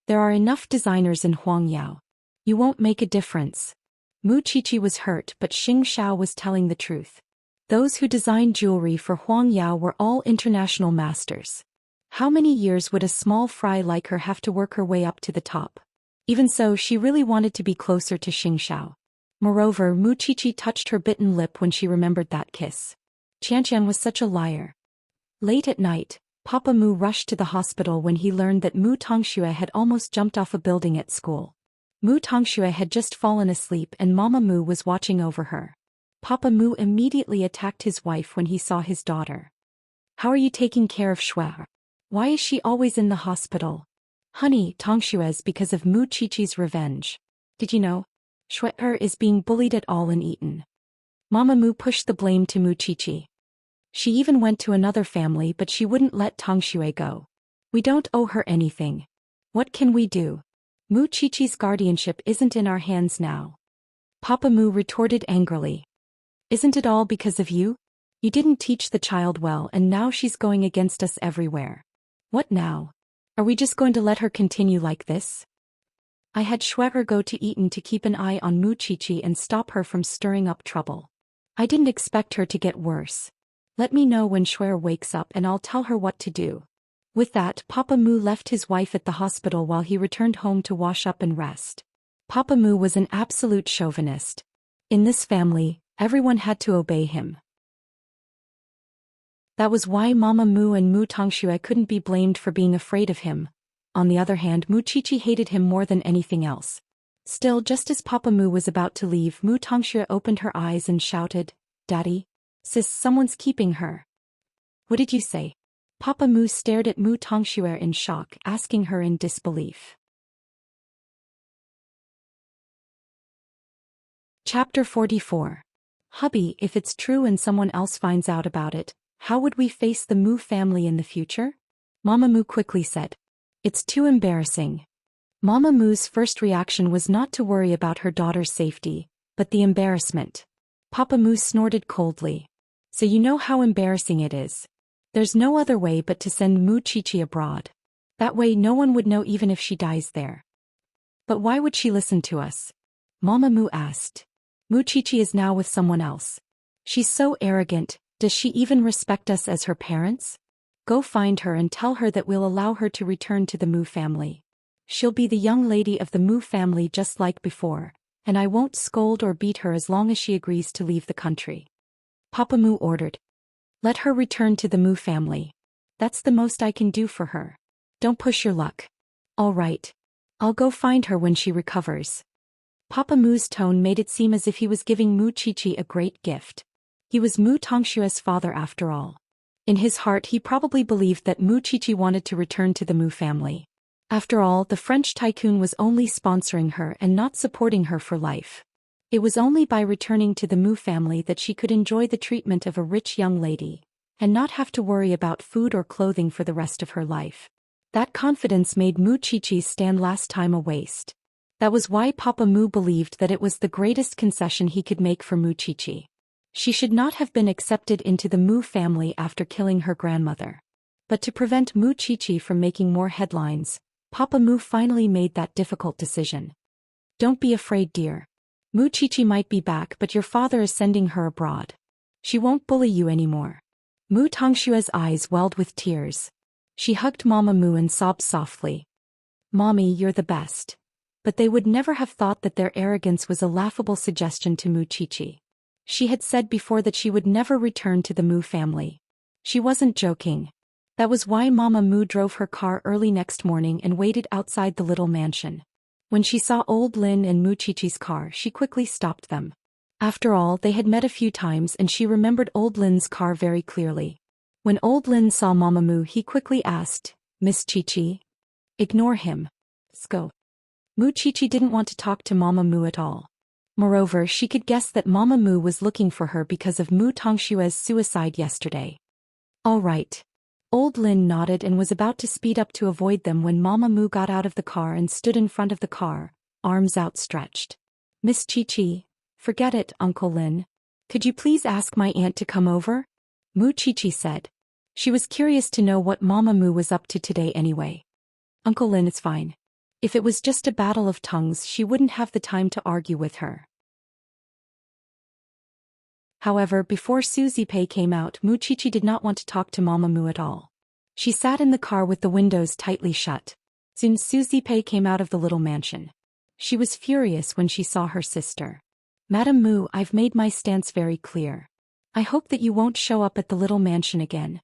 "There are enough designers in Huangyao. You won't make a difference." Mu Qiqi was hurt, but Xianxia was telling the truth. Those who designed jewelry for Huangyao were all international masters. How many years would a small fry like her have to work her way up to the top? Even so, she really wanted to be closer to Xianxia. Moreover, Mu Qiqi touched her bitten lip when she remembered that kiss. Xianxian was such a liar. Late at night, Papa Mu rushed to the hospital when he learned that Mu Tongxue had almost jumped off a building at school. Mu Tongxue had just fallen asleep and Mama Mu was watching over her. Papa Mu immediately attacked his wife when he saw his daughter. "How are you taking care of Shui? Why is she always in the hospital?" "Honey, Tongshue's because of Mu Qiqi's revenge. Did you know? Shui is being bullied at all in Eton." Mama Mu pushed the blame to Mu Qiqi. She even went to another family but she wouldn't let Tongxue go. "We don't owe her anything. What can we do? Mu Qiqi's guardianship isn't in our hands now." Papa Mu retorted angrily. "Isn't it all because of you? You didn't teach the child well and now she's going against us everywhere. What now? Are we just going to let her continue like this?" "I had Schwerer go to Eton to keep an eye on Mu Qiqi and stop her from stirring up trouble. I didn't expect her to get worse. Let me know when Schwerer wakes up and I'll tell her what to do." With that, Papa Mu left his wife at the hospital while he returned home to wash up and rest. Papa Mu was an absolute chauvinist. In this family, everyone had to obey him. That was why Mama Mu and Mu Tongxue couldn't be blamed for being afraid of him. On the other hand, Mu Qiqi hated him more than anything else. Still, just as Papa Mu was about to leave, Mu Tongxue opened her eyes and shouted, "Daddy? Sis, someone's keeping her." "What did you say?" Papa Mu stared at Mu Tongxue in shock, asking her in disbelief. Chapter 44. "Hubby, if it's true and someone else finds out about it, how would we face the Mu family in the future?" Mama Mu quickly said. "It's too embarrassing." Mama Mu's first reaction was not to worry about her daughter's safety, but the embarrassment. Papa Mu snorted coldly. "So you know how embarrassing it is. There's no other way but to send Mu Qiqi abroad. That way no one would know even if she dies there." "But why would she listen to us?" Mama Mu asked. "Mu Qiqi is now with someone else. She's so arrogant, does she even respect us as her parents? Go find her and tell her that we'll allow her to return to the Mu family. She'll be the young lady of the Mu family just like before, and I won't scold or beat her as long as she agrees to leave the country." Papa Mu ordered. "Let her return to the Mu family. That's the most I can do for her. Don't push your luck." "All right. I'll go find her when she recovers." Papa Mu's tone made it seem as if he was giving Mu Qiqi a great gift. He was Mu Tongshue's father after all. In his heart he probably believed that Mu Qiqi wanted to return to the Mu family. After all, the French tycoon was only sponsoring her and not supporting her for life. It was only by returning to the Mu family that she could enjoy the treatment of a rich young lady, and not have to worry about food or clothing for the rest of her life. That confidence made Mu Qiqi's stand last time a waste. That was why Papa Mu believed that it was the greatest concession he could make for Mu Qiqi. She should not have been accepted into the Mu family after killing her grandmother. But to prevent Mu Qiqi from making more headlines, Papa Mu finally made that difficult decision. "Don't be afraid, dear. Mu Qiqi might be back, but your father is sending her abroad. She won't bully you anymore." Mu Tongshue's eyes welled with tears. She hugged Mama Mu and sobbed softly. "Mommy, you're the best." But they would never have thought that their arrogance was a laughable suggestion to Mu Qiqi. She had said before that she would never return to the Mu family. She wasn't joking. That was why Mama Mu drove her car early next morning and waited outside the little mansion. When she saw old Lin and Mu Qiqi's car, she quickly stopped them. After all, they had met a few times and she remembered old Lin's car very clearly. When old Lin saw Mama Mu, he quickly asked, "Miss Qiqi?" "Ignore him. Let's go." Mu Qiqi didn't want to talk to Mama Mu at all. Moreover, she could guess that Mama Mu was looking for her because of Mu Tongshue's suicide yesterday. All right. Old Lin nodded and was about to speed up to avoid them when Mama Mu got out of the car and stood in front of the car, arms outstretched. Miss Chi-Chi, forget it, Uncle Lin. Could you please ask my aunt to come over? Mu Chi-Chi said. She was curious to know what Mama Mu was up to today anyway. Uncle Lin, it's fine. If it was just a battle of tongues, she wouldn't have the time to argue with her. However, before Susie Pei came out, Mu Chi-Chi did not want to talk to Mama Mu at all. She sat in the car with the windows tightly shut. Soon Susie Pei came out of the little mansion. She was furious when she saw her sister. Madam Mu, I've made my stance very clear. I hope that you won't show up at the little mansion again.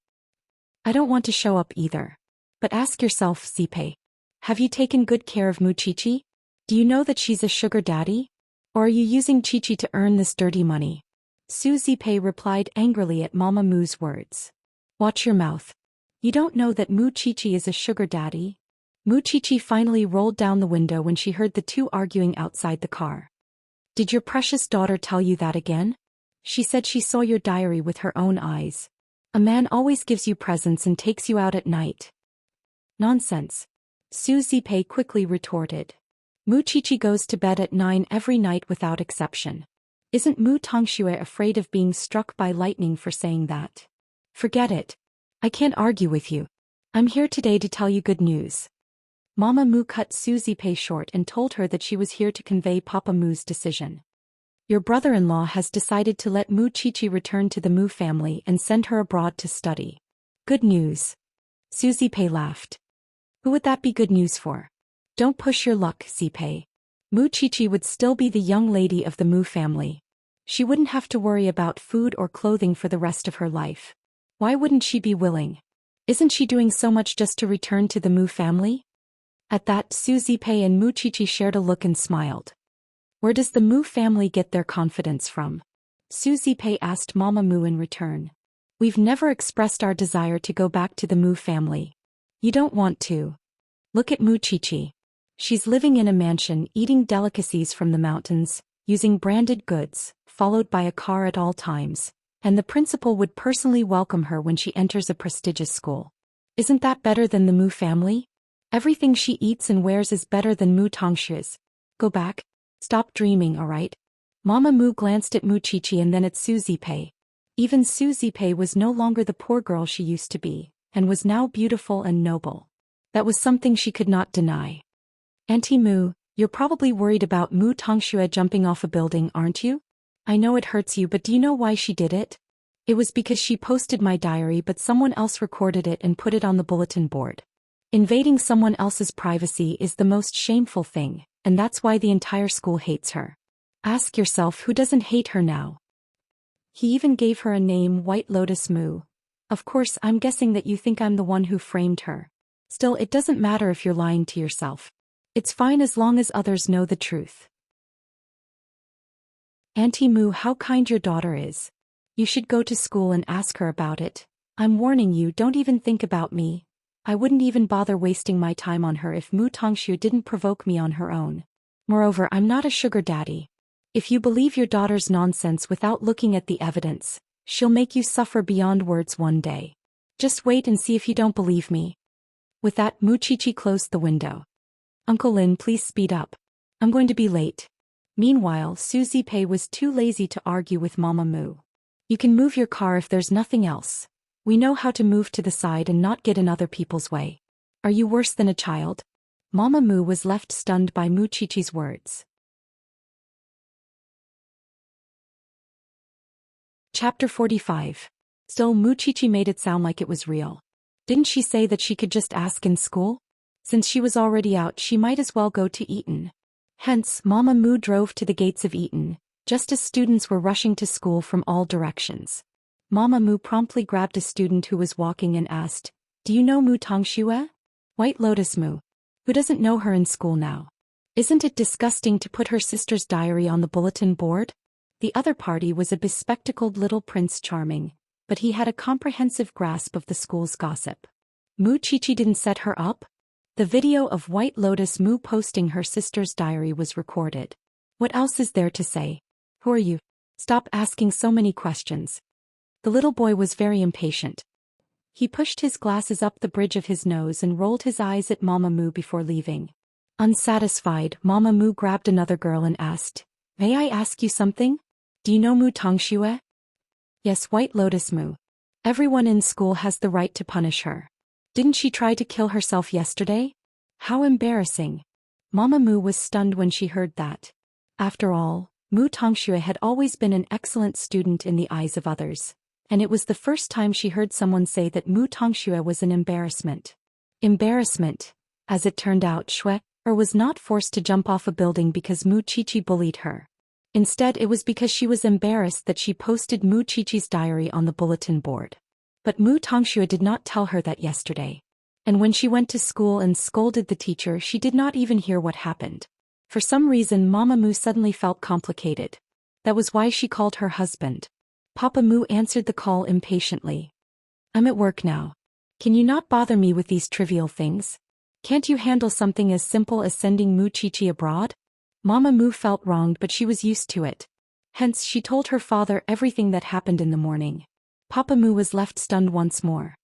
I don't want to show up either. But ask yourself, Pei. Have you taken good care of Mu Chi-Chi? Do you know that she's a sugar daddy? Or are you using Chi-Chi to earn this dirty money? Susie Pei replied angrily at Mama Mu's words. Watch your mouth. You don't know that Mu Chi-Chi is a sugar daddy? Mu Chi-Chi finally rolled down the window when she heard the two arguing outside the car. Did your precious daughter tell you that again? She said she saw your diary with her own eyes. A man always gives you presents and takes you out at night. Nonsense. Susie Pei quickly retorted. Mu Chi-Chi goes to bed at 9 every night without exception. Isn't Mu Tongxue afraid of being struck by lightning for saying that? Forget it. I can't argue with you. I'm here today to tell you good news. Mama Mu cut Susie Pei short and told her that she was here to convey Papa Mu's decision. Your brother-in-law has decided to let Mu Chi-Chi return to the Mu family and send her abroad to study. Good news. Susie Pei laughed. Who would that be good news for? Don't push your luck, Pei. Mu Chi-Chi would still be the young lady of the Mu family. She wouldn't have to worry about food or clothing for the rest of her life. Why wouldn't she be willing? Isn't she doing so much just to return to the Mu family? At that, Susie Pei and Mu Chi-Chi shared a look and smiled. Where does the Mu family get their confidence from? Susie Pei asked Mama Mu in return. We've never expressed our desire to go back to the Mu family. You don't want to. Look at Mu Chi-Chi. She's living in a mansion, eating delicacies from the mountains, using branded goods, followed by a car at all times, and the principal would personally welcome her when she enters a prestigious school. Isn't that better than the Mu family? Everything she eats and wears is better than Mu Tongshue's. Go back. Stop dreaming, alright? Mama Mu glanced at Mu Chi-Chi and then at Susie Pei. Even Susie Pei was no longer the poor girl she used to be, and was now beautiful and noble. That was something she could not deny. Auntie Mu, you're probably worried about Mu Tongxue jumping off a building, aren't you? I know it hurts you, but do you know why she did it? It was because she posted my diary, but someone else recorded it and put it on the bulletin board. Invading someone else's privacy is the most shameful thing, and that's why the entire school hates her. Ask yourself who doesn't hate her now. He even gave her a name, White Lotus Mu. Of course, I'm guessing that you think I'm the one who framed her. Still, it doesn't matter if you're lying to yourself. It's fine as long as others know the truth. Auntie Mu, how kind your daughter is. You should go to school and ask her about it. I'm warning you, don't even think about me. I wouldn't even bother wasting my time on her if Mu Tongxue didn't provoke me on her own. Moreover, I'm not a sugar daddy. If you believe your daughter's nonsense without looking at the evidence, she'll make you suffer beyond words one day. Just wait and see if you don't believe me. With that, Mu Chi-Chi closed the window. Uncle Lin, please speed up. I'm going to be late. Meanwhile, Susie Pei was too lazy to argue with Mama Mu. You can move your car if there's nothing else. We know how to move to the side and not get in other people's way. Are you worse than a child? Mama Mu was left stunned by Mu Chi-Chi's words. Chapter 45. Still, Mu Chi-Chi made it sound like it was real. Didn't she say that she could just ask in school? Since she was already out, she might as well go to Eton. Hence, Mama Mu drove to the gates of Eton, just as students were rushing to school from all directions. Mama Mu promptly grabbed a student who was walking and asked, Do you know Mu Tongxue? White Lotus Mu. Who doesn't know her in school now? Isn't it disgusting to put her sister's diary on the bulletin board? The other party was a bespectacled little Prince Charming, but he had a comprehensive grasp of the school's gossip. Mu Chi-Chi didn't set her up? The video of White Lotus Mu posting her sister's diary was recorded. What else is there to say? Who are you? Stop asking so many questions. The little boy was very impatient. He pushed his glasses up the bridge of his nose and rolled his eyes at Mama Mu before leaving. Unsatisfied, Mama Mu grabbed another girl and asked, "May I ask you something? Do you know Mu Tongxue?" "Yes, White Lotus Mu. Everyone in school has the right to punish her. Didn't she try to kill herself yesterday? How embarrassing." Mama Mu was stunned when she heard that. After all, Mu Tongxue had always been an excellent student in the eyes of others, and it was the first time she heard someone say that Mu Tongxue was an embarrassment. Embarrassment. As it turned out, Xue was not forced to jump off a building because Mu Qiqi bullied her. Instead, it was because she was embarrassed that she posted Mu Qiqi's diary on the bulletin board. But Mu Tongxue did not tell her that yesterday. And when she went to school and scolded the teacher, she did not even hear what happened. For some reason, Mama Mu suddenly felt complicated. That was why she called her husband. Papa Mu answered the call impatiently. "I'm at work now. Can you not bother me with these trivial things? Can't you handle something as simple as sending Mu Qiqi abroad?" Mama Mu felt wronged, but she was used to it. Hence, she told her father everything that happened in the morning. Papa Mu was left stunned once more.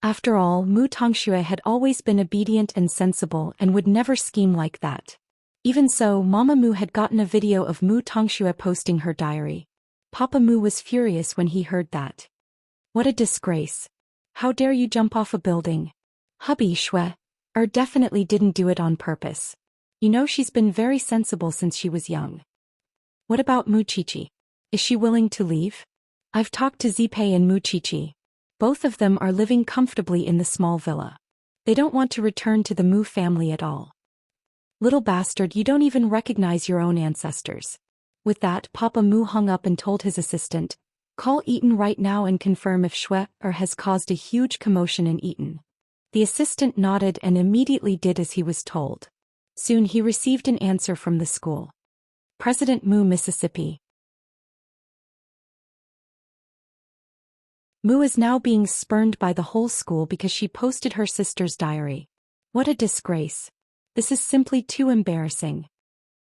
After all, Mu Tongxue had always been obedient and sensible and would never scheme like that. Even so, Mama Mu had gotten a video of Mu Tongxue posting her diary. Papa Mu was furious when he heard that. "What a disgrace. How dare you jump off a building? Hubby Xue definitely didn't do it on purpose. You know she's been very sensible since she was young." "What about Mu Qiqi? Is she willing to leave?" "I've talked to Zipei and Mu Qiqi. Both of them are living comfortably in the small villa. They don't want to return to the Mu family at all." "Little bastard, you don't even recognize your own ancestors." With that, Papa Mu hung up and told his assistant, "Call Eton right now and confirm if Xue has caused a huge commotion in Eton." The assistant nodded and immediately did as he was told. Soon he received an answer from the school. President Mu, Mississippi. Mu is now being spurned by the whole school because she posted her sister's diary. What a disgrace. This is simply too embarrassing.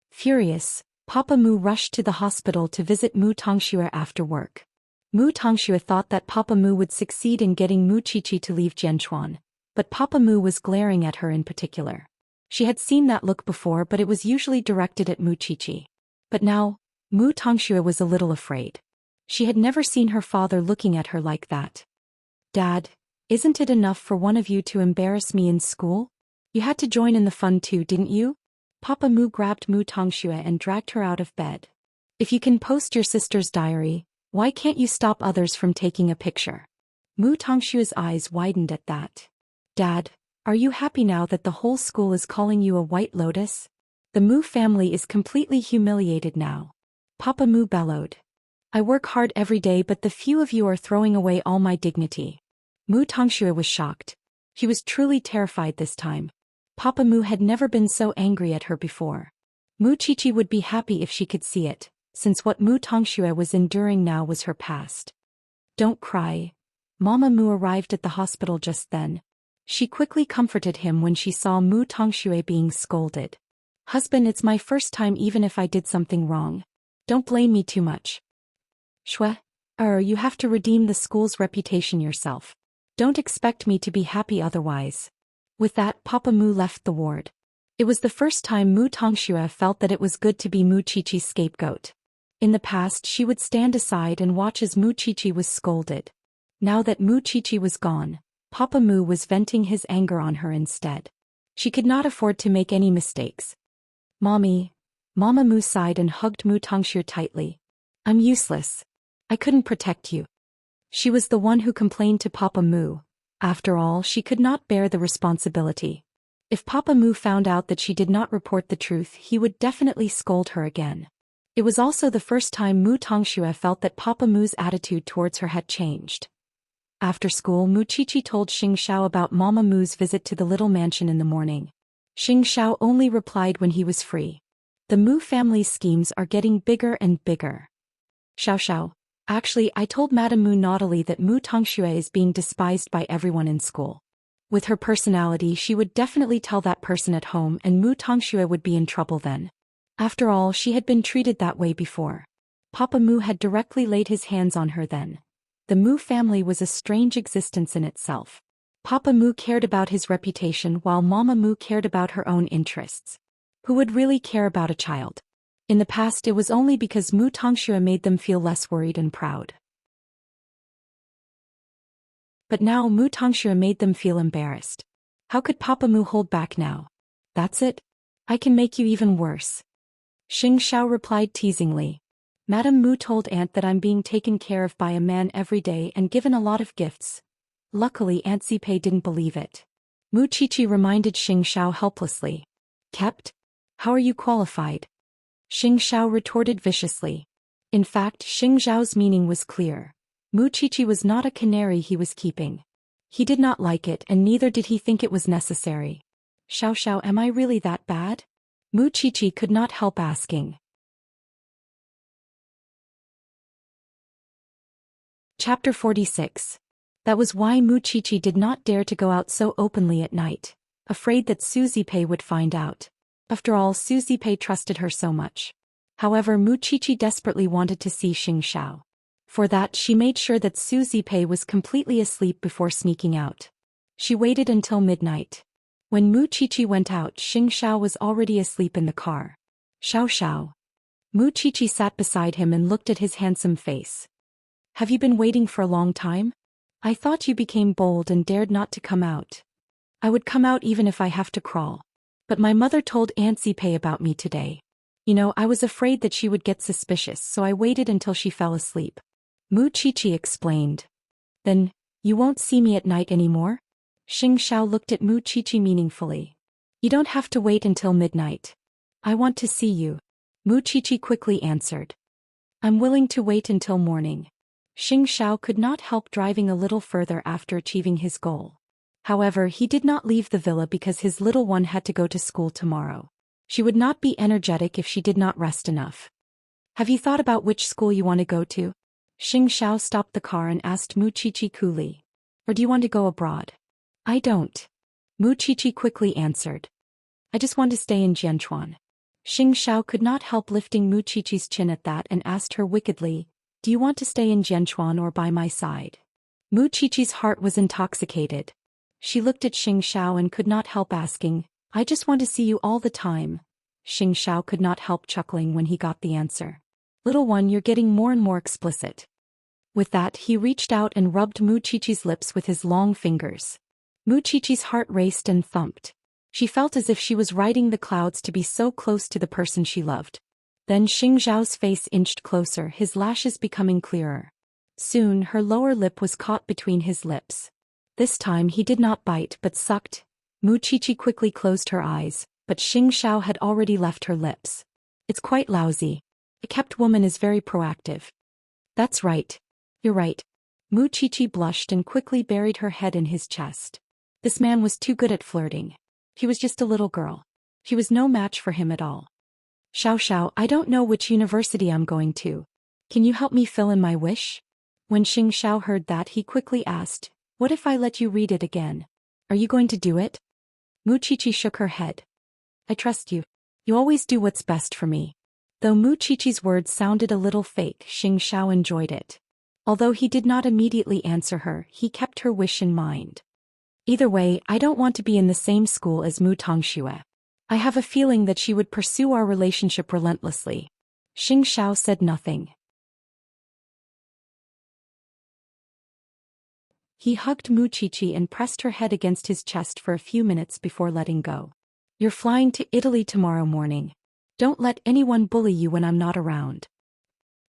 Furious, Papa Mu rushed to the hospital to visit Mu Tongxue after work. Mu Tongxue thought that Papa Mu would succeed in getting Mu Qiqi to leave Jianchuan, but Papa Mu was glaring at her in particular. She had seen that look before, but it was usually directed at Mu Qiqi. But now, Mu Tongxue was a little afraid. She had never seen her father looking at her like that. "Dad, isn't it enough for one of you to embarrass me in school? You had to join in the fun too, didn't you?" Papa Mu grabbed Mu Tongxue and dragged her out of bed. "If you can post your sister's diary, why can't you stop others from taking a picture?" Mu Tongxue's eyes widened at that. "Dad, are you happy now that the whole school is calling you a white lotus? The Mu family is completely humiliated now." Papa Mu bellowed. "I work hard every day, but the few of you are throwing away all my dignity." Mu Tongxue was shocked. She was truly terrified this time. Papa Mu had never been so angry at her before. Mu Qiqi would be happy if she could see it, since what Mu Tongxue was enduring now was her past. "Don't cry." Mama Mu arrived at the hospital just then. She quickly comforted him when she saw Mu Tongxue being scolded. "Husband, it's my first time even if I did something wrong. Don't blame me too much." "Xue, you have to redeem the school's reputation yourself. Don't expect me to be happy otherwise." With that, Papa Mu left the ward. It was the first time Mu Tongxue felt that it was good to be Mu Qiqi's scapegoat. In the past, she would stand aside and watch as Mu Qiqi was scolded. Now that Mu Qiqi was gone, Papa Mu was venting his anger on her instead. She could not afford to make any mistakes. "Mommy." Mama Mu sighed and hugged Mu Tongxue tightly. "I'm useless. I couldn't protect you." She was the one who complained to Papa Mu. After all, she could not bear the responsibility. If Papa Mu found out that she did not report the truth, he would definitely scold her again. It was also the first time Mu Tongxue felt that Papa Mu's attitude towards her had changed. After school, Mu Qiqi told Xianxia about Mama Mu's visit to the little mansion in the morning. Xianxia only replied when he was free. The Mu family's schemes are getting bigger and bigger. Xiao. Actually, I told Madame Mu naughtily that Mu Tongxue is being despised by everyone in school. With her personality, she would definitely tell that person at home and Mu Tongxue would be in trouble then. After all, she had been treated that way before. Papa Mu had directly laid his hands on her then. The Mu family was a strange existence in itself. Papa Mu cared about his reputation while Mama Mu cared about her own interests. Who would really care about a child? In the past it was only because Mu Tongxue made them feel less worried and proud. But now Mu Tongxue made them feel embarrassed. How could Papa Mu hold back now? That's it? I can make you even worse. Xianxia replied teasingly. Madame Mu told Aunt that I'm being taken care of by a man every day and given a lot of gifts. Luckily Aunt Zipei didn't believe it. Mu Qiqi reminded Xianxia helplessly. Kept? How are you qualified? Xianxia retorted viciously. In fact, Xianxiao's meaning was clear. Mu Qiqi was not a canary he was keeping. He did not like it and neither did he think it was necessary. Xiao, am I really that bad? Mu Qiqi could not help asking. Chapter 46. That was why Mu Qiqi did not dare to go out so openly at night, afraid that Su Zipei would find out. After all, Su Zipei trusted her so much. However, Mu Qiqi desperately wanted to see Xianxia. For that, she made sure that Su Zipei was completely asleep before sneaking out. She waited until midnight. When Mu Qiqi went out, Xianxia was already asleep in the car. Xiao. Mu Qiqi sat beside him and looked at his handsome face. Have you been waiting for a long time? I thought you became bold and dared not to come out. I would come out even if I have to crawl. But my mother told Aunt Zipei about me today. I was afraid that she would get suspicious, so I waited until she fell asleep. Mu Qiqi explained. Then, you won't see me at night anymore? Xianxia looked at Mu Qiqi meaningfully. You don't have to wait until midnight. I want to see you. Mu Qiqi quickly answered. I'm willing to wait until morning. Xianxia could not help driving a little further after achieving his goal. However, he did not leave the villa because his little one had to go to school tomorrow. She would not be energetic if she did not rest enough. Have you thought about which school you want to go to? Xianxia stopped the car and asked Mu Qiqi coolly. Or do you want to go abroad? I don't. Mu Qiqi quickly answered. I just want to stay in Jianchuan. Xianxia could not help lifting Mu Qiqi's chin at that and asked her wickedly, do you want to stay in Jianchuan or by my side? Mu Qiqi's heart was intoxicated. She looked at Xianxia and could not help asking, I just want to see you all the time. Xianxia could not help chuckling when he got the answer. Little one, you're getting more and more explicit. With that, he reached out and rubbed Mu Qiqi's lips with his long fingers. Mu Qiqi's heart raced and thumped. She felt as if she was riding the clouds to be so close to the person she loved. Then Xianxiao's face inched closer, his lashes becoming clearer. Soon, her lower lip was caught between his lips. This time he did not bite but sucked. Mu Qiqi quickly closed her eyes, but Xianxia had already left her lips. It's quite lousy. A kept woman is very proactive. That's right. You're right. Mu Qiqi blushed and quickly buried her head in his chest. This man was too good at flirting. He was just a little girl. She was no match for him at all. Xiao, I don't know which university I'm going to. Can you help me fill in my wish? When Xiao heard that, he quickly asked, what if I let you read it again? Are you going to do it? Mu Qiqi shook her head. I trust you. You always do what's best for me. Though Mu Qiqi's words sounded a little fake, Xiao enjoyed it. Although he did not immediately answer her, he kept her wish in mind. Either way, I don't want to be in the same school as Mu Tongxue. I have a feeling that she would pursue our relationship relentlessly. Xiao said nothing. He hugged Mu Qiqi and pressed her head against his chest for a few minutes before letting go. You're flying to Italy tomorrow morning. Don't let anyone bully you when I'm not around.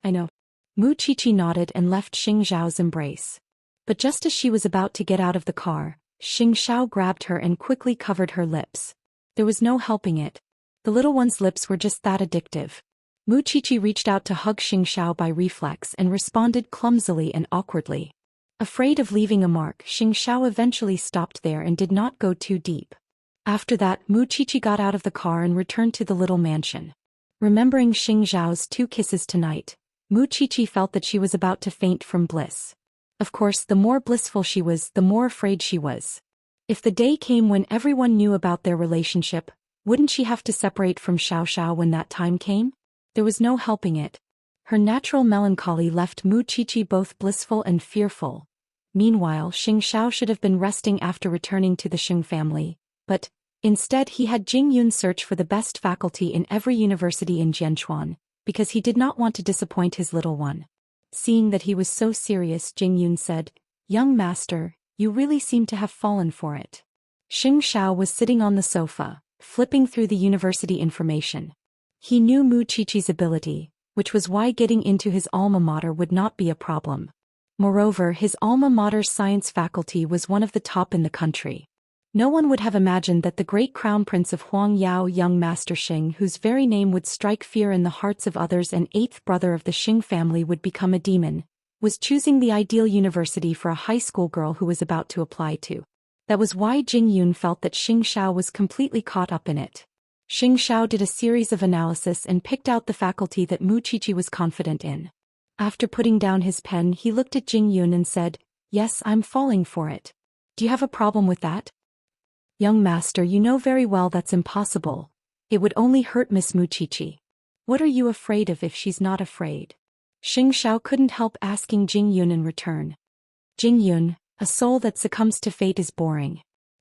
I know. Mu Qiqi nodded and left Xiao's embrace. But just as she was about to get out of the car, Xiao grabbed her and quickly covered her lips. There was no helping it. The little one's lips were just that addictive. Mu Qiqi reached out to hug Xiao by reflex and responded clumsily and awkwardly. Afraid of leaving a mark, Xiao eventually stopped there and did not go too deep. After that, Mu Qiqi got out of the car and returned to the little mansion. Remembering Xiao's 2 kisses tonight, Mu Qiqi felt that she was about to faint from bliss. Of course, the more blissful she was, the more afraid she was. If the day came when everyone knew about their relationship, Wouldn't she have to separate from Xiaoxiao when that time came? There was no helping it. Her natural melancholy left Mu Qiqi both blissful and fearful. Meanwhile, Xianxia should have been resting after returning to the Xing family, but instead he had Jing Yun search for the best faculty in every university in Jianchuan, because he did not want to disappoint his little one. Seeing that he was so serious, Jing Yun said, "Young master, you really seem to have fallen for it." Xianxia was sitting on the sofa, flipping through the university information. He knew Mu Qiqi's ability, which was why getting into his alma mater would not be a problem. Moreover, his alma mater's science faculty was one of the top in the country. No one would have imagined that the great crown prince of Huang Yao, young master Xing, whose very name would strike fear in the hearts of others and eighth brother of the Xing family would become a demon, was choosing the ideal university for a high school girl who was about to apply to. That was why Jing Yun felt that Xianxia was completely caught up in it. Xianxia did a series of analysis and picked out the faculty that Mu Qiqi was confident in. After putting down his pen, he looked at Jing Yun and said, "Yes, I'm falling for it. Do you have a problem with that?" "Young master, you know very well that's impossible. It would only hurt Miss Mu Qiqi. What are you afraid of if she's not afraid?" Xianxia couldn't help asking Jing Yun in return. "Jing Yun, a soul that succumbs to fate is boring.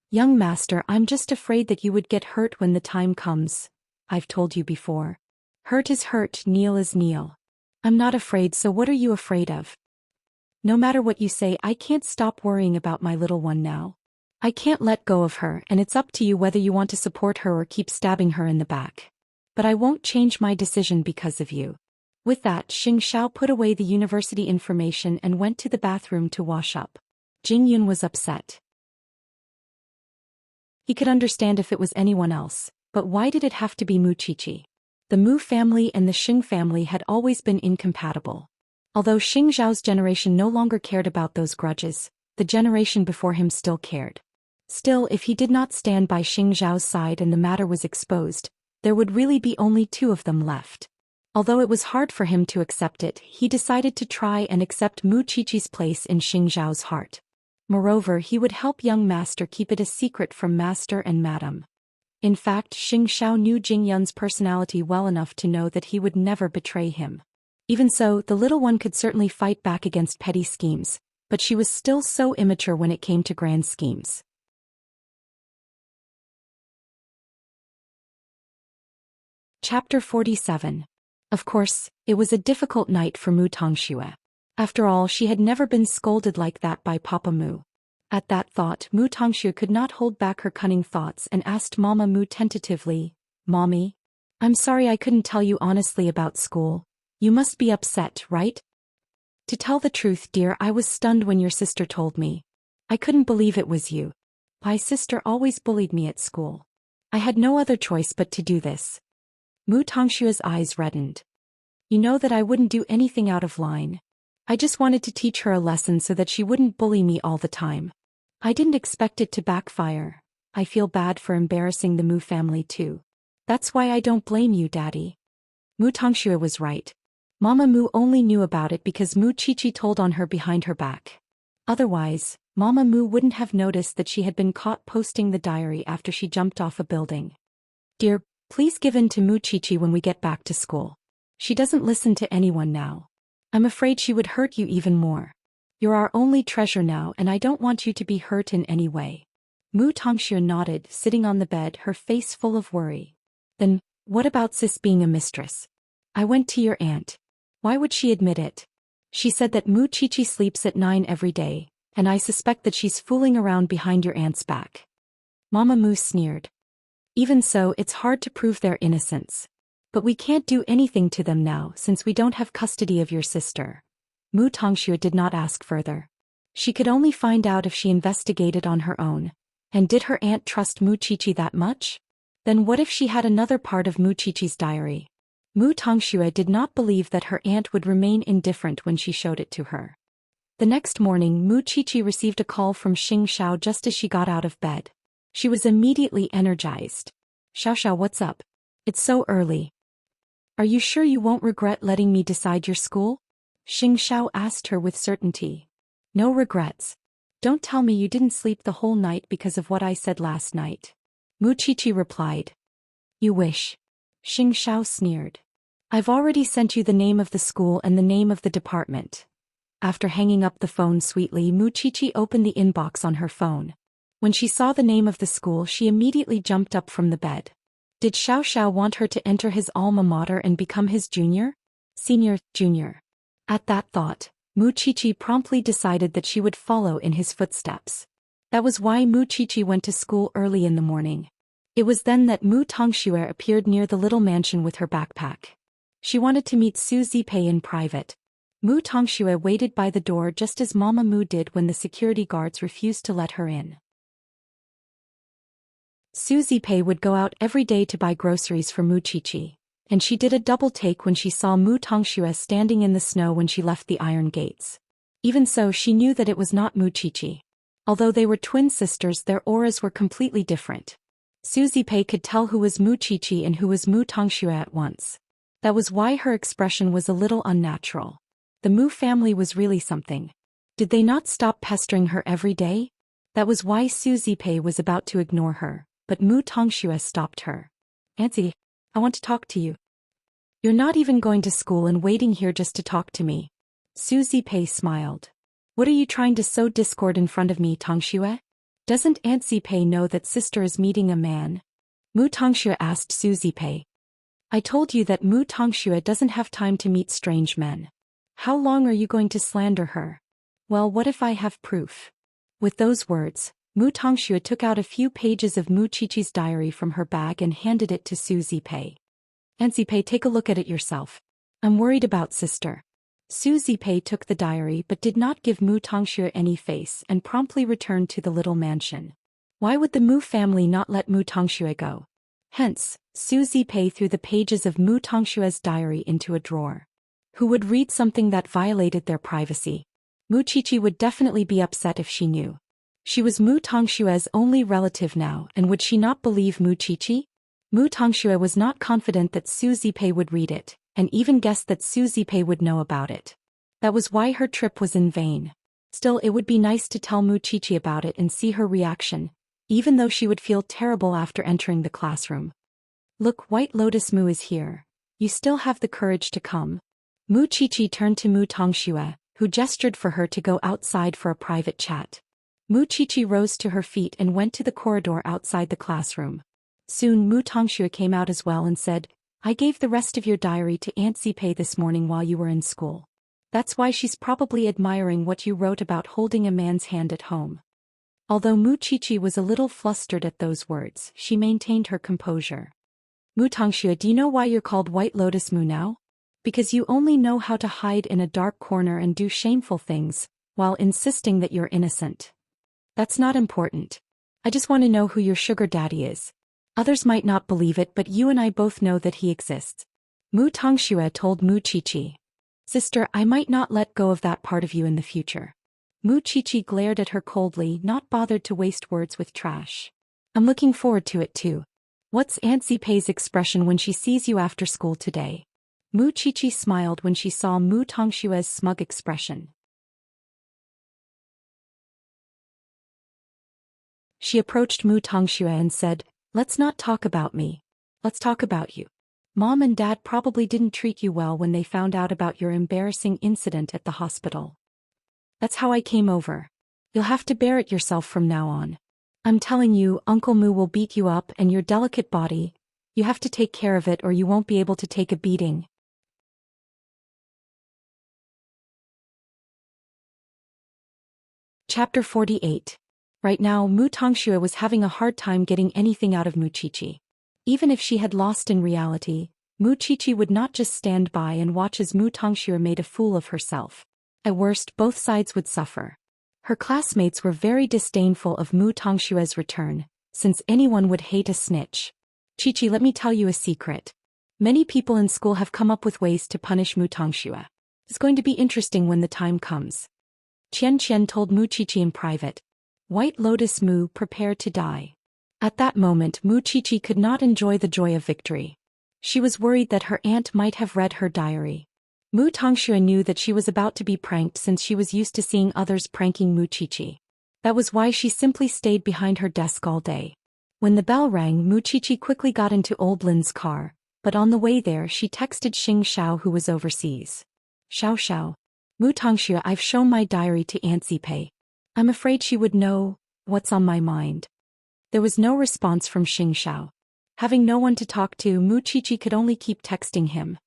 Young master, I'm just afraid that you would get hurt when the time comes. I've told you before. Hurt is hurt, kneel is kneel. I'm not afraid, so what are you afraid of?" "No matter what you say, I can't stop worrying about my little one now. I can't let go of her, and it's up to you whether you want to support her or keep stabbing her in the back. But I won't change my decision because of you." With that, Xianxia put away the university information and went to the bathroom to wash up. Jing Yun was upset. He could understand if it was anyone else, but why did it have to be Mu Qiqi? The Mu family and the Xing family had always been incompatible. Although Xing Zhao's generation no longer cared about those grudges, the generation before him still cared. Still, if he did not stand by Xing Zhao's side and the matter was exposed, there would really be only two of them left. Although it was hard for him to accept it, he decided to try and accept Mu Qiqi's place in Xing Zhao's heart. Moreover, he would help young master keep it a secret from master and madam. In fact, Xianxia knew Jing Yun's personality well enough to know that he would never betray him. Even so, the little one could certainly fight back against petty schemes, but she was still so immature when it came to grand schemes. Chapter 47. Of course, it was a difficult night for Mu Tongxue. After all, she had never been scolded like that by Papa Mu. At that thought, Mu Tongxue could not hold back her cunning thoughts and asked Mama Mu tentatively, "Mommy? I'm sorry I couldn't tell you honestly about school. You must be upset, right?" "To tell the truth, dear, I was stunned when your sister told me. I couldn't believe it was you. My sister always bullied me at school. I had no other choice but to do this." Mu Tongshua's eyes reddened. "You know that I wouldn't do anything out of line. I just wanted to teach her a lesson so that she wouldn't bully me all the time. I didn't expect it to backfire. I feel bad for embarrassing the Mu family too. That's why I don't blame you, Daddy." Mu Tongxue was right. Mama Mu only knew about it because Mu Qiqi told on her behind her back. Otherwise, Mama Mu wouldn't have noticed that she had been caught posting the diary after she jumped off a building. "Dear, please give in to Mu Qiqi when we get back to school. She doesn't listen to anyone now. I'm afraid she would hurt you even more. You're our only treasure now, and I don't want you to be hurt in any way." Mu Tongxue nodded, sitting on the bed, her face full of worry. "Then, what about Sis being a mistress? I went to your aunt. Why would she admit it? She said that Mu Qiqi sleeps at 9 every day, and I suspect that she's fooling around behind your aunt's back." Mama Mu sneered. "Even so, it's hard to prove their innocence. But we can't do anything to them now since we don't have custody of your sister." Mu Tongxue did not ask further. She could only find out if she investigated on her own. And did her aunt trust Mu Qiqi that much? Then what if she had another part of Mu Qiqi's diary? Mu Tongxue did not believe that her aunt would remain indifferent when she showed it to her. The next morning, Mu Qiqi received a call from Xianxia just as she got out of bed. She was immediately energized. "Xiaoxiao, what's up? It's so early. Are you sure you won't regret letting me decide your school?" Xianxia asked her with certainty. "No regrets. Don't tell me you didn't sleep the whole night because of what I said last night." Mu Qiqi replied. You wish. Xianxia sneered. I've already sent you the name of the school and the name of the department. After hanging up the phone sweetly, Mu Qiqi opened the inbox on her phone. When she saw the name of the school, she immediately jumped up from the bed. Did Xiao want her to enter his alma mater and become his junior? Senior, junior. At that thought, Mu Qiqi promptly decided that she would follow in his footsteps. That was why Mu Qiqi went to school early in the morning. It was then that Mu Tongxue appeared near the little mansion with her backpack. She wanted to meet Su Zipei in private. Mu Tongxue waited by the door just as Mama Mu did when the security guards refused to let her in. Su Zipei would go out every day to buy groceries for Mu Qiqi, and she did a double take when she saw Mu Tongxue standing in the snow when she left the iron gates. Even so, she knew that it was not Mu Qiqi. Although they were twin sisters, their auras were completely different. Su Zipei could tell who was Mu Qiqi and who was Mu Tongxue at once. That was why her expression was a little unnatural. The Mu family was really something. Did they not stop pestering her every day? That was why Su Zipei was about to ignore her, but Mu Tongxue stopped her. Auntie, I want to talk to you. You're not even going to school and waiting here just to talk to me. Su Zipei smiled. What are you trying to sow discord in front of me, Tongxue? Doesn't Aunt Zipei know that sister is meeting a man? Mu Tongxue asked Su Zipei. I told you that Mu Tongxue doesn't have time to meet strange men. How long are you going to slander her? Well, what if I have proof? With those words, Mu Tongxue took out a few pages of Mu Qiqi's diary from her bag and handed it to Su Zipei. Aunt Zipei, take a look at it yourself. I'm worried about sister. Su Zipei took the diary but did not give Mu Tongxue any face and promptly returned to the little mansion. Why would the Mu family not let Mu Tongxue go? Hence, Su Zipei threw the pages of Mu Tongxue's diary into a drawer. Who would read something that violated their privacy? Mu Qiqi would definitely be upset if she knew. She was Mu Tongxue's only relative now, and would she not believe Mu Qiqi? Mu Tongxue was not confident that Su Zipei would read it, and even guessed that Su Zipei would know about it. That was why her trip was in vain. Still, it would be nice to tell Mu Qiqi about it and see her reaction, even though she would feel terrible after entering the classroom. Look, White Lotus Mu is here. You still have the courage to come. Mu Qiqi turned to Mu Tongxue, who gestured for her to go outside for a private chat. Mu Qiqi rose to her feet and went to the corridor outside the classroom. Soon Mu Tongxue came out as well and said, I gave the rest of your diary to Aunt Zipei this morning while you were in school. That's why she's probably admiring what you wrote about holding a man's hand at home. Although Mu Qiqi was a little flustered at those words, she maintained her composure. Mu Tongxue, do you know why you're called White Lotus Mu now? Because you only know how to hide in a dark corner and do shameful things, while insisting that you're innocent. That's not important. I just want to know who your sugar daddy is. Others might not believe it, but you and I both know that he exists. Mu Tongxue told Mu Qiqi. Sister, I might not let go of that part of you in the future. Mu Qiqi glared at her coldly, not bothered to waste words with trash. I'm looking forward to it too. What's Aunt Zipei's expression when she sees you after school today? Mu Qiqi smiled when she saw Mu Tongxue's smug expression. She approached Mu Tongxue and said, Let's not talk about me. Let's talk about you. Mom and Dad probably didn't treat you well when they found out about your embarrassing incident at the hospital. That's how I came over. You'll have to bear it yourself from now on. I'm telling you, Uncle Mu will beat you up, and your delicate body, you have to take care of it or you won't be able to take a beating. Chapter 48. Right now, Mu Tongxue was having a hard time getting anything out of Mu Qiqi. Even if she had lost in reality, Mu Qiqi would not just stand by and watch as Mu Tongxue made a fool of herself. At worst, both sides would suffer. Her classmates were very disdainful of Mu Tongxue's return, since anyone would hate a snitch. Qiqi, let me tell you a secret. Many people in school have come up with ways to punish Mu Tongxue. It's going to be interesting when the time comes. Xianxia told Mu Qiqi in private. White Lotus Mu prepared to die. At that moment, Mu Qiqi could not enjoy the joy of victory. She was worried that her aunt might have read her diary. Mu Tongxue knew that she was about to be pranked since she was used to seeing others pranking Mu Qiqi. That was why she simply stayed behind her desk all day. When the bell rang, Mu Qiqi quickly got into Old Lin's car, but on the way there she texted Xianxia, who was overseas. Xiao. Mu Tongxue, I've shown my diary to Aunt Zipei. I'm afraid she would know what's on my mind. There was no response from Xianxia. Having no one to talk to, Mu Qiqi could only keep texting him.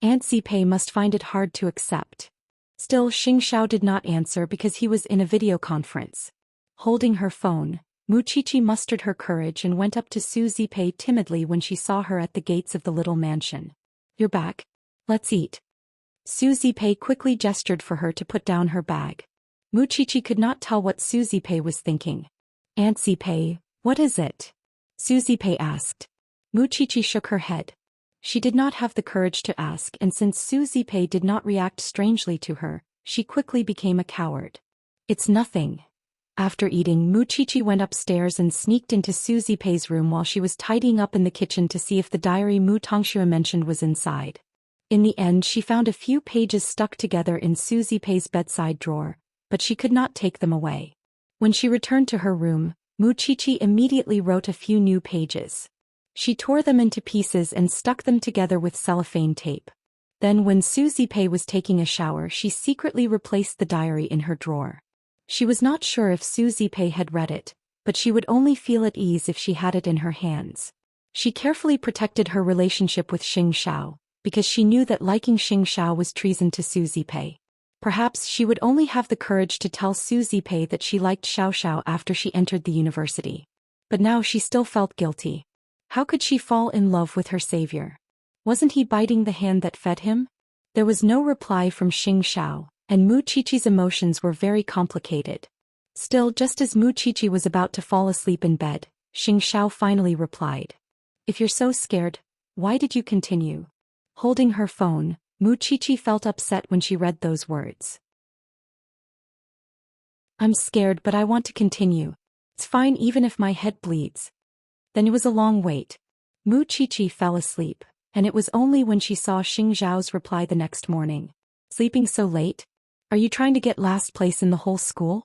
Aunt Zipei must find it hard to accept. Still, Xianxia did not answer because he was in a video conference. Holding her phone, Mu Qiqi mustered her courage and went up to Su Zipei timidly when she saw her at the gates of the little mansion. You're back. Let's eat. Su Zipei quickly gestured for her to put down her bag. Mu Qiqi could not tell what Su Zipei was thinking. Aunt Zipei, what is it? Su Zipei asked. Mu Qiqi shook her head. She did not have the courage to ask, and since Su Zipei did not react strangely to her, she quickly became a coward. It's nothing. After eating, Mu Qiqi went upstairs and sneaked into Su Zipei's room while she was tidying up in the kitchen to see if the diary Mu Tongxue mentioned was inside. In the end, she found a few pages stuck together in Su Zipei's bedside drawer, but she could not take them away. When she returned to her room, Mu Qiqi immediately wrote a few new pages. She tore them into pieces and stuck them together with cellophane tape. Then when Su Zipei was taking a shower, she secretly replaced the diary in her drawer. She was not sure if Su Zipei had read it, but she would only feel at ease if she had it in her hands. She carefully protected her relationship with Xianxia, because she knew that liking Xianxia was treason to Su Zipei. Perhaps she would only have the courage to tell Su Zipei that she liked Xiao after she entered the university. But now she still felt guilty. How could she fall in love with her savior? Wasn't he biting the hand that fed him? There was no reply from Xianxia, and Mu Qiqi's emotions were very complicated. Still, just as Mu Qiqi was about to fall asleep in bed, Xianxia finally replied. If you're so scared, why did you continue? Holding her phone, Mu Qiqi felt upset when she read those words. I'm scared, but I want to continue. It's fine even if my head bleeds. Then it was a long wait. Mu Qiqi fell asleep, and it was only when she saw Xianxiao's reply the next morning. Sleeping so late? Are you trying to get last place in the whole school?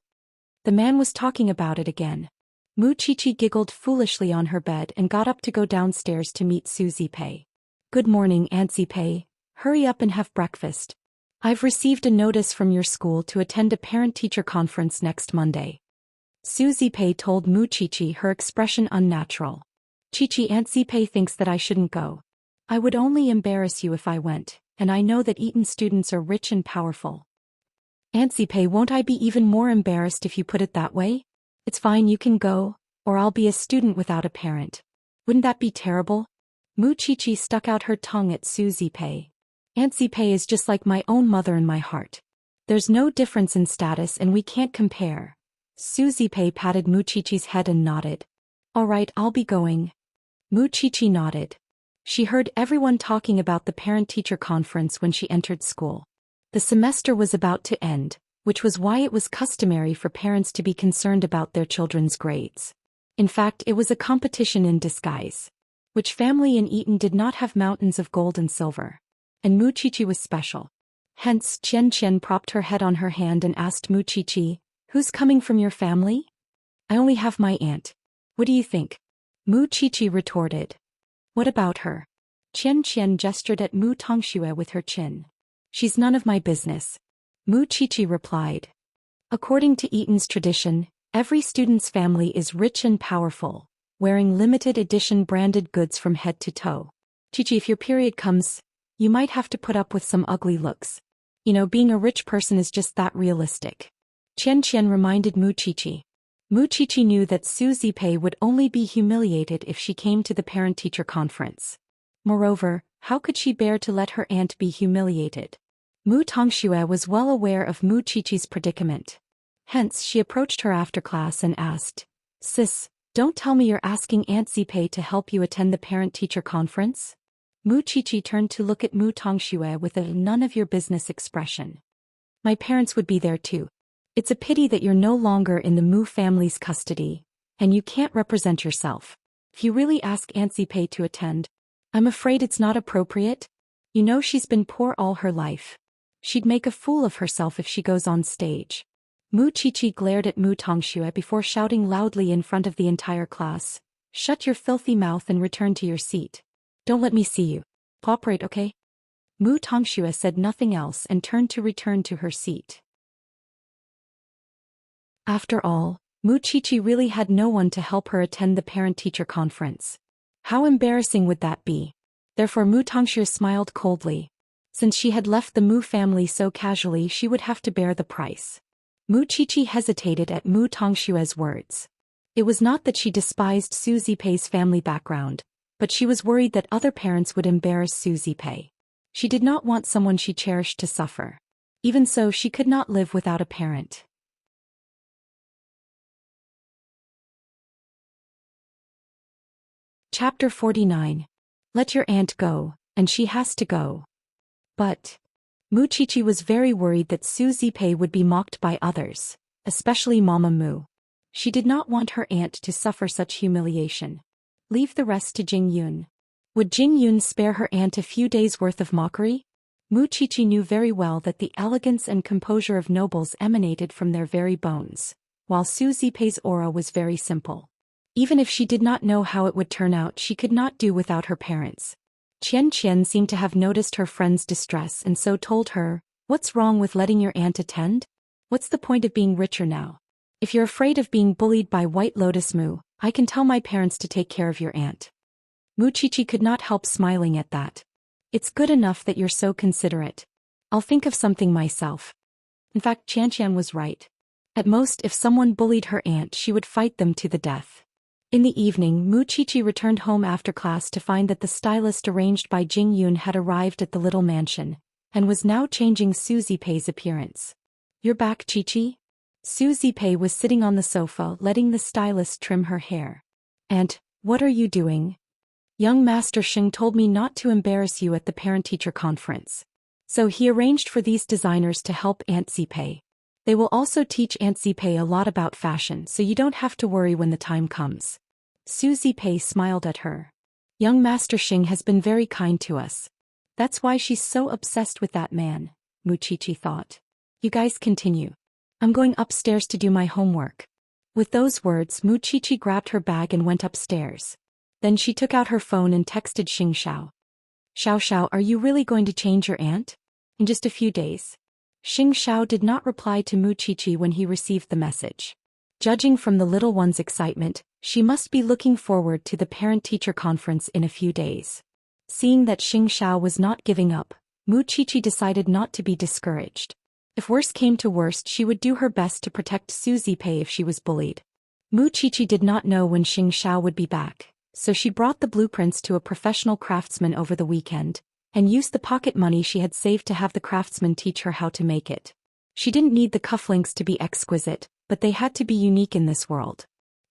The man was talking about it again. Mu Qiqi giggled foolishly on her bed and got up to go downstairs to meet Su Zipei. Good morning, Aunt Zipei. Hurry up and have breakfast. I've received a notice from your school to attend a parent-teacher conference next Monday. Su Zipei told Mu Qiqi, her expression unnatural. Qiqi, Aunt Zipei thinks that I shouldn't go. I would only embarrass you if I went, and I know that Eton students are rich and powerful. Aunt Zipei, won't I be even more embarrassed if you put it that way? It's fine, you can go, or I'll be a student without a parent. Wouldn't that be terrible? Mu Qiqi stuck out her tongue at Su Zipei. Aunt Zipei is just like my own mother in my heart. There's no difference in status and we can't compare. Su Zipei patted Mu Qiqi's head and nodded. All right, I'll be going. Mu Qiqi nodded. She heard everyone talking about the parent-teacher conference when she entered school. The semester was about to end, which was why it was customary for parents to be concerned about their children's grades. In fact, it was a competition in disguise. Which family in Eton did not have mountains of gold and silver? And Mu Qiqi was special. Hence, Xianxia propped her head on her hand and asked Mu Qiqi, "Who's coming from your family?" "I only have my aunt. What do you think?" Mu Qiqi retorted. "What about her?" Xianxia gestured at Mu Tongxue with her chin. "She's none of my business." Mu Qiqi replied. According to Eton's tradition, every student's family is rich and powerful, wearing limited edition branded goods from head to toe. Qiqi, if your period comes, you might have to put up with some ugly looks. You know, being a rich person is just that realistic. Xianxia reminded Mu Qiqi. Mu Qiqi knew that Su Zipei would only be humiliated if she came to the parent-teacher conference. Moreover, how could she bear to let her aunt be humiliated? Mu Tongxue was well aware of Mu Qiqi's predicament. Hence, she approached her after class and asked, "Sis, don't tell me you're asking Aunt Zipei to help you attend the parent-teacher conference?" Mu Qiqi turned to look at Mu Tongxue with a none-of-your-business expression. "My parents would be there too. It's a pity that you're no longer in the Mu family's custody, and you can't represent yourself. If you really ask Aunt Zipei to attend, I'm afraid it's not appropriate. You know she's been poor all her life. She'd make a fool of herself if she goes on stage." Mu Qiqi glared at Mu Tongxue before shouting loudly in front of the entire class, Shut your filthy mouth and return to your seat. Don't let me see you. Cooperate, okay? Mu Tongxue said nothing else and turned to return to her seat. After all, Mu Qiqi really had no one to help her attend the parent-teacher conference. How embarrassing would that be? Therefore Mu Tongxue smiled coldly. Since she had left the Mu family so casually, she would have to bear the price. Mu Qiqi hesitated at Mu Tongshue's words. It was not that she despised Su Zipei's family background, but she was worried that other parents would embarrass Su Zipei. She did not want someone she cherished to suffer. Even so, she could not live without a parent. Chapter 49. Let your aunt go, and she has to go. But Mu Qiqi was very worried that Su Zipei would be mocked by others, especially Mama Mu. She did not want her aunt to suffer such humiliation. Leave the rest to Jing Yun. Would Jing Yun spare her aunt a few days' worth of mockery? Mu Qiqi knew very well that the elegance and composure of nobles emanated from their very bones, while Su Zipei's aura was very simple. Even if she did not know how it would turn out, she could not do without her parents. Xianxia seemed to have noticed her friend's distress and so told her, "What's wrong with letting your aunt attend? What's the point of being richer now? If you're afraid of being bullied by White Lotus Mu, I can tell my parents to take care of your aunt." Mu Qiqi could not help smiling at that. "It's good enough that you're so considerate. I'll think of something myself." In fact, Xianxia was right. At most, if someone bullied her aunt, she would fight them to the death. In the evening, Mu Qiqi returned home after class to find that the stylist arranged by Jing Yun had arrived at the little mansion, and was now changing Su Zipei's appearance. "You're back, Qiqi?" Su Zipei was sitting on the sofa letting the stylist trim her hair. "Aunt, what are you doing?" "Young Master Xing told me not to embarrass you at the parent-teacher conference. So he arranged for these designers to help Aunt Zipei. They will also teach Aunt Zipei a lot about fashion, so you don't have to worry when the time comes." Su Zipei smiled at her. "Young Master Xing has been very kind to us. That's why she's so obsessed with that man," Mu Qiqi thought. "You guys continue. I'm going upstairs to do my homework." With those words, Mu Qiqi grabbed her bag and went upstairs. Then she took out her phone and texted Xianxia. "Xiao, are you really going to change your aunt? In just a few days?" Xianxia did not reply to Mu Qiqi when he received the message. Judging from the little one's excitement, she must be looking forward to the parent-teacher conference in a few days. Seeing that Xianxia was not giving up, Mu Qiqi decided not to be discouraged. If worst came to worst, she would do her best to protect Su Zipei if she was bullied. Mu Qiqi did not know when Xianxia would be back, so she brought the blueprints to a professional craftsman over the weekend, and used the pocket money she had saved to have the craftsman teach her how to make it. She didn't need the cufflinks to be exquisite, but they had to be unique in this world.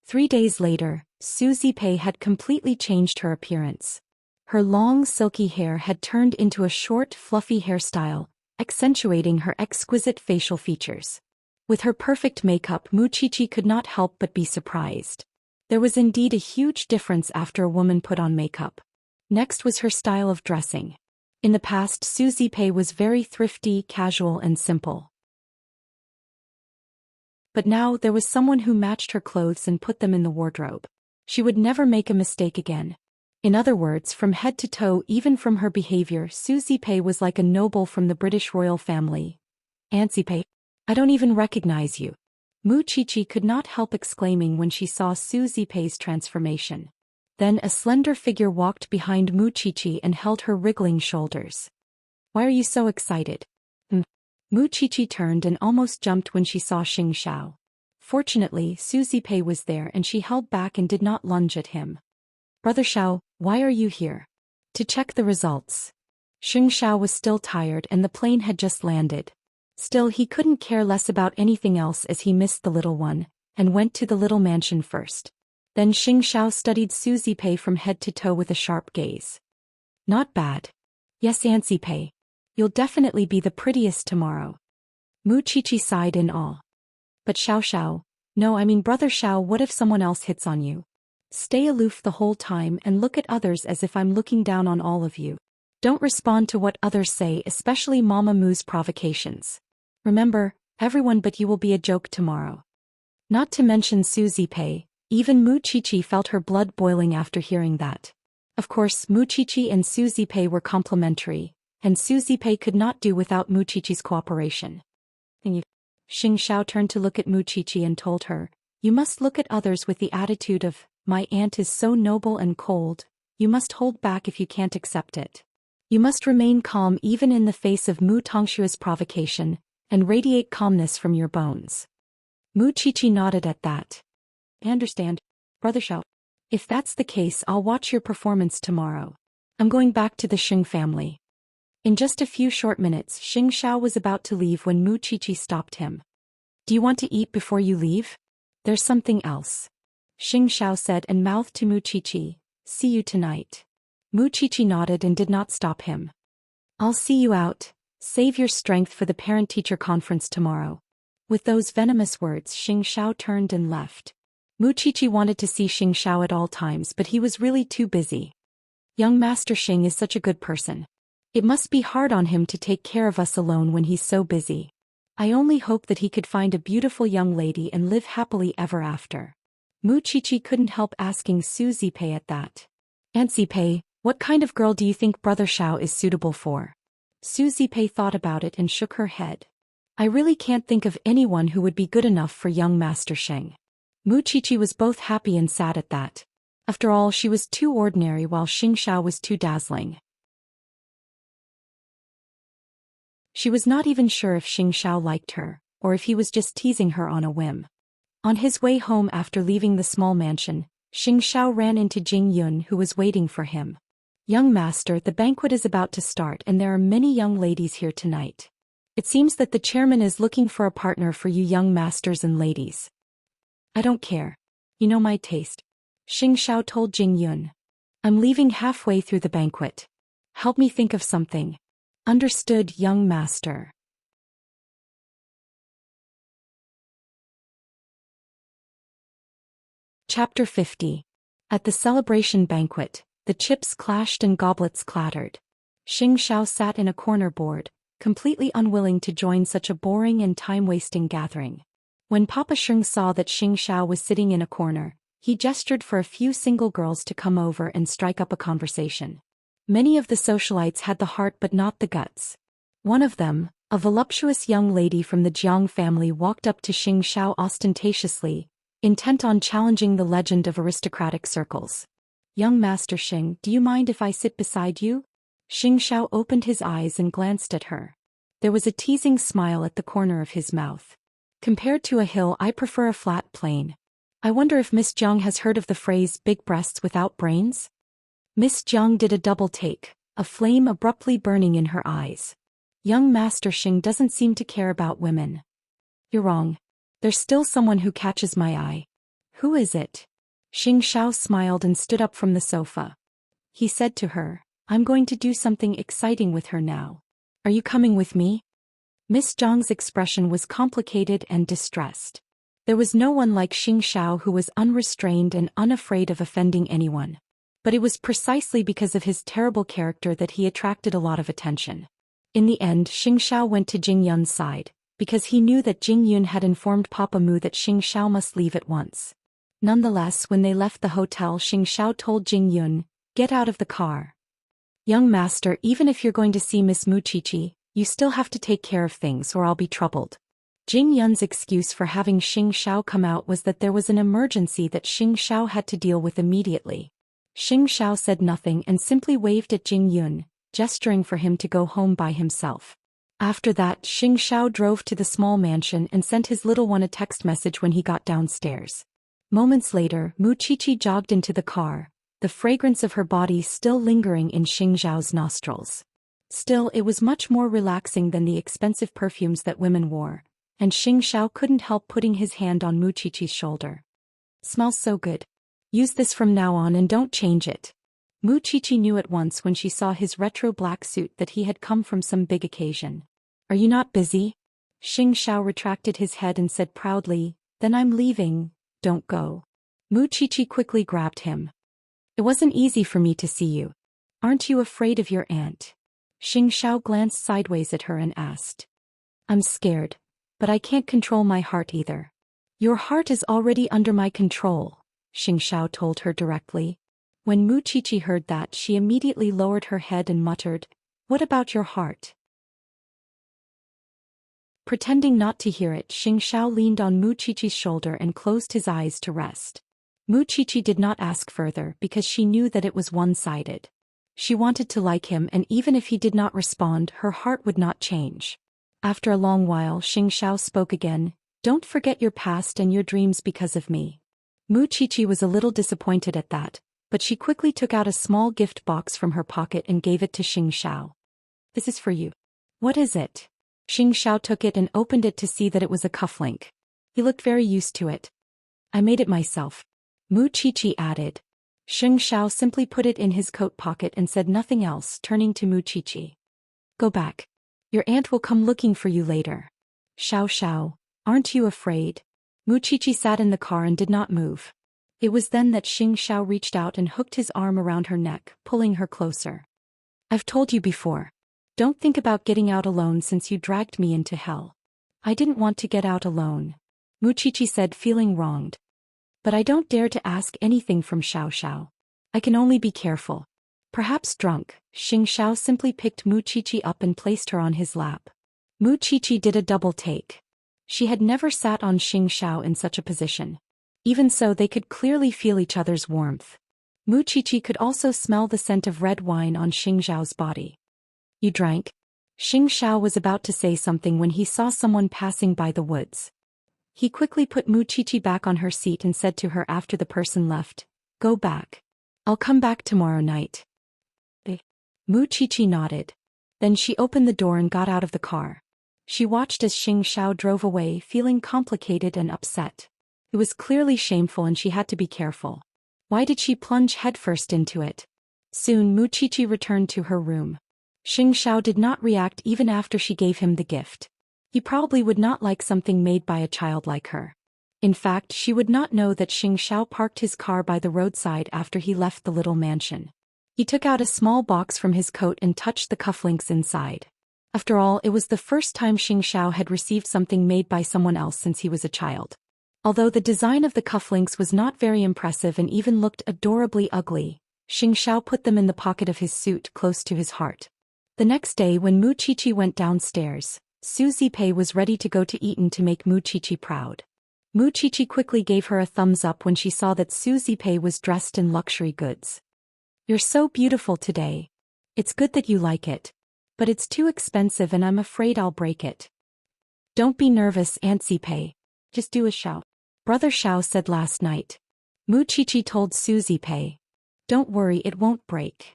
3 days later, Su Zipei had completely changed her appearance. Her long silky hair had turned into a short, fluffy hairstyle, accentuating her exquisite facial features. With her perfect makeup, Mu Qiqi could not help but be surprised. There was indeed a huge difference after a woman put on makeup. Next was her style of dressing. In the past, Su Zipei was very thrifty, casual and simple. But now there was someone who matched her clothes and put them in the wardrobe. She would never make a mistake again. In other words, from head to toe, even from her behavior, Su Zipei was like a noble from the British royal family. "Aunt Zipei, I don't even recognize you." Mu Qiqi could not help exclaiming when she saw Su Zipei's transformation. Then a slender figure walked behind Mu Qiqi and held her wriggling shoulders. "Why are you so excited?" Mu Qiqi turned and almost jumped when she saw Xianxia. Fortunately, Su Zipei was there and she held back and did not lunge at him. "Brother Xiao, why are you here?" "To check the results." Xianxia was still tired and the plane had just landed. Still, he couldn't care less about anything else as he missed the little one, and went to the little mansion first. Then Xianxia studied Su Zipei from head to toe with a sharp gaze. "Not bad. Yes, Aunt Zipei. You'll definitely be the prettiest tomorrow." Mu Qiqi sighed in awe. "But Xiao, no, I mean Brother Xiao, what if someone else hits on you? Stay aloof the whole time and look at others as if I'm looking down on all of you. Don't respond to what others say, especially Mama Mu's provocations. Remember, everyone but you will be a joke tomorrow." Not to mention Su Zipei, Even Mu Qiqi felt her blood boiling after hearing that. Of course, Mu Qiqi and Su Zipei were complementary, and Su Zipei could not do without Mu Qiqi's cooperation. Xianxia turned to look at Mu Qiqi and told her, "You must look at others with the attitude of, 'My aunt is so noble and cold,' you must hold back if you can't accept it. You must remain calm even in the face of Mu Tongshua's provocation, and radiate calmness from your bones." Mu Qiqi nodded at that. "I understand, Brother Xiao. If that's the case, I'll watch your performance tomorrow. I'm going back to the Xing family." In just a few short minutes, Xianxia was about to leave when Mu Qiqi stopped him. "Do you want to eat before you leave? There's something else," Xianxia said and mouthed to Mu Qiqi, "See you tonight." Mu Qiqi nodded and did not stop him. "I'll see you out. Save your strength for the parent-teacher conference tomorrow." With those venomous words, Xianxia turned and left. Mu Qiqi wanted to see Xianxia at all times, but he was really too busy. Young Master Xing is such a good person. It must be hard on him to take care of us alone when he's so busy. I only hope that he could find a beautiful young lady and live happily ever after. Mu Qiqi couldn't help asking Su Zipei at that. "Aunt Zipei, what kind of girl do you think Brother Xiao is suitable for?" Su Zipei thought about it and shook her head. "I really can't think of anyone who would be good enough for young Master Xing." Mu Qiqi was both happy and sad at that. After all, she was too ordinary while Xianxia was too dazzling. She was not even sure if Xianxia liked her, or if he was just teasing her on a whim. On his way home after leaving the small mansion, Xianxia ran into Jing Yun, who was waiting for him. "Young master, the banquet is about to start and there are many young ladies here tonight. It seems that the chairman is looking for a partner for you young masters and ladies." "I don't care. You know my taste," Xianxia told Jing Yun. "I'm leaving halfway through the banquet. Help me think of something." "Understood, young master." Chapter 50. At the celebration banquet, the chips clashed and goblets clattered. Xianxia sat in a corner bored, completely unwilling to join such a boring and time-wasting gathering. When Papa Sheng saw that Xianxia was sitting in a corner, he gestured for a few single girls to come over and strike up a conversation. Many of the socialites had the heart but not the guts. One of them, a voluptuous young lady from the Jiang family, walked up to Xianxia ostentatiously, intent on challenging the legend of aristocratic circles. "Young Master Xing, do you mind if I sit beside you?" Xianxia opened his eyes and glanced at her. There was a teasing smile at the corner of his mouth. "Compared to a hill, I prefer a flat plain. I wonder if Miss Jiang has heard of the phrase big breasts without brains?" Miss Jiang did a double take, a flame abruptly burning in her eyes. "Young Master Xing doesn't seem to care about women." "You're wrong. There's still someone who catches my eye." "Who is it?" Xianxia smiled and stood up from the sofa. He said to her, "I'm going to do something exciting with her now. Are you coming with me?" Miss Jiang's expression was complicated and distressed. There was no one like Xianxia who was unrestrained and unafraid of offending anyone. But it was precisely because of his terrible character that he attracted a lot of attention. In the end, Xianxia went to Jing Yun's side, because he knew that Jing Yun had informed Papa Mu that Xianxia must leave at once. Nonetheless, when they left the hotel, Xianxia told Jing Yun, "Get out of the car. Young master, even if you're going to see Miss Mu Qiqi, you still have to take care of things or I'll be troubled." Jing Yun's excuse for having Xianxia come out was that there was an emergency that Xianxia had to deal with immediately. Xianxia said nothing and simply waved at Jing Yun, gesturing for him to go home by himself. After that, Xianxia drove to the small mansion and sent his little one a text message when he got downstairs. Moments later, Mu Qiqi jogged into the car, the fragrance of her body still lingering in Xianxiao's nostrils. Still, it was much more relaxing than the expensive perfumes that women wore, and Xianxia couldn't help putting his hand on Mu Qiqi's shoulder. "Smells so good. Use this from now on and don't change it." Mu Qiqi knew at once when she saw his retro black suit that he had come from some big occasion. "Are you not busy?" Xianxia retracted his head and said proudly, "Then I'm leaving, don't go." Mu Qiqi quickly grabbed him. "It wasn't easy for me to see you. Aren't you afraid of your aunt?" Xianxia glanced sideways at her and asked. "I'm scared, but I can't control my heart either." "Your heart is already under my control," Xianxia told her directly. When Mu Qiqi heard that, she immediately lowered her head and muttered, "What about your heart?" Pretending not to hear it, Xianxia leaned on Mu Qiqi's shoulder and closed his eyes to rest. Mu Qiqi did not ask further because she knew that it was one-sided. She wanted to like him, and even if he did not respond, her heart would not change. After a long while, Xianxia spoke again, "Don't forget your past and your dreams because of me." Mu Qiqi was a little disappointed at that, but she quickly took out a small gift box from her pocket and gave it to Xianxia. "This is for you." "What is it?" Xianxia took it and opened it to see that it was a cufflink. He looked very used to it. "I made it myself," Mu Qiqi added. Xianxia simply put it in his coat pocket and said nothing else, turning to Mu Qiqi. "Go back. Your aunt will come looking for you later." "Xiao, aren't you afraid?" Mu Qiqi sat in the car and did not move. It was then that Xianxia reached out and hooked his arm around her neck, pulling her closer. "I've told you before. Don't think about getting out alone since you dragged me into hell." "I didn't want to get out alone," Mu Qiqi said, feeling wronged. "But I don't dare to ask anything from Xiao. I can only be careful. Perhaps drunk." Xiao simply picked Mu Qiqi up and placed her on his lap. Mu Qiqi did a double take. She had never sat on Xiao in such a position. Even so, they could clearly feel each other's warmth. Mu Qiqi could also smell the scent of red wine on Xiao's body. "You drank?" Xiao was about to say something when he saw someone passing by the woods. He quickly put Mu Qiqi back on her seat and said to her after the person left, "Go back. I'll come back tomorrow night." Mu Qiqi nodded. Then she opened the door and got out of the car. She watched as Xiao drove away, feeling complicated and upset. It was clearly shameful and she had to be careful. Why did she plunge headfirst into it? Soon Mu Qiqi returned to her room. Xiao did not react even after she gave him the gift. He probably would not like something made by a child like her. In fact, she would not know that Xiao parked his car by the roadside after he left the little mansion. He took out a small box from his coat and touched the cufflinks inside. After all, it was the first time Xiao had received something made by someone else since he was a child. Although the design of the cufflinks was not very impressive and even looked adorably ugly, Xiao put them in the pocket of his suit close to his heart. The next day when Mu Qiqi went downstairs, Zhou Xian was ready to go to Eton to make Mu Qiqi proud. Mu Qiqi quickly gave her a thumbs up when she saw that Zhou Xian was dressed in luxury goods. "You're so beautiful today. It's good that you like it. But it's too expensive and I'm afraid I'll break it." "Don't be nervous, Aunt Xipe. Just do as Xiao, Brother Xiao said last night." Mu Qiqi told Zhou Xian. "Don't worry, it won't break."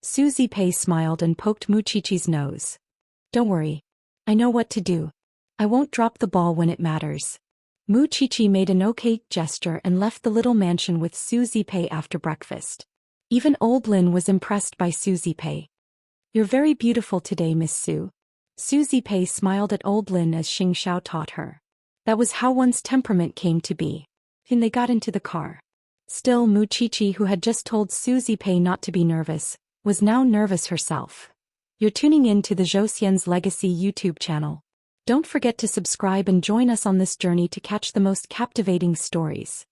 Zhou Xian smiled and poked Mu Qiqi's nose. "Don't worry. I know what to do. I won't drop the ball when it matters." Mu Qiqi made an okay gesture and left the little mansion with Zhou Xian after breakfast. Even old Lin was impressed by Zhou Xian. "You're very beautiful today, Miss Su." Zhou Xian smiled at old Lin as Xiao taught her. That was how one's temperament came to be. Then they got into the car. Still, Mu Qiqi, who had just told Zhou Xian not to be nervous, was now nervous herself. You're tuning in to the Zhou Xian's Legacy YouTube channel. Don't forget to subscribe and join us on this journey to catch the most captivating stories.